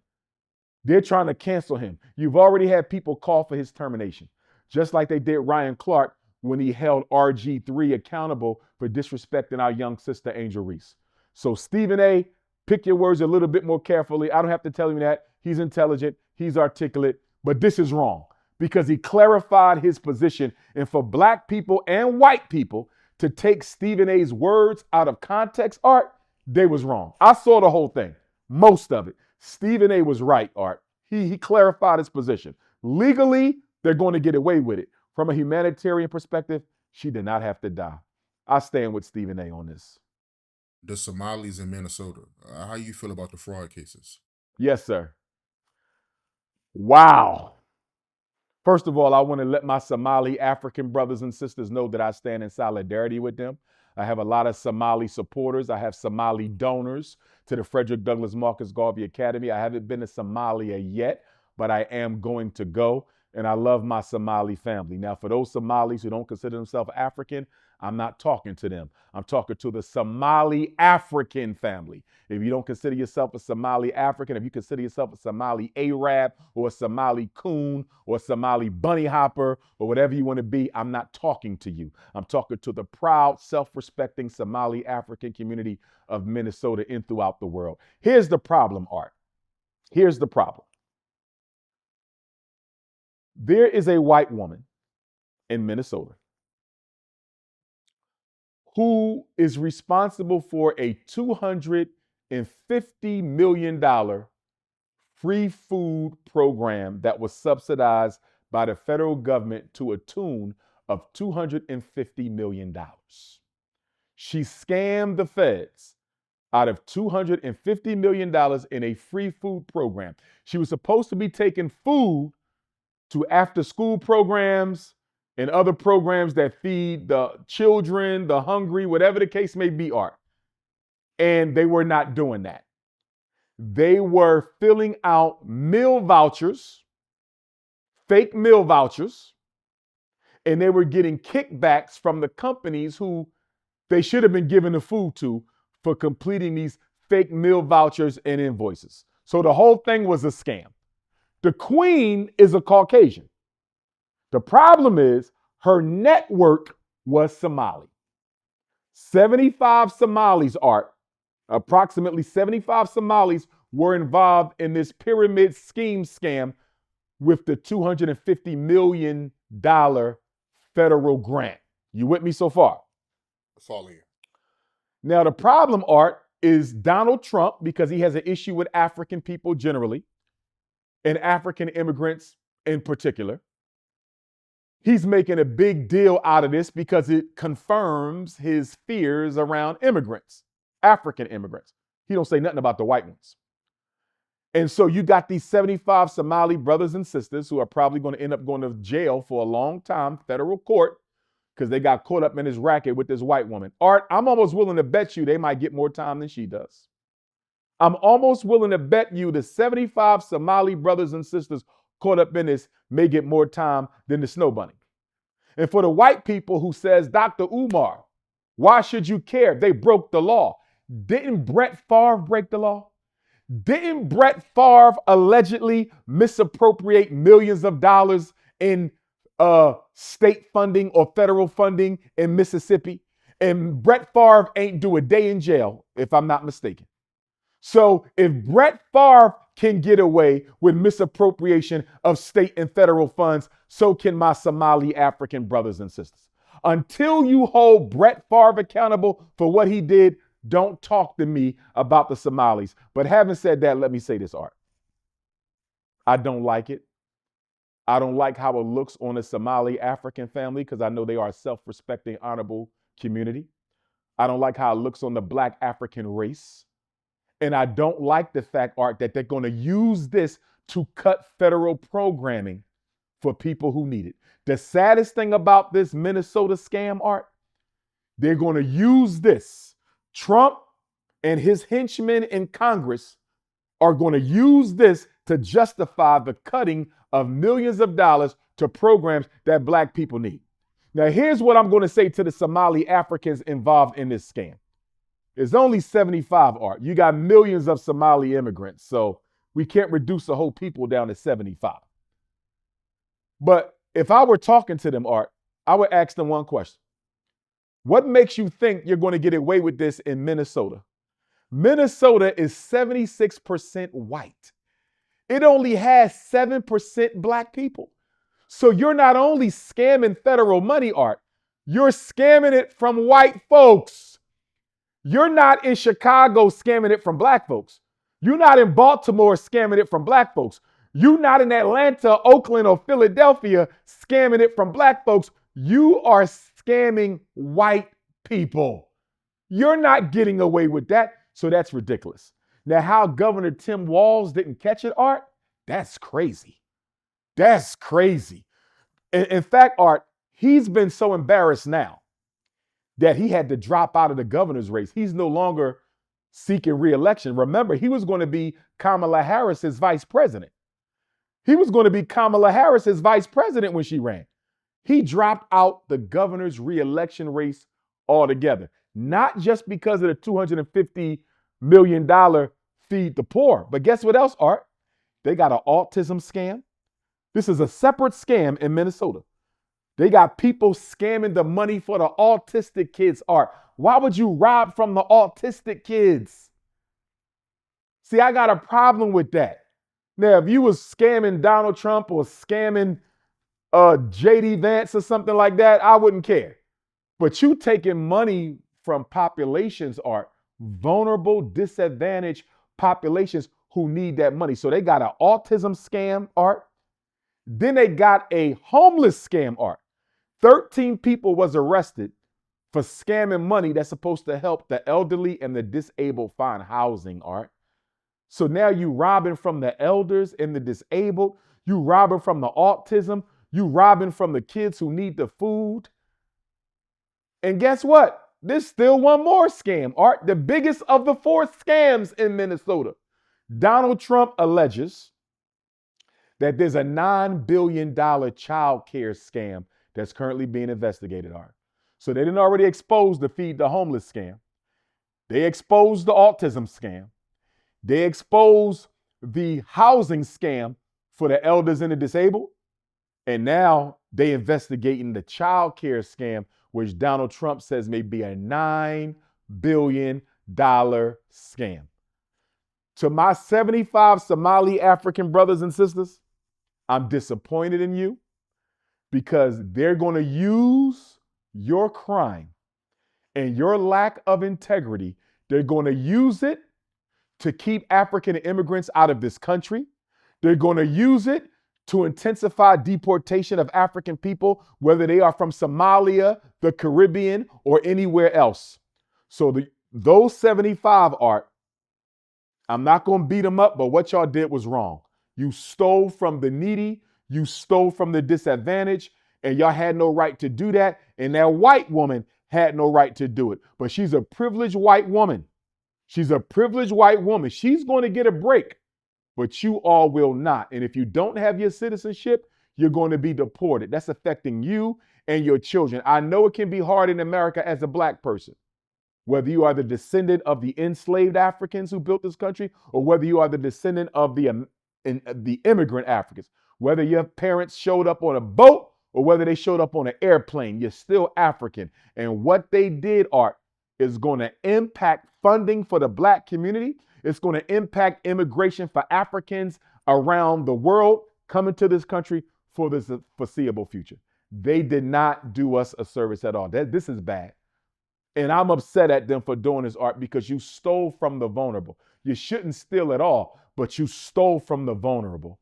They're trying to cancel him. You've already had people call for his termination, just like they did Ryan Clark when he held RG3 accountable for disrespecting our young sister, Angel Reese. So Stephen A., pick your words a little bit more carefully. I don't have to tell you that. He's intelligent. He's articulate. But this is wrong because he clarified his position. And for black people and white people to take Stephen A.'s words out of context, Art, they was wrong. I saw the whole thing, most of it. Stephen A. was right, Art. He clarified his position. Legally, they're going to get away with it. From a humanitarian perspective, she did not have to die. I stand with Stephen A. on this. The Somalis in Minnesota, how you feel about the fraud cases? Yes, sir. Wow. First of all, I want to let my Somali African brothers and sisters know that I stand in solidarity with them. I have a lot of Somali supporters. I have Somali donors to the Frederick Douglass Marcus Garvey Academy. I haven't been to Somalia yet, but I am going to go. And I love my Somali family. Now, for those Somalis who don't consider themselves African, I'm not talking to them. I'm talking to the Somali African family. If you don't consider yourself a Somali African, if you consider yourself a Somali Arab or a Somali coon or a Somali bunny hopper or whatever you want to be, I'm not talking to you. I'm talking to the proud, self-respecting Somali African community of Minnesota and throughout the world. Here's the problem, Art. Here's the problem. There is a white woman in Minnesota who is responsible for a $250 million free food program that was subsidized by the federal government to a tune of $250 million. She scammed the feds out of $250 million in a free food program. She was supposed to be taking food to after-school programs and other programs that feed the children, the hungry, whatever the case may be, Art. And they were not doing that. They were filling out meal vouchers, fake meal vouchers, and they were getting kickbacks from the companies who they should have been giving the food to for completing these fake meal vouchers and invoices. So the whole thing was a scam. The queen is a Caucasian. The problem is her network was Somali. 75 Somalis, Art, approximately 75 Somalis were involved in this pyramid scheme scam with the $250 million federal grant. You with me so far? Fall in. Now, the problem, Art, is Donald Trump, because he has an issue with African people generally, and African immigrants in particular. He's making a big deal out of this because it confirms his fears around immigrants, African immigrants. He don't say nothing about the white ones. And so you got these 75 Somali brothers and sisters who are probably going to end up going to jail for a long time, federal court, because they got caught up in this racket with this white woman. Art, I'm almost willing to bet you they might get more time than she does. I'm almost willing to bet you the 75 Somali brothers and sisters caught up in this may get more time than the snow bunny. And for the white people who says, Dr. Umar, why should you care? They broke the law. Didn't Brett Favre break the law? Didn't Brett Favre allegedly misappropriate millions of dollars in state funding or federal funding in Mississippi? And Brett Favre ain't do a day in jail, if I'm not mistaken. So if Brett Favre can get away with misappropriation of state and federal funds, so can my Somali African brothers and sisters. Until you hold Brett Favre accountable for what he did, Don't talk to me about the Somalis. But having said that, let me say this, Art. I don't like it. I don't like how it looks on a Somali African family because I know they are a self-respecting, honorable community. I don't like how it looks on the Black African race. And I don't like the fact, Art, that they're going to use this to cut federal programming for people who need it. The saddest thing about this Minnesota scam, Art, they're going to use this. Trump and his henchmen in Congress are going to use this to justify the cutting of millions of dollars to programs that Black people need. Now, here's what I'm going to say to the Somali Africans involved in this scam. It's only 75, Art. You got millions of Somali immigrants, so we can't reduce the whole people down to 75. But if I were talking to them, Art, I would ask them one question. What makes you think you're going to get away with this in Minnesota? Minnesota is 76% white. It only has 7% Black people. So you're not only scamming federal money, Art, you're scamming it from white folks. You're not in Chicago scamming it from Black folks. You're not in Baltimore scamming it from Black folks. You're not in Atlanta, Oakland, or Philadelphia scamming it from Black folks. You are scamming white people. You're not getting away with that, so that's ridiculous. Now, how Governor Tim Walz didn't catch it, Art, that's crazy. That's crazy. In fact, Art, he's been so embarrassed now that he had to drop out of the governor's race. He's no longer seeking re-election. Remember, he was going to be Kamala Harris's vice president. He was going to be Kamala Harris's vice president when she ran. He dropped out the governor's re-election race altogether, not just because of the $250 million feed the poor, but guess what else, Art? They got an autism scam. This is a separate scam in Minnesota. They got people scamming the money for the autistic kids, Art. Why would you rob from the autistic kids? See, I got a problem with that. Now, if you was scamming Donald Trump or scamming J.D. Vance or something like that, I wouldn't care. But you taking money from populations, Art, vulnerable, disadvantaged populations who need that money. So they got an autism scam, Art. Then they got a homeless scam, Art. 13 people was arrested for scamming money that's supposed to help the elderly and the disabled find housing, Art. So now you robbing from the elders and the disabled. You robbing from the autism. You robbing from the kids who need the food. And guess what? There's still one more scam, Art. The biggest of the 4 scams in Minnesota. Donald Trump alleges that there's a $9 billion child care scam that's currently being investigated, Art. So they didn't already expose the feed the homeless scam. They exposed the autism scam. They exposed the housing scam for the elders and the disabled. And now they investigating the child care scam, which Donald Trump says may be a $9 billion scam. To my 75 Somali African brothers and sisters, I'm disappointed in you because they're going to use your crime and your lack of integrity. They're going to use it to keep African immigrants out of this country. They're going to use it to intensify deportation of African people, whether they are from Somalia, the Caribbean, or anywhere else. So those 75, Art, I'm not going to beat them up, but what y'all did was wrong. You stole from the needy, you stole from the disadvantaged, and y'all had no right to do that. And that white woman had no right to do it. But she's a privileged white woman. She's a privileged white woman. She's going to get a break, but you all will not. And if you don't have your citizenship, you're going to be deported. That's affecting you and your children. I know it can be hard in America as a Black person, whether you are the descendant of the enslaved Africans who built this country, or whether you are the descendant of the immigrant Africans, whether your parents showed up on a boat or whether they showed up on an airplane, you're still African. And what they did, Art, is going to impact funding for the Black community. It's going to impact immigration for Africans around the world coming to this country for the foreseeable future. They did not do us a service at all. This is bad. And I'm upset at them for doing this, Art, because you stole from the vulnerable. You shouldn't steal at all, but you stole from the vulnerable.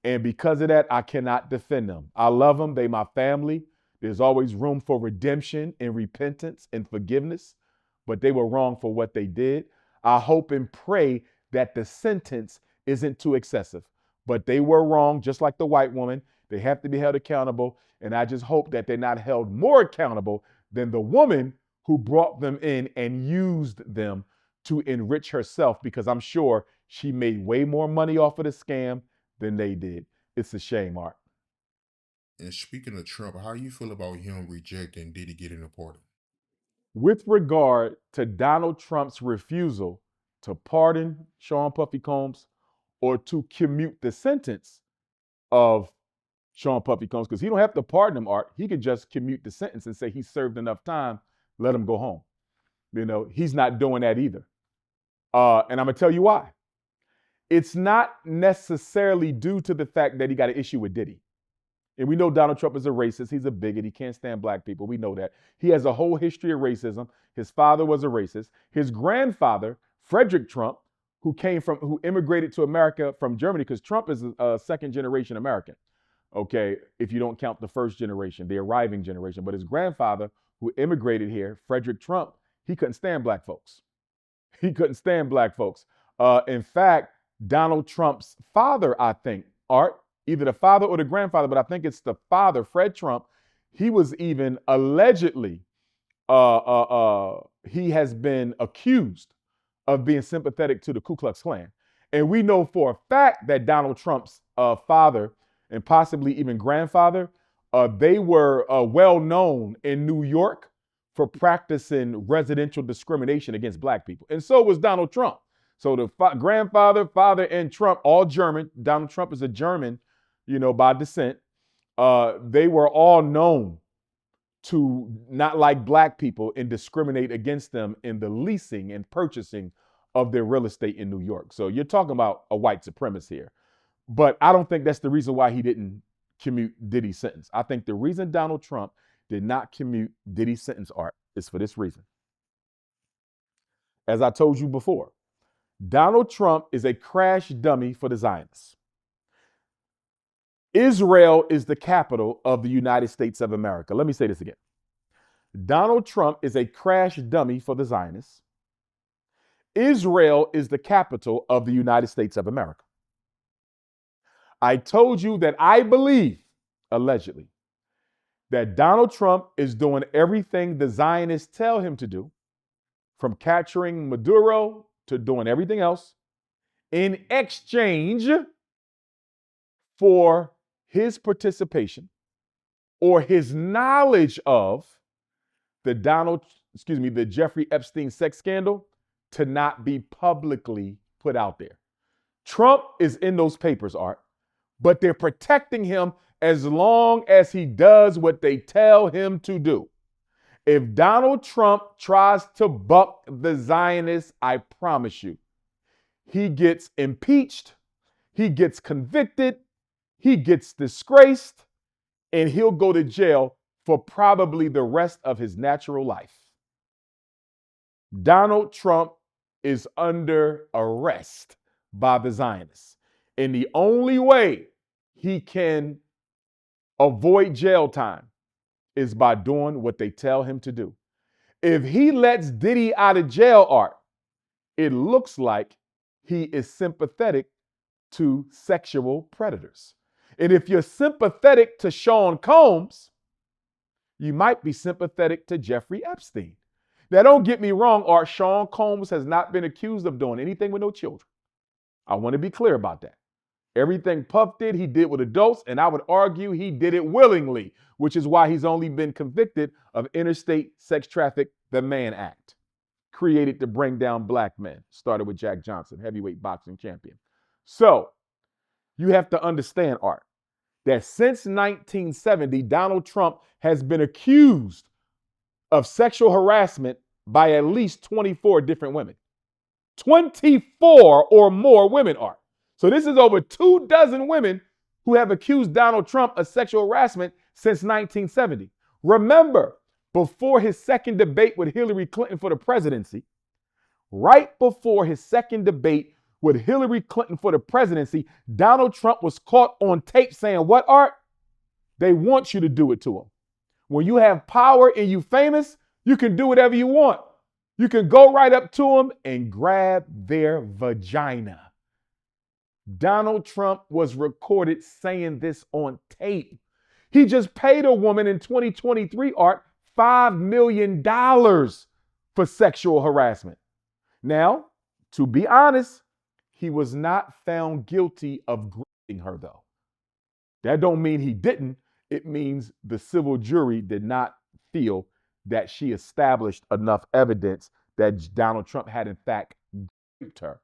And because of that, I cannot defend them. I love them. They my family. There's always room for redemption and repentance and forgiveness, but they were wrong for what they did. I hope and pray that the sentence isn't too excessive, but they were wrong, just like the white woman. They have to be held accountable. And I just hope that they're not held more accountable than the woman who brought them in and used them to enrich herself, because I'm sure she made way more money off of the scam than they did. It's a shame, Art. And speaking of Trump, how you feel about him rejecting Diddy getting a pardon? With regard to Donald Trump's refusal to pardon Sean Puffy Combs or to commute the sentence of Sean Puffy Combs, because he don't have to pardon him, Art. He could just commute the sentence and say he served enough time, let him go home. He's not doing that either. And I'm going to tell you why. It's not necessarily due to the fact that he got an issue with Diddy. And we know Donald Trump is a racist. He's a bigot. He can't stand black people. We know that. He has a whole history of racism. His father was a racist. His grandfather, Frederick Trump, who immigrated to America from Germany, because Trump is a second generation American. Okay, if you don't count the first generation, the arriving generation. But his grandfather, who immigrated here, Frederick Trump, he couldn't stand black folks. He couldn't stand black folks. In fact, Donald Trump's father, I think, Art, either the father or the grandfather, but I think it's the father, Fred Trump, he was even allegedly, he has been accused of being sympathetic to the Ku Klux Klan. And we know for a fact that Donald Trump's father and possibly even grandfather, they were well known in New York for practicing residential discrimination against black people. And so was Donald Trump. So the grandfather, father, and Trump, all German. Donald Trump is a German, by descent. They were all known to not like black people and discriminate against them in the leasing and purchasing of their real estate in New York. So you're talking about a white supremacist here. But I don't think that's the reason why he didn't commute Diddy's sentence. I think the reason Donald Trump did not commute Diddy's sentence, Art, is for this reason. As I told you before, Donald Trump is a crash dummy for the Zionists. Israel is the capital of the United States of America. Let me say this again. Donald Trump is a crash dummy for the Zionists. Israel is the capital of the United States of America. I told you that I believe, allegedly, that Donald Trump is doing everything the Zionists tell him to do, from capturing Maduro to doing everything else, in exchange for his participation or his knowledge of the Jeffrey Epstein sex scandal to not be publicly put out there. Trump is in those papers, Art, but they're protecting him as long as he does what they tell him to do. If Donald Trump tries to buck the Zionists, I promise you, he gets impeached, he gets convicted, he gets disgraced, and he'll go to jail for probably the rest of his natural life. Donald Trump is under arrest by the Zionists. And the only way he can avoid jail time is by doing what they tell him to do. If he lets Diddy out of jail, Art, it looks like he is sympathetic to sexual predators. And if you're sympathetic to Sean Combs, you might be sympathetic to Jeffrey Epstein. Now, don't get me wrong, Art. Sean Combs has not been accused of doing anything with no children. I want to be clear about that. Everything Puff did, he did with adults, and I would argue he did it willingly, which is why he's only been convicted of interstate sex traffic, the Mann Act, created to bring down black men. Started with Jack Johnson, heavyweight boxing champion. So you have to understand, Art, that since 1970, Donald Trump has been accused of sexual harassment by at least 24 different women. 24 or more women, Art. So this is over 24 women who have accused Donald Trump of sexual harassment since 1970. Remember, before his second debate with Hillary Clinton for the presidency, right before his second debate with Hillary Clinton for the presidency, Donald Trump was caught on tape saying, what, Art? They want you to do it to him. When you have power and you famous, you can do whatever you want. You can go right up to them and grab their vagina. Donald Trump was recorded saying this on tape. He just paid a woman in 2023, Art, $5 million for sexual harassment. Now, to be honest, he was not found guilty of groping her, though. That don't mean he didn't. It means the civil jury did not feel that she established enough evidence that Donald Trump had in fact raped her.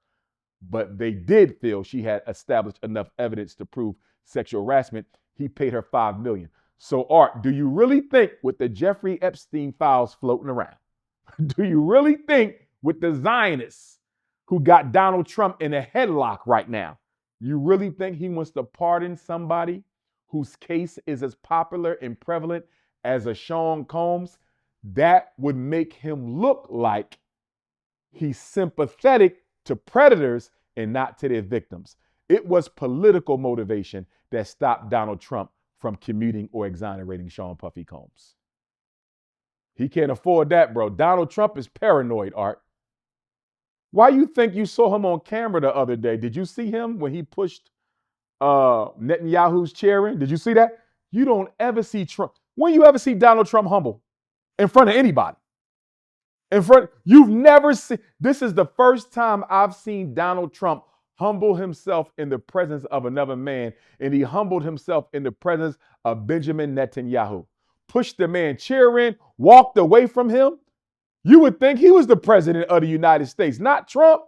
But they did feel she had established enough evidence to prove sexual harassment. He paid her $5 million. So, Art, do you really think with the Jeffrey Epstein files floating around, do you really think with the Zionists who got Donald Trump in a headlock right now, you really think he wants to pardon somebody whose case is as popular and prevalent as a Sean Combs? That would make him look like he's sympathetic to predators and not to their victims. It was political motivation that stopped Donald Trump from commuting or exonerating Sean Puffy Combs. He can't afford that, bro. Donald Trump is paranoid, Art. Why you think you saw him on camera the other day? Did you see him when he pushed Netanyahu's chair in? Did you see that? You don't ever see Trump. When you ever see Donald Trump humble in front of anybody? You've never seen. This is the first time I've seen Donald Trump humble himself in the presence of another man, and he humbled himself in the presence of Benjamin Netanyahu. Pushed the man chair in, walked away from him. You would think he was the president of the United States, not Trump,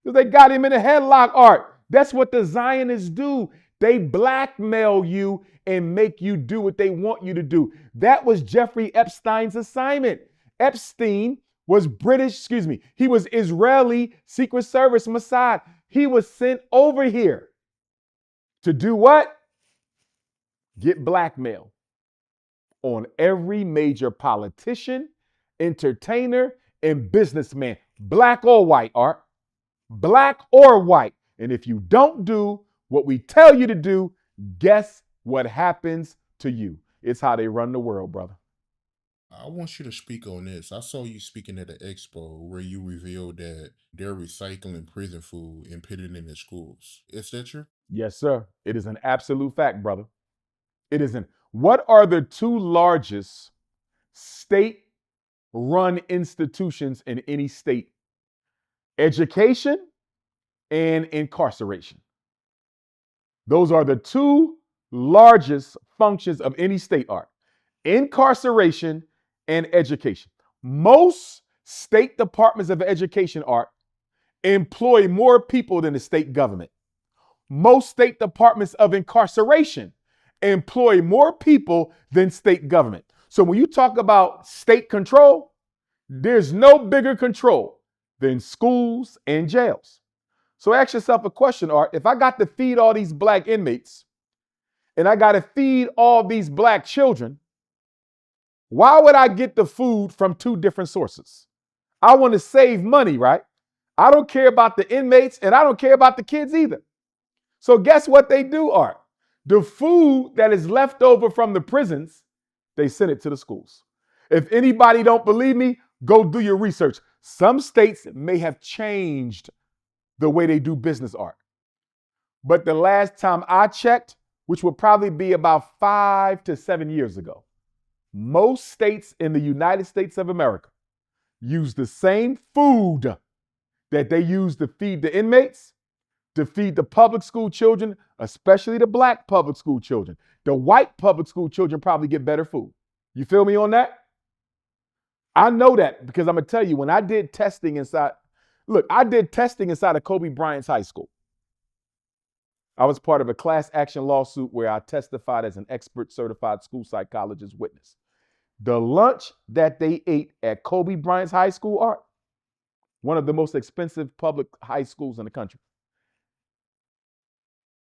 because they got him in a headlock, Art. That's what the Zionists do. They blackmail you and make you do what they want you to do. That was Jeffrey Epstein's assignment. Epstein was he was Israeli Secret Service Mossad. He was sent over here to do what? Get blackmail on every major politician, entertainer, and businessman, black or white, Art. Black or white. And if you don't do what we tell you to do, guess what happens to you? It's how they run the world, brother. I want you to speak on this. I saw you speaking at the expo where you revealed that they're recycling prison food and putting it in the schools. Is that true? Yes, sir. It is an absolute fact, brother. It isn't. What are the two largest state-run institutions in any state? Education and incarceration. Those are the two largest functions of any state, Art. Incarceration and education. Most state departments of education, Art, employ more people than the state government. Most state departments of incarceration employ more people than state government. So when you talk about state control, there's no bigger control than schools and jails. So ask yourself a question, Art. If I got to feed all these black inmates and I got to feed all these black children, why would I get the food from two different sources? I want to save money, right? I don't care about the inmates and I don't care about the kids either. So guess what they do, Art? The food that is left over from the prisons, they send it to the schools. If anybody don't believe me, go do your research. Some states may have changed the way they do business, Art. But the last time I checked, which would probably be about 5 to 7 years ago, most states in the United States of America use the same food that they use to feed the inmates, to feed the public school children, especially the black public school children. The white public school children probably get better food. You feel me on that? I know that because I'm going to tell you, when I did testing inside of Kobe Bryant's high school. I was part of a class action lawsuit where I testified as an expert certified school psychologist witness. The lunch that they ate at Kobe Bryant's high school, Art, one of the most expensive public high schools in the country.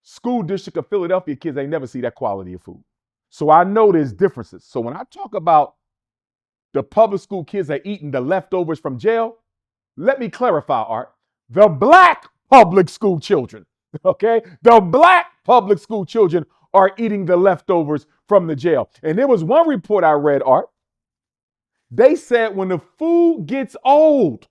School District of Philadelphia kids ain't never see that quality of food. So I know there's differences. So when I talk about The public school kids are eating the leftovers from jail. Let me clarify, Art. The black public school children, okay? The black public school children are eating the leftovers from the jail. And there was one report I read, Art. They said when the food gets old,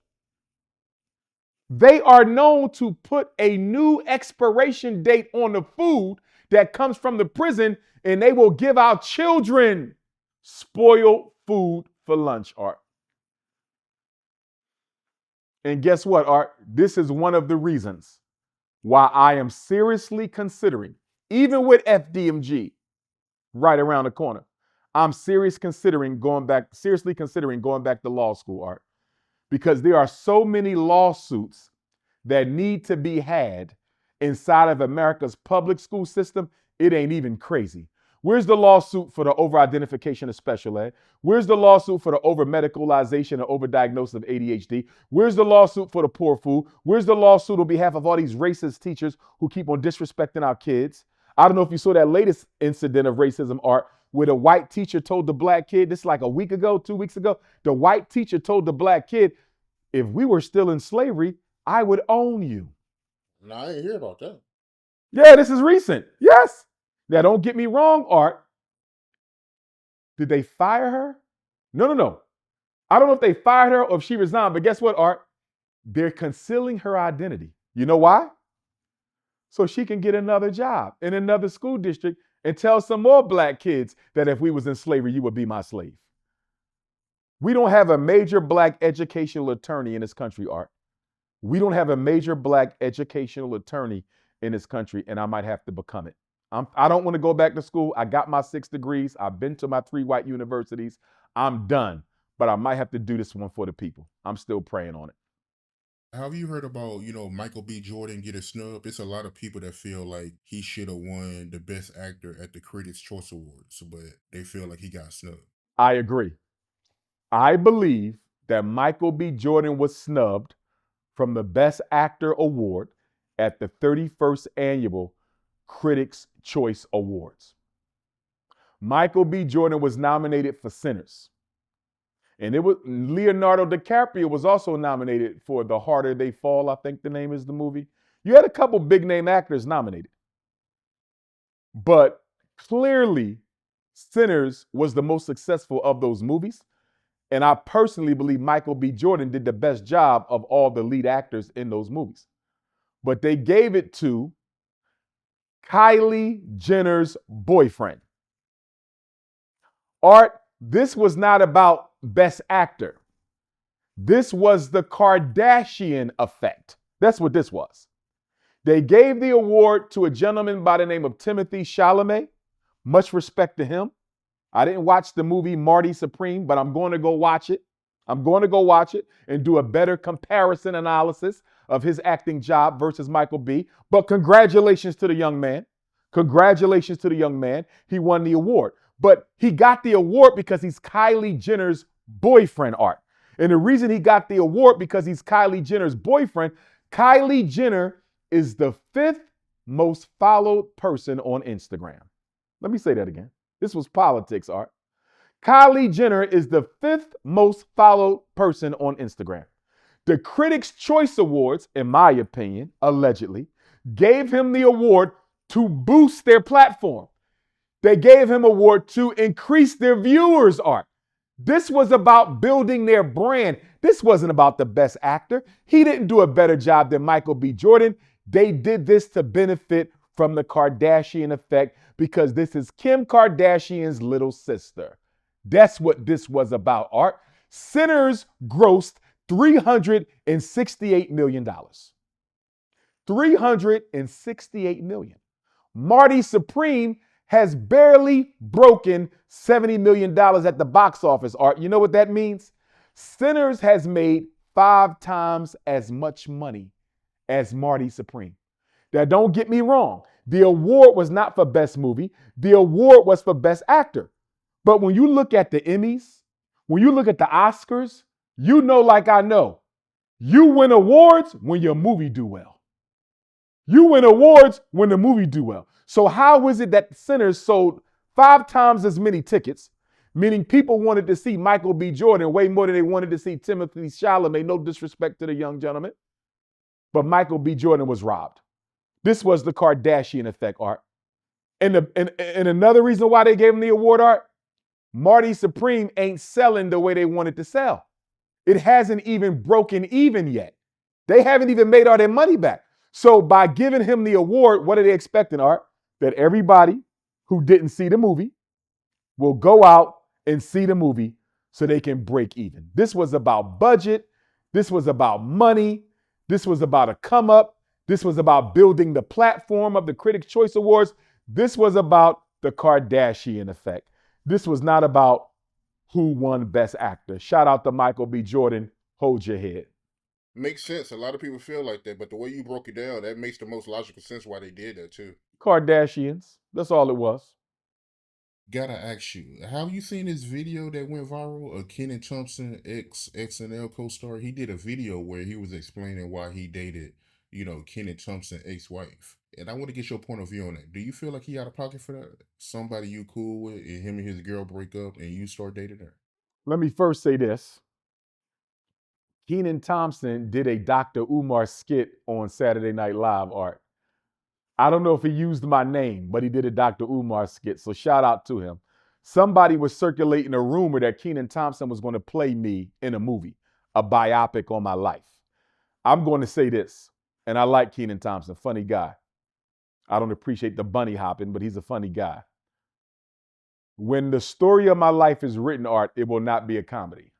they are known to put a new expiration date on the food that comes from the prison, and they will give our children spoiled food for lunch, Art. And guess what, Art? This is one of the reasons why I am seriously considering, even with FDMG right around the corner, I'm seriously considering going back to law school, Art, because there are so many lawsuits that need to be had inside of America's public school system. It ain't even crazy. Where's the lawsuit for the over-identification of special ed? Where's the lawsuit for the over-medicalization and over-diagnosis of ADHD? Where's the lawsuit for the poor food? Where's the lawsuit on behalf of all these racist teachers who keep on disrespecting our kids? I don't know if you saw that latest incident of racism, Art, where the white teacher told the black kid, this is like a week ago, 2 weeks ago, the white teacher told the black kid, if we were still in slavery, I would own you. No, I didn't hear about that. Yeah, this is recent. Yes. Now, don't get me wrong, Art. Did they fire her? No. I don't know if they fired her or if she resigned, but guess what, Art? They're concealing her identity. You know why? So she can get another job in another school district and tell some more black kids that if we was in slavery, you would be my slave. We don't have a major black educational attorney in this country, Art. We don't have a major black educational attorney in this country, and I might have to become it. I don't want to go back to school. I got my 6 degrees. I've been to my 3 white universities. I'm done, but I might have to do this one for the people. I'm still praying on it. Have you heard about, Michael B. Jordan get a snub? It's a lot of people that feel like he should have won the best actor at the Critics' Choice Awards, but they feel like he got snubbed. I agree. I believe that Michael B. Jordan was snubbed from the Best Actor Award at the 31st Annual Critics' Choice Awards. Michael B. Jordan was nominated for Sinners. And it was Leonardo DiCaprio was also nominated for The Harder They Fall, I think the name is the movie. You had a couple big name actors nominated. But clearly, Sinners was the most successful of those movies. And I personally believe Michael B. Jordan did the best job of all the lead actors in those movies. But they gave it to Kylie Jenner's boyfriend. Art, this was not about Best Actor. This was the Kardashian effect. That's what this was. They gave the award to a gentleman by the name of Timothée Chalamet. Much respect to him. I didn't watch the movie Marty Supreme, but I'm going to go watch it. I'm going to go watch it and do a better comparison analysis of his acting job versus Michael B. But congratulations to the young man. Congratulations to the young man. He won the award. But he got the award because he's Kylie Jenner's boyfriend, Art. And the reason he got the award because he's Kylie Jenner's boyfriend, Kylie Jenner is the 5th most followed person on Instagram. Let me say that again. This was politics, Art. Kylie Jenner is the 5th most followed person on Instagram. The Critics' Choice Awards, in my opinion, allegedly, gave him the award to boost their platform. They gave him an award to increase their viewers, Art. This was about building their brand. This wasn't about the best actor. He didn't do a better job than Michael B. Jordan. They did this to benefit from the Kardashian effect because this is Kim Kardashian's little sister. That's what this was about, Art. Sinners grossed $368 million. $368 million. Marty Supreme has barely broken $70 million at the box office, Art. You know what that means? Sinners has made 5 times as much money as Marty Supreme. Now, don't get me wrong. The award was not for best movie. The award was for best actor. But when you look at the Emmys, when you look at the Oscars, you know like I know, you win awards when your movie do well. You win awards when the movie do well. So how is it that Sinners sold 5 times as many tickets, Meaning people wanted to see Michael B. Jordan way more than they wanted to see Timothy Chalamet. No disrespect to the young gentleman. But Michael B. Jordan was robbed. This was the Kardashian effect, Art. And another reason why they gave him the award, Art, Marty Supreme ain't selling the way they wanted to sell. It hasn't even broken even yet. They haven't even made all their money back. So by giving him the award, what are they expecting, Art? That everybody who didn't see the movie will go out and see the movie so they can break even. This was about budget. This was about money. This was about a come up. This was about building the platform of the Critics' Choice Awards. This was about the Kardashian effect. This was not about who won Best Actor. Shout out to Michael B. Jordan. Hold your head. Makes sense. A lot of people feel like that, but the way you broke it down, that makes the most logical sense why they did that too. Kardashians. That's all it was. Gotta ask you, have you seen this video that went viral? Kenan Thompson, ex SNL co-star, he did a video where he was explaining why he dated, Kenan Thompson ex-wife. And I want to get your point of view on that. Do you feel like he out of pocket for that? Somebody you cool with, and him and his girl break up, and you start dating her? Let me first say this. Kenan Thompson did a Dr. Umar skit on Saturday Night Live, Art. I don't know if he used my name, but he did a Dr. Umar skit, so shout out to him. Somebody was circulating a rumor that Kenan Thompson was going to play me in a movie, a biopic on my life. I'm going to say this, and I like Kenan Thompson, funny guy. I don't appreciate the bunny hopping, but he's a funny guy. When the story of my life is written, Art, it will not be a comedy.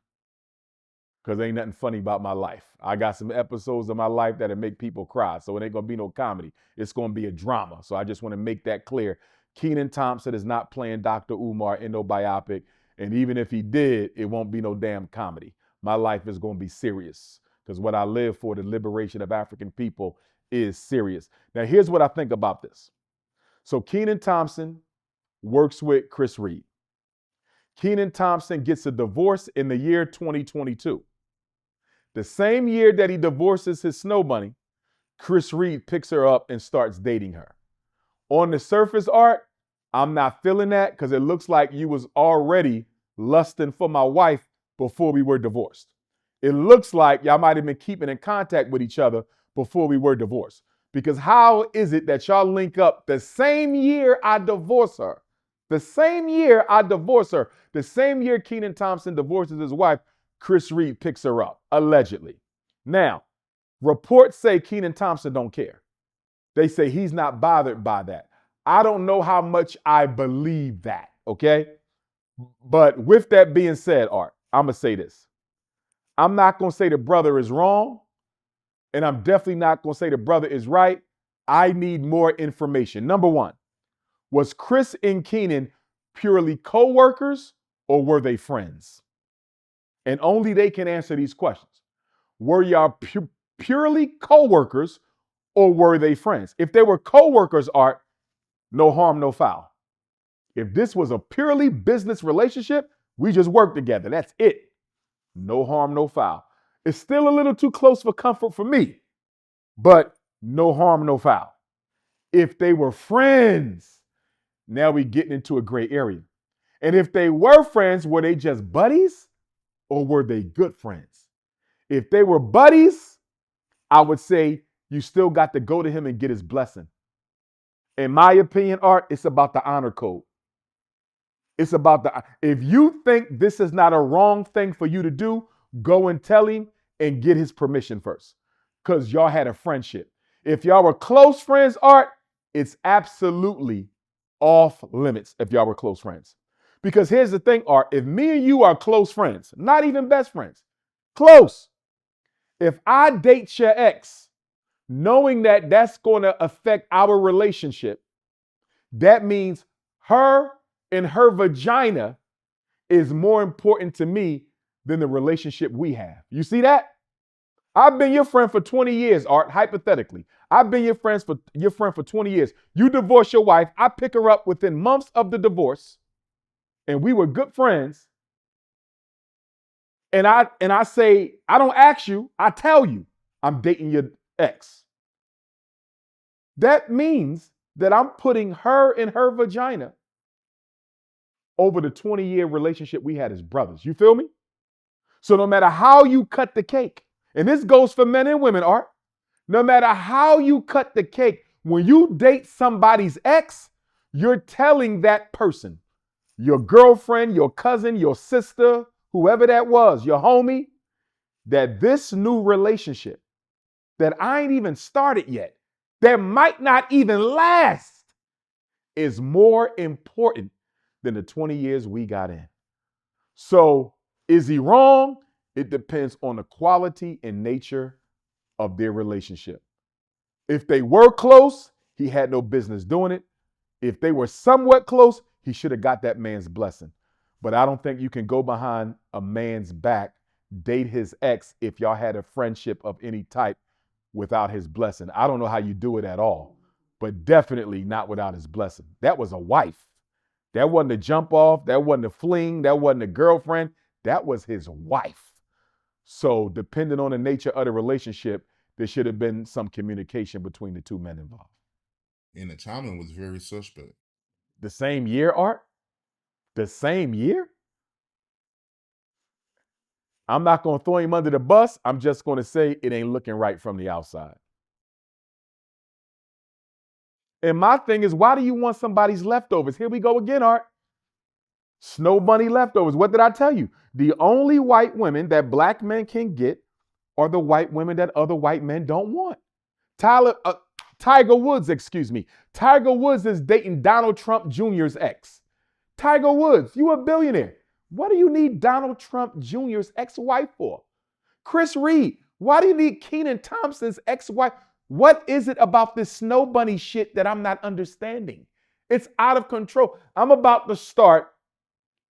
Because ain't nothing funny about my life. I got some episodes of my life that'll make people cry. So it ain't going to be no comedy. It's going to be a drama. So I just want to make that clear. Kenan Thompson is not playing Dr. Umar in no biopic. And even if he did, it won't be no damn comedy. My life is going to be serious. Because what I live for, the liberation of African people, is serious. Now, here's what I think about this. So Kenan Thompson works with Chris Reed. Kenan Thompson gets a divorce in the year 2022. The same year that he divorces his snow bunny, Chris Reed picks her up and starts dating her. On the surface, Art, I'm not feeling that because it looks like you was already lusting for my wife before we were divorced. It looks like y'all might have been keeping in contact with each other before we were divorced. Because how is it that y'all link up the same year I divorce her? The same year I divorce her, the same year Kenan Thompson divorces his wife, Chris Reed picks her up, allegedly. Now, reports say Kenan Thompson don't care. They say he's not bothered by that. I don't know how much I believe that, okay? But with that being said, Art, I'm going to say this. I'm not going to say the brother is wrong, and I'm definitely not going to say the brother is right. I need more information. Number one, was Chris and Kenan purely co-workers or were they friends? And only they can answer these questions. Were y'all purely co-workers or were they friends? If they were co-workers, Art, no harm, no foul. If this was a purely business relationship, we just work together. That's it. No harm, no foul. It's still a little too close for comfort for me, but no harm, no foul. If they were friends, now we're getting into a gray area. And if they were friends, were they just buddies or were they good friends? If they were buddies, I would say you still got to go to him and get his blessing. In my opinion, Art, it's about the honor code. It's about if you think this is not a wrong thing for you to do, go and tell him and get his permission first. Because y'all had a friendship. If y'all were close friends, Art, it's absolutely off limits if y'all were close friends. Because here's the thing, Art, if me and you are close friends, not even best friends, close. If I date your ex, knowing that that's going to affect our relationship, that means her and her vagina is more important to me than the relationship we have. You see that? I've been your friend for 20 years, Art, hypothetically. I've been your friend for 20 years. You divorce your wife. I pick her up within months of the divorce, and we were good friends. And I say, I don't ask you, I tell you, I'm dating your ex. That means that I'm putting her and her vagina over the 20-year relationship we had as brothers. You feel me? So no matter how you cut the cake, and this goes for men and women, Art, no matter how you cut the cake, when you date somebody's ex, you're telling that person, your girlfriend, your cousin, your sister, whoever that was, your homie, that this new relationship that I ain't even started yet, that might not even last, is more important than the 20 years we got in. So is he wrong? It depends on the quality and nature of their relationship. If they were close, he had no business doing it. If they were somewhat close, he should have got that man's blessing. But I don't think you can go behind a man's back, date his ex if y'all had a friendship of any type without his blessing. I don't know how you do it at all, but definitely not without his blessing. That was a wife. That wasn't a jump off. That wasn't a fling. That wasn't a girlfriend. That was his wife. So depending on the nature of the relationship, there should have been some communication between the two men involved. And the timing was very suspect. The same year, Art? The same year? I'm not going to throw him under the bus. I'm just going to say it ain't looking right from the outside. And my thing is, why do you want somebody's leftovers? Here we go again, Art. Snow bunny leftovers. What did I tell you? The only white women that black men can get are the white women that other white men don't want. Tiger Woods, excuse me. Tiger Woods is dating Donald Trump Jr.'s ex. Tiger Woods, you a billionaire. What do you need Donald Trump Jr.'s ex-wife for? Chris Reed, why do you need Kenan Thompson's ex-wife? What is it about this snow bunny shit that I'm not understanding? It's out of control. I'm about to start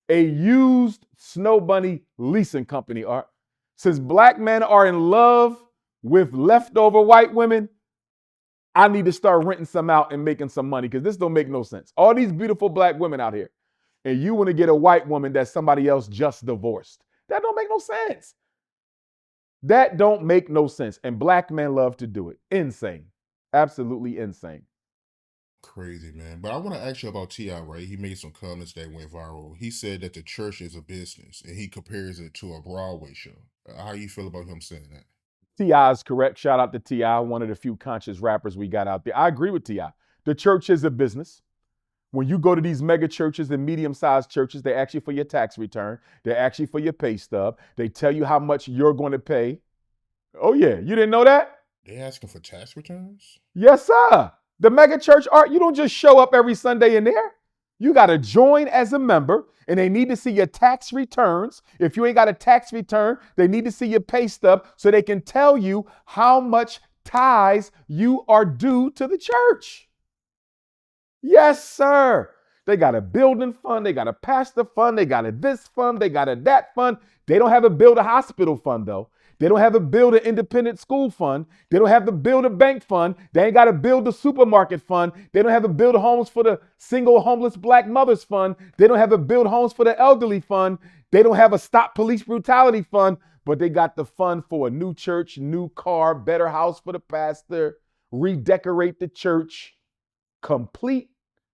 a used snow bunny leasing company, Art. Since black men are in love with leftover white women, I need to start renting some out and making some money because this don't make no sense. All these beautiful black women out here, and you want to get a white woman that somebody else just divorced. That don't make no sense. That don't make no sense. And black men love to do it. Insane. Absolutely insane. Crazy, man. But I want to ask you about T.I., right? He made some comments that went viral. He said that the church is a business, and he compares it to a Broadway show. How you feel about him saying that? T.I. is correct. Shout out to T.I., one of the few conscious rappers we got out there. I agree with T.I. The church is a business. When you go to these mega churches and medium-sized churches, they ask you for your tax return. They ask you for your pay stub. They tell you how much you're going to pay. Oh, yeah. You didn't know that? They asking for tax returns? Yes, sir. The mega church, Art, you don't just show up every Sunday in there. You got to join as a member, and they need to see your tax returns. If you ain't got a tax return, they need to see your pay stub so they can tell you how much tithes you are due to the church. Yes, sir. They got a building fund. They got a pastor fund. They got a this fund. They got a that fund. They don't have a build a hospital fund, though. They don't have a build an independent school fund. They don't have to build a bank fund. They ain't got to build a supermarket fund. They don't have to build homes for the single homeless black mothers fund. They don't have to build homes for the elderly fund. They don't have a stop police brutality fund, but they got the fund for a new church, new car, better house for the pastor, redecorate the church. Complete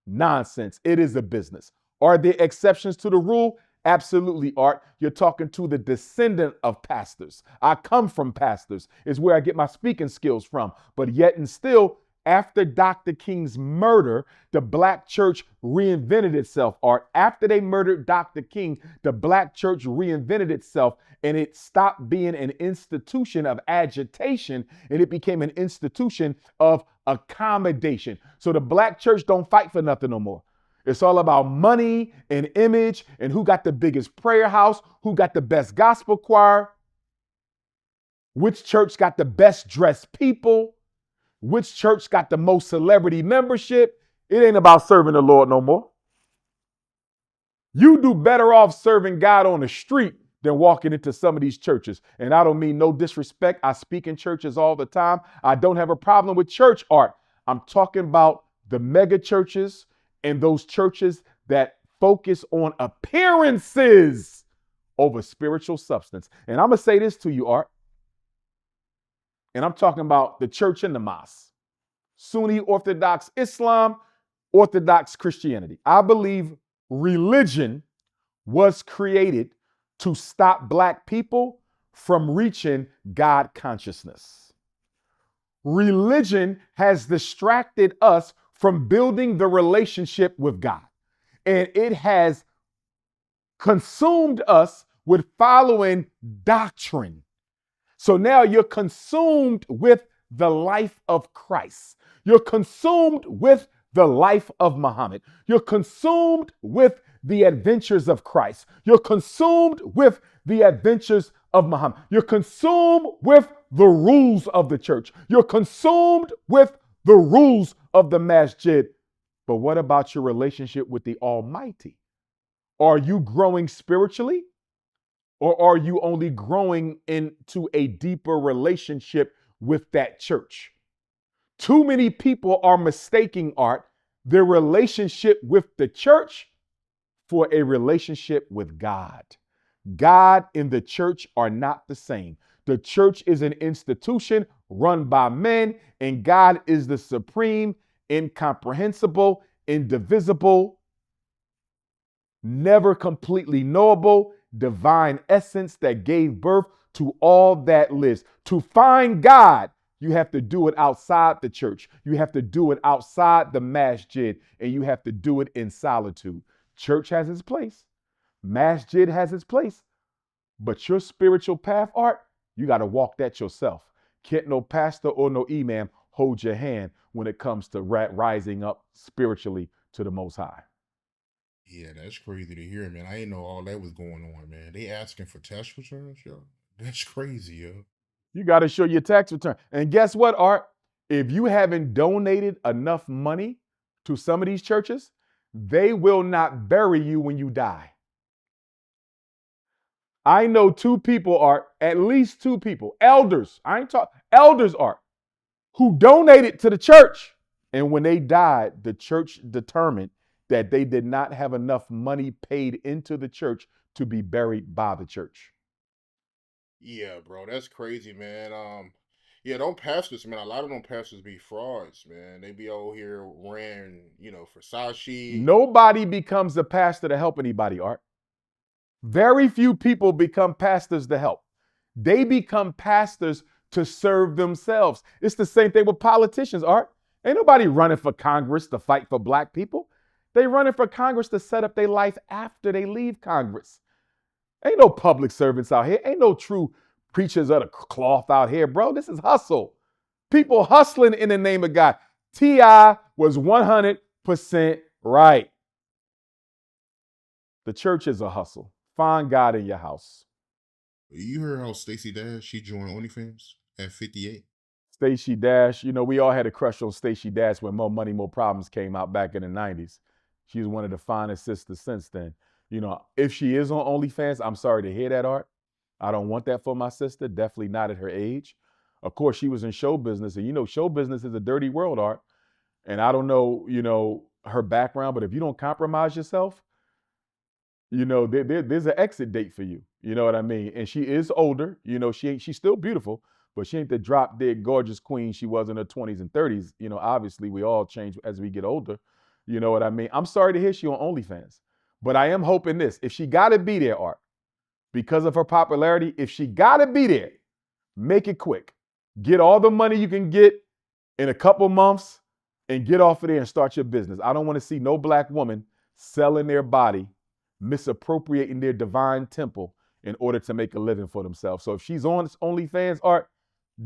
nonsense. It is a business. Are there exceptions to the rule? Absolutely, Art. You're talking to the descendant of pastors. I come from pastors, is where I get my speaking skills from. But yet and still, after Dr. King's murder, the black church reinvented itself, Art. After they murdered Dr. King, the black church reinvented itself, and it stopped being an institution of agitation, and it became an institution of accommodation. So the black church don't fight for nothing no more. It's all about money and image and who got the biggest prayer house, who got the best gospel choir, which church got the best dressed people, which church got the most celebrity membership. It ain't about serving the Lord no more. You do better off serving God on the street than walking into some of these churches. And I don't mean no disrespect. I speak in churches all the time. I don't have a problem with church art. I'm talking about the mega churches and those churches that focus on appearances over spiritual substance. And I'm going to say this to you, Art. And I'm talking about the church and the mosque. Sunni Orthodox Islam, Orthodox Christianity. I believe Religion was created to stop black people from reaching God consciousness. Religion has distracted us from building the relationship with God, and it has consumed us with following doctrine. So now you're consumed with the life of Christ. You're consumed with the life of Muhammad. You're consumed with the adventures of Christ. You're consumed with the adventures of Muhammad. You're consumed with the rules of the church. You're consumed with the rules of the masjid. But what about your relationship with the Almighty? Are you growing spiritually? Or are you only growing into a deeper relationship with that church? Too many people are mistaking art, their relationship with the church, for a relationship with God. God and the church are not the same. The church is an institution run by men, and God is the supreme, incomprehensible, indivisible, never completely knowable, divine essence that gave birth to all that lives. To find God, you have to do it outside the church. You have to do it outside the masjid, and you have to do it in solitude. Church has its place. Masjid has its place. But your spiritual path, Art, you got to walk that yourself. Can't no pastor or no imam hold your hand when it comes to rising up spiritually to the Most High. Yeah, that's crazy to hear, man. I didn't know all that was going on, man. They asking for tax returns, yo. That's crazy, yo. You got to show your tax return. And guess what, Art? If you haven't donated enough money to some of these churches, they will not bury you when you die. I know two people, Art, at least two people, elders. I ain't talking elders, Art, who donated to the church. And when they died, the church determined that they did not have enough money paid into the church to be buried by the church. Yeah, bro, that's crazy, man. Yeah, don't pastors, man. A lot of them pastors be frauds, man. They be out here wearing, Versace. Nobody becomes a pastor to help anybody, Art. Very few people become pastors to help. They become pastors to serve themselves. It's the same thing with politicians, Art. Ain't nobody running for Congress to fight for black people. They running for Congress to set up their life after they leave Congress. Ain't no public servants out here. Ain't no true preachers of the cloth out here, bro. This is hustle. People hustling in the name of God. T.I. was 100% right. The church is a hustle. Find God in your house. You heard how Stacey Dash, she joined OnlyFans at 58? Stacey Dash, we all had a crush on Stacey Dash when More Money, More Problems came out back in the 90s. She's one of the finest sisters since then. If she is on OnlyFans, I'm sorry to hear that, Art. I don't want that for my sister, definitely not at her age. Of course, she was in show business, and show business is a dirty world, Art. And I don't know, her background, but if you don't compromise yourself, there's an exit date for you. You know what I mean? And she is older. She's still beautiful, but she ain't the drop dead gorgeous queen she was in her 20s and 30s. Obviously we all change as we get older. You know what I mean? I'm sorry to hear she on OnlyFans, but I am hoping this: if she got to be there, Art, because of her popularity, if she got to be there, make it quick. Get all the money you can get in a couple months and get off of there and start your business. I don't want to see no black woman selling their body, misappropriating their divine temple in order to make a living for themselves. So if she's on OnlyFans, Art,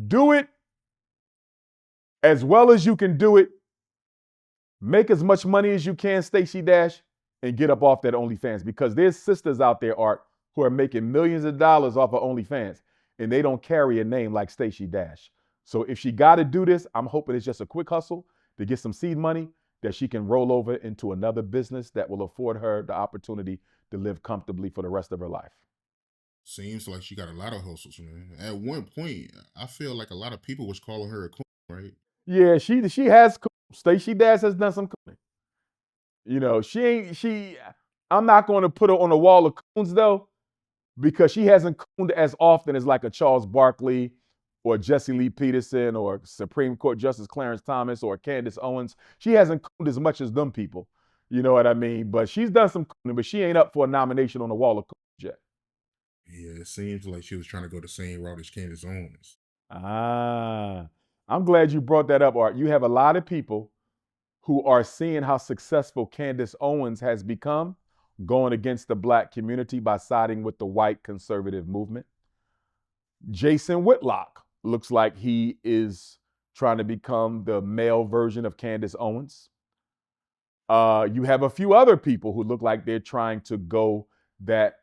do it as well as you can do it. Make as much money as you can, Stacey Dash, and get up off that OnlyFans, because there's sisters out there, Art, who are making millions of dollars off of OnlyFans, and they don't carry a name like Stacey Dash. So if she got to do this, I'm hoping it's just a quick hustle to get some seed money that she can roll over into another business that will afford her the opportunity to live comfortably for the rest of her life. Seems like she got a lot of hustles, man. At one point, I feel like a lot of people was calling her a coon, right? Yeah, she has. Stacey Dash has done some cooning. I'm not going to put her on a wall of coons though, because she hasn't cooned as often as like a Charles Barkley or Jesse Lee Peterson or Supreme Court Justice Clarence Thomas or Candace Owens. She hasn't cooned as much as them people. You know what I mean? But she's done some, but she ain't up for a nomination on the Wall of Fame yet. Yeah, it seems like she was trying to go the same route as Candace Owens. Ah, I'm glad you brought that up, Art. You have a lot of people who are seeing how successful Candace Owens has become, going against the black community by siding with the white conservative movement. Jason Whitlock looks like he is trying to become the male version of Candace Owens. You have a few other people who look like they're trying to go that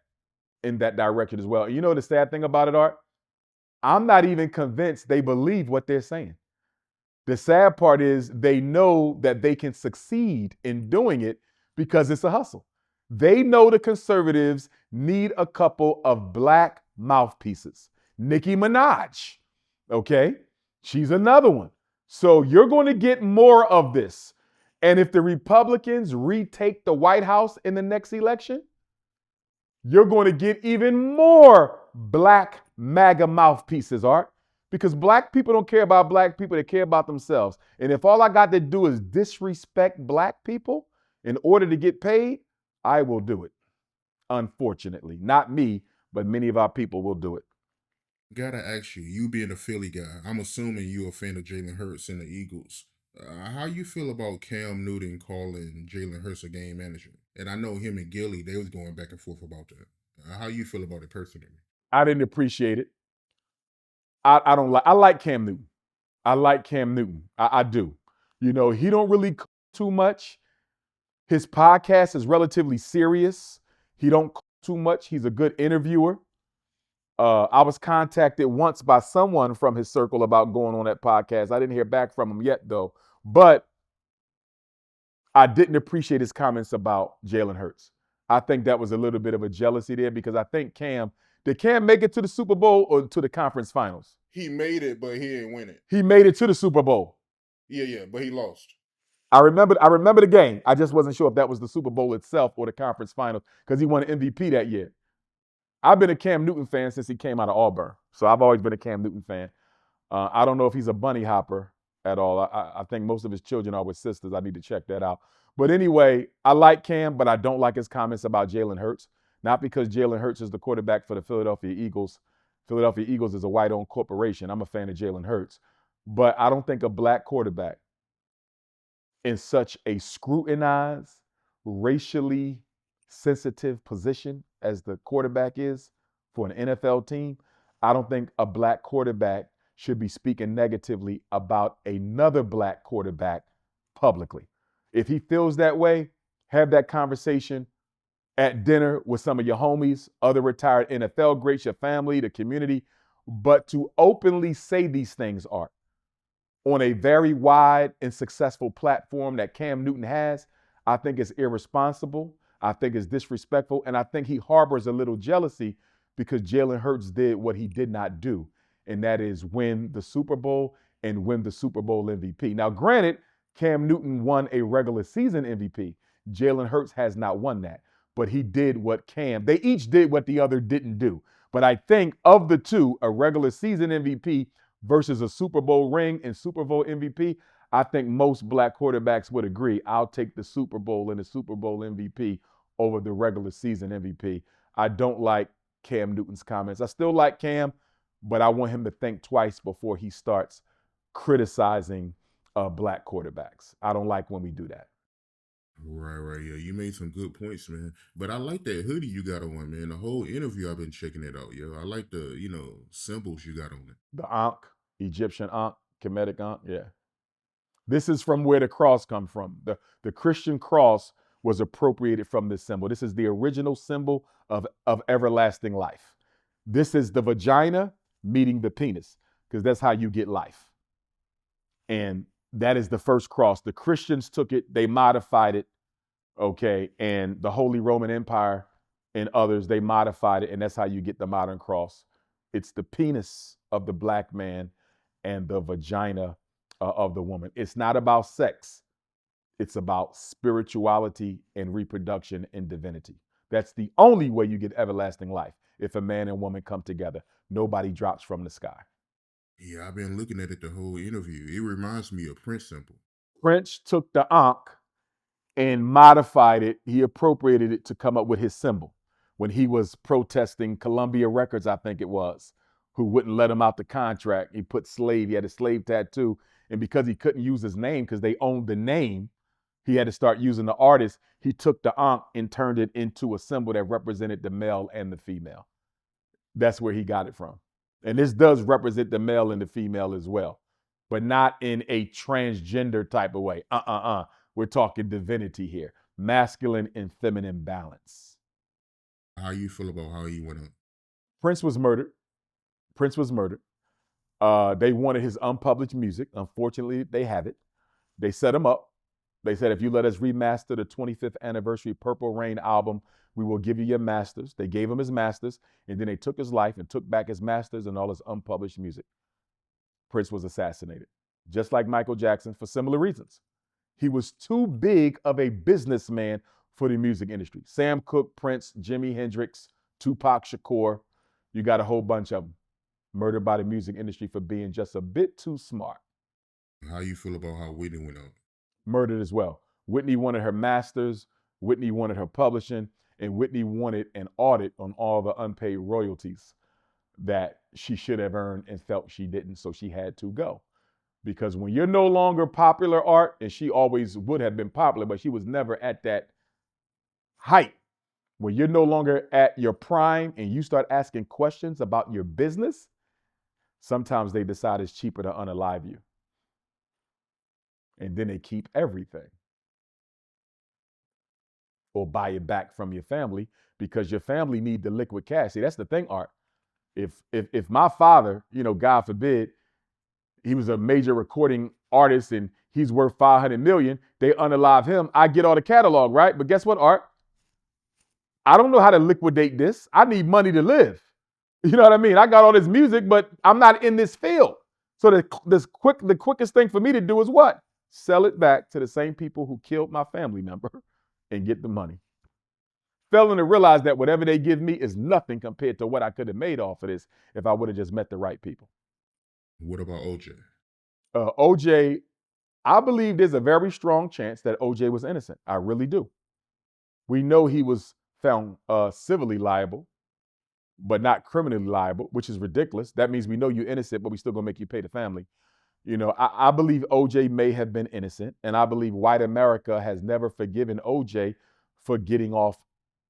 in that direction as well. And you know the sad thing about it, Art? I'm not even convinced they believe what they're saying. The sad part is they know that they can succeed in doing it because it's a hustle. They know the conservatives need a couple of black mouthpieces. Nicki Minaj, okay? She's another one. So you're going to get more of this. And if the Republicans retake the White House in the next election, you're going to get even more black MAGA mouthpieces, Art. Because black people don't care about black people, they care about themselves. And if all I got to do is disrespect black people in order to get paid, I will do it. Unfortunately. Not me, but many of our people will do it. Gotta ask you, you being a Philly guy, I'm assuming you're a fan of Jalen Hurts and the Eagles. How you feel about Cam Newton calling Jalen Hurts a game manager? And I know him and Gilly, they was going back and forth about that. How you feel about it personally? I didn't appreciate it. I don't like I like Cam Newton. I like Cam Newton. I do. You know, he don't really too much. His podcast is relatively serious. He don't too much. He's a good interviewer. I was contacted once by someone from his circle about going on that podcast. I didn't hear back from him yet, though. But I didn't appreciate his comments about Jalen Hurts. I think that was a little bit of a jealousy there because I think did Cam make it to the Super Bowl or to the conference finals? He made it, but he didn't win it. He made it to the Super Bowl. Yeah, but he lost. I remember the game. I just wasn't sure if that was the Super Bowl itself or the conference finals because he won an MVP that year. I've been a Cam Newton fan since he came out of Auburn. So I've always been a Cam Newton fan. I don't know if he's a bunny hopper at all. I think most of his children are with sisters. I need to check that out. But anyway, I like Cam, but I don't like his comments about Jalen Hurts. Not because Jalen Hurts is the quarterback for the Philadelphia Eagles. Philadelphia Eagles is a white-owned corporation. I'm a fan of Jalen Hurts. But I don't think a black quarterback in such a scrutinized, racially sensitive position as the quarterback is for an NFL team, I don't think a black quarterback should be speaking negatively about another black quarterback publicly. If he feels that way, have that conversation at dinner with some of your homies, other retired NFL greats, your family, the community. But to openly say these things, Art, on a very wide and successful platform that Cam Newton has, I think is irresponsible. I think is disrespectful. And I think he harbors a little jealousy because Jalen Hurts did what he did not do, and that is win the Super Bowl and win the Super Bowl MVP. Now, granted, Cam Newton won a regular season MVP. Jalen Hurts has not won that, but he did what they each did what the other didn't do. But I think of the two, a regular season MVP versus a Super Bowl ring and Super Bowl MVP, I think most black quarterbacks would agree. I'll take the Super Bowl and the Super Bowl MVP over the regular season MVP. I don't like Cam Newton's comments. I still like Cam, but I want him to think twice before he starts criticizing black quarterbacks. I don't like when we do that. Right. Yeah, you made some good points, man. But I like that hoodie you got on, man. The whole interview, I've been checking it out, yo. I like the, symbols you got on it. The Ankh, Egyptian Ankh, Kemetic Ankh, yeah. This is from where the cross come from. The Christian cross was appropriated from this symbol. This is the original symbol of everlasting life. This is the vagina meeting the penis, because that's how you get life. And that is the first cross. The Christians took it, they modified it, okay, and the Holy Roman Empire and others, they modified it, and that's how you get the modern cross. It's the penis of the black man and the vagina of the woman. It's not about sex. It's about spirituality and reproduction and divinity. That's the only way you get everlasting life. If a man and woman come together, nobody drops from the sky. Yeah, I've been looking at it the whole interview. It reminds me of Prince symbol. French took the Ankh and modified it. He appropriated it to come up with his symbol when he was protesting Columbia Records, I think it was, who wouldn't let him out the contract. He put slave, he had a slave tattoo. And because he couldn't use his name because they owned the name, he had to start using the artist. He took the ankh and turned it into a symbol that represented the male and the female. That's where he got it from. And this does represent the male and the female as well, but not in a transgender type of way. We're talking divinity here, masculine and feminine balance. How you feel about how he went up? Prince was murdered. Prince was murdered. They wanted his unpublished music. Unfortunately, they have it. They set him up. They said, if you let us remaster the 25th anniversary Purple Rain album, we will give you your masters. They gave him his masters, and then they took his life and took back his masters and all his unpublished music. Prince was assassinated, just like Michael Jackson, for similar reasons. He was too big of a businessman for the music industry. Sam Cooke, Prince, Jimi Hendrix, Tupac Shakur, you got a whole bunch of them murdered by the music industry for being just a bit too smart. How you feel about how Whitney went up? Murdered as well. Whitney wanted her masters, Whitney wanted her publishing, and Whitney wanted an audit on all the unpaid royalties that she should have earned and felt she didn't, so she had to go. Because when you're no longer popular, Art, and she always would have been popular, but she was never at that height. When you're no longer at your prime and you start asking questions about your business, sometimes they decide it's cheaper to unalive you. And then they keep everything. Or buy it back from your family because your family need the liquid cash. See, that's the thing, Art. If my father, God forbid, he was a major recording artist and he's worth 500 million, they unalive him, I get all the catalog, right? But guess what, Art? I don't know how to liquidate this. I need money to live. You know what I mean? I got all this music, but I'm not in this field. So the quickest thing for me to do is what? Sell it back to the same people who killed my family member and get the money. Failing to realize that whatever they give me is nothing compared to what I could have made off of this if I would have just met the right people. What about OJ? OJ, I believe there's a very strong chance that OJ was innocent. I really do. We know he was found civilly liable, but not criminally liable, which is ridiculous. That means we know you're innocent, but we still gonna make you pay the family. I believe OJ may have been innocent, and I believe white America has never forgiven OJ for getting off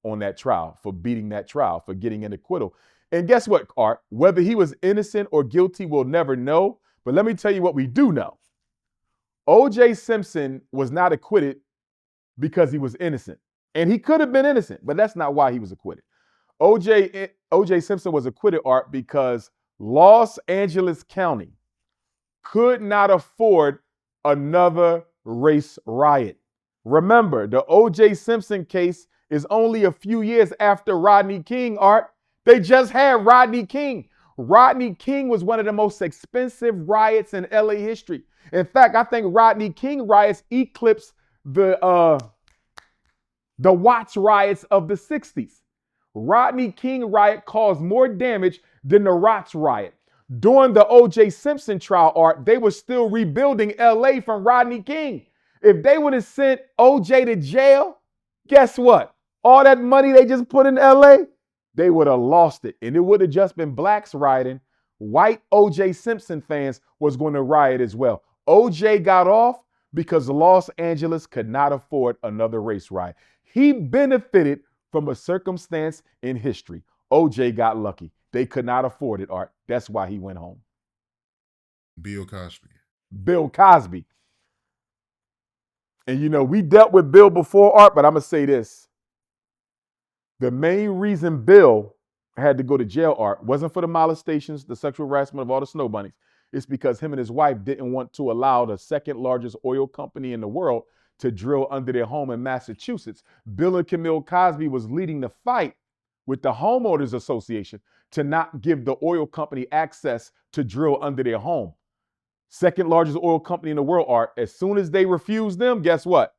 on that trial, for beating that trial, for getting an acquittal. And guess what, Art? Whether he was innocent or guilty, we'll never know. But let me tell you what we do know. OJ Simpson was not acquitted because he was innocent. And he could have been innocent, but that's not why he was acquitted. OJ Simpson was acquitted, Art, because Los Angeles County could not afford another race riot. Remember, the O.J. Simpson case is only a few years after Rodney King, Art. They just had Rodney King. Rodney King was one of the most expensive riots in LA history. In fact, I think Rodney King riots eclipsed the Watts riots of the 60s. Rodney King riot caused more damage than the Watts riot. During the O.J. Simpson trial, Art, they were still rebuilding LA from Rodney King. If they would have sent O.J. to jail, guess what? All that money they just put in LA, they would have lost it. And it would have just been blacks rioting. White O.J. Simpson fans was going to riot as well. O.J. got off because Los Angeles could not afford another race riot. He benefited from a circumstance in history. O.J. got lucky. They could not afford it, Art. That's why he went home. Bill Cosby. Bill Cosby. And we dealt with Bill before, Art, but I'm going to say this. The main reason Bill had to go to jail, Art, wasn't for the molestations, the sexual harassment of all the snow bunnies. It's because him and his wife didn't want to allow the second largest oil company in the world to drill under their home in Massachusetts. Bill and Camille Cosby was leading the fight with the homeowners association to not give the oil company access to drill under their home. Second largest oil company in the world, Art. As soon as they refuse them, guess what?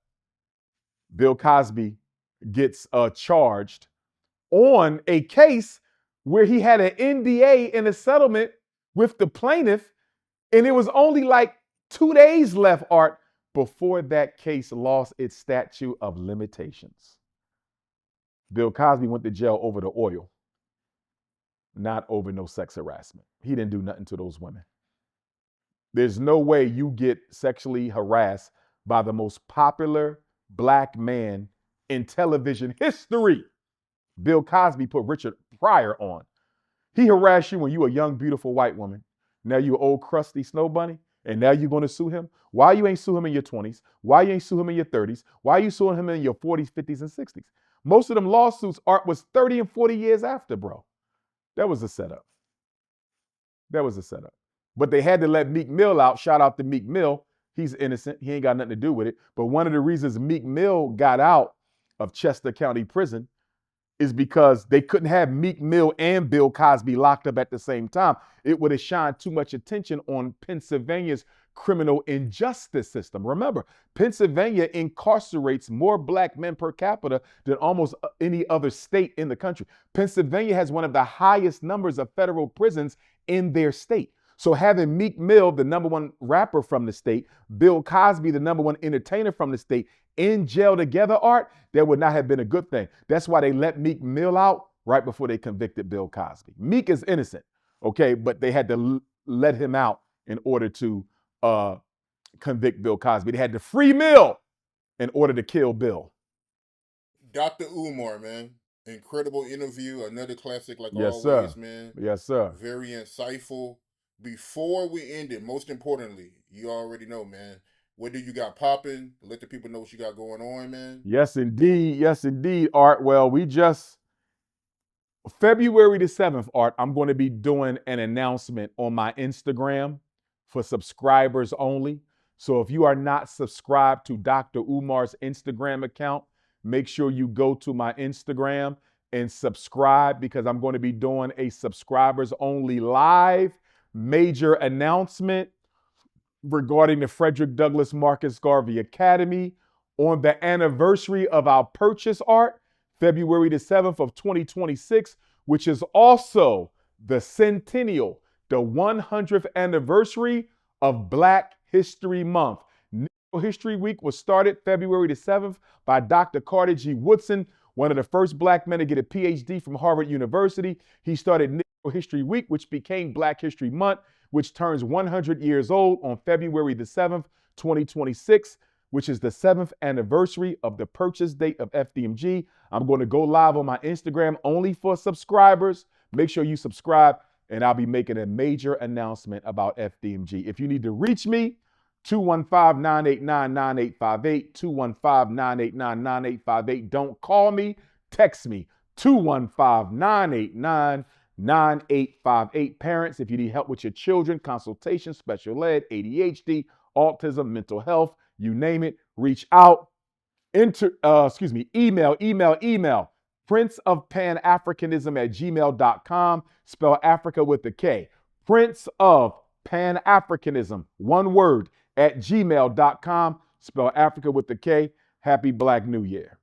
Bill Cosby gets charged on a case where he had an NDA in a settlement with the plaintiff, and it was only like 2 days left, Art, before that case lost its statute of limitations. Bill Cosby went to jail over the oil, not over no sex harassment. He didn't do nothing to those women. There's no way you get sexually harassed by the most popular black man in television history. Bill Cosby put Richard Pryor on. He harassed you when you were a young, beautiful white woman. Now you an old, crusty snow bunny, and now you're going to sue him? Why you ain't sue him in your 20s? Why you ain't sue him in your 30s? Why you suing him in your 40s, 50s, and 60s? Most of them lawsuits, Art, was 30 and 40 years after, bro. That was a setup. That was a setup. But they had to let Meek Mill out. Shout out to Meek Mill. He's innocent. He ain't got nothing to do with it. But one of the reasons Meek Mill got out of Chester County Prison is because they couldn't have Meek Mill and Bill Cosby locked up at the same time. It would have shined too much attention on Pennsylvania's criminal injustice system. Remember, Pennsylvania incarcerates more black men per capita than almost any other state in the country. Pennsylvania has one of the highest numbers of federal prisons in their state. So having Meek Mill, the number one rapper from the state, Bill Cosby, the number one entertainer from the state, in jail together, Art, that would not have been a good thing. That's why they let Meek Mill out right before they convicted Bill Cosby. Meek is innocent, okay, but they had to let him out in order to convict Bill Cosby. They had to free Mill in order to kill Bill. Dr. Umar, man. Incredible interview. Another classic, like Yes, always, sir. man. Yes, sir. Very insightful. Before we end it, most importantly, you already know, man. What do you got popping? Let the people know what you got going on, man. Yes, indeed. Yes, indeed, Art. Well, February the 7th, Art, I'm going to be doing an announcement on my Instagram for subscribers only. So if you are not subscribed to Dr. Umar's Instagram account, make sure you go to my Instagram and subscribe, because I'm going to be doing a subscribers only live major announcement regarding the Frederick Douglass Marcus Garvey Academy on the anniversary of our purchase, Art, February the 7th of 2026, which is also the centennial, the 100th anniversary of Black History Month. Negro History Week was started February the 7th by Dr. Carter G. Woodson, one of the first black men to get a PhD from Harvard University. He started Negro History Week, which became Black History Month, which turns 100 years old on February the 7th, 2026, which is the 7th anniversary of the purchase date of FDMG. I'm going to go live on my Instagram only for subscribers. Make sure you subscribe, and I'll be making a major announcement about FDMG. If you need to reach me, 215-989-9858, 215-989-9858. Don't call me, text me, 215-989-9858. Parents, if you need help with your children, consultation, special ed, ADHD, autism, mental health, you name it, reach out. Email, princeofpanafricanism@gmail.com, spell Africa with a K. Prince of Pan-Africanism, one word, @gmail.com, spell Africa with a K. Happy Black New Year.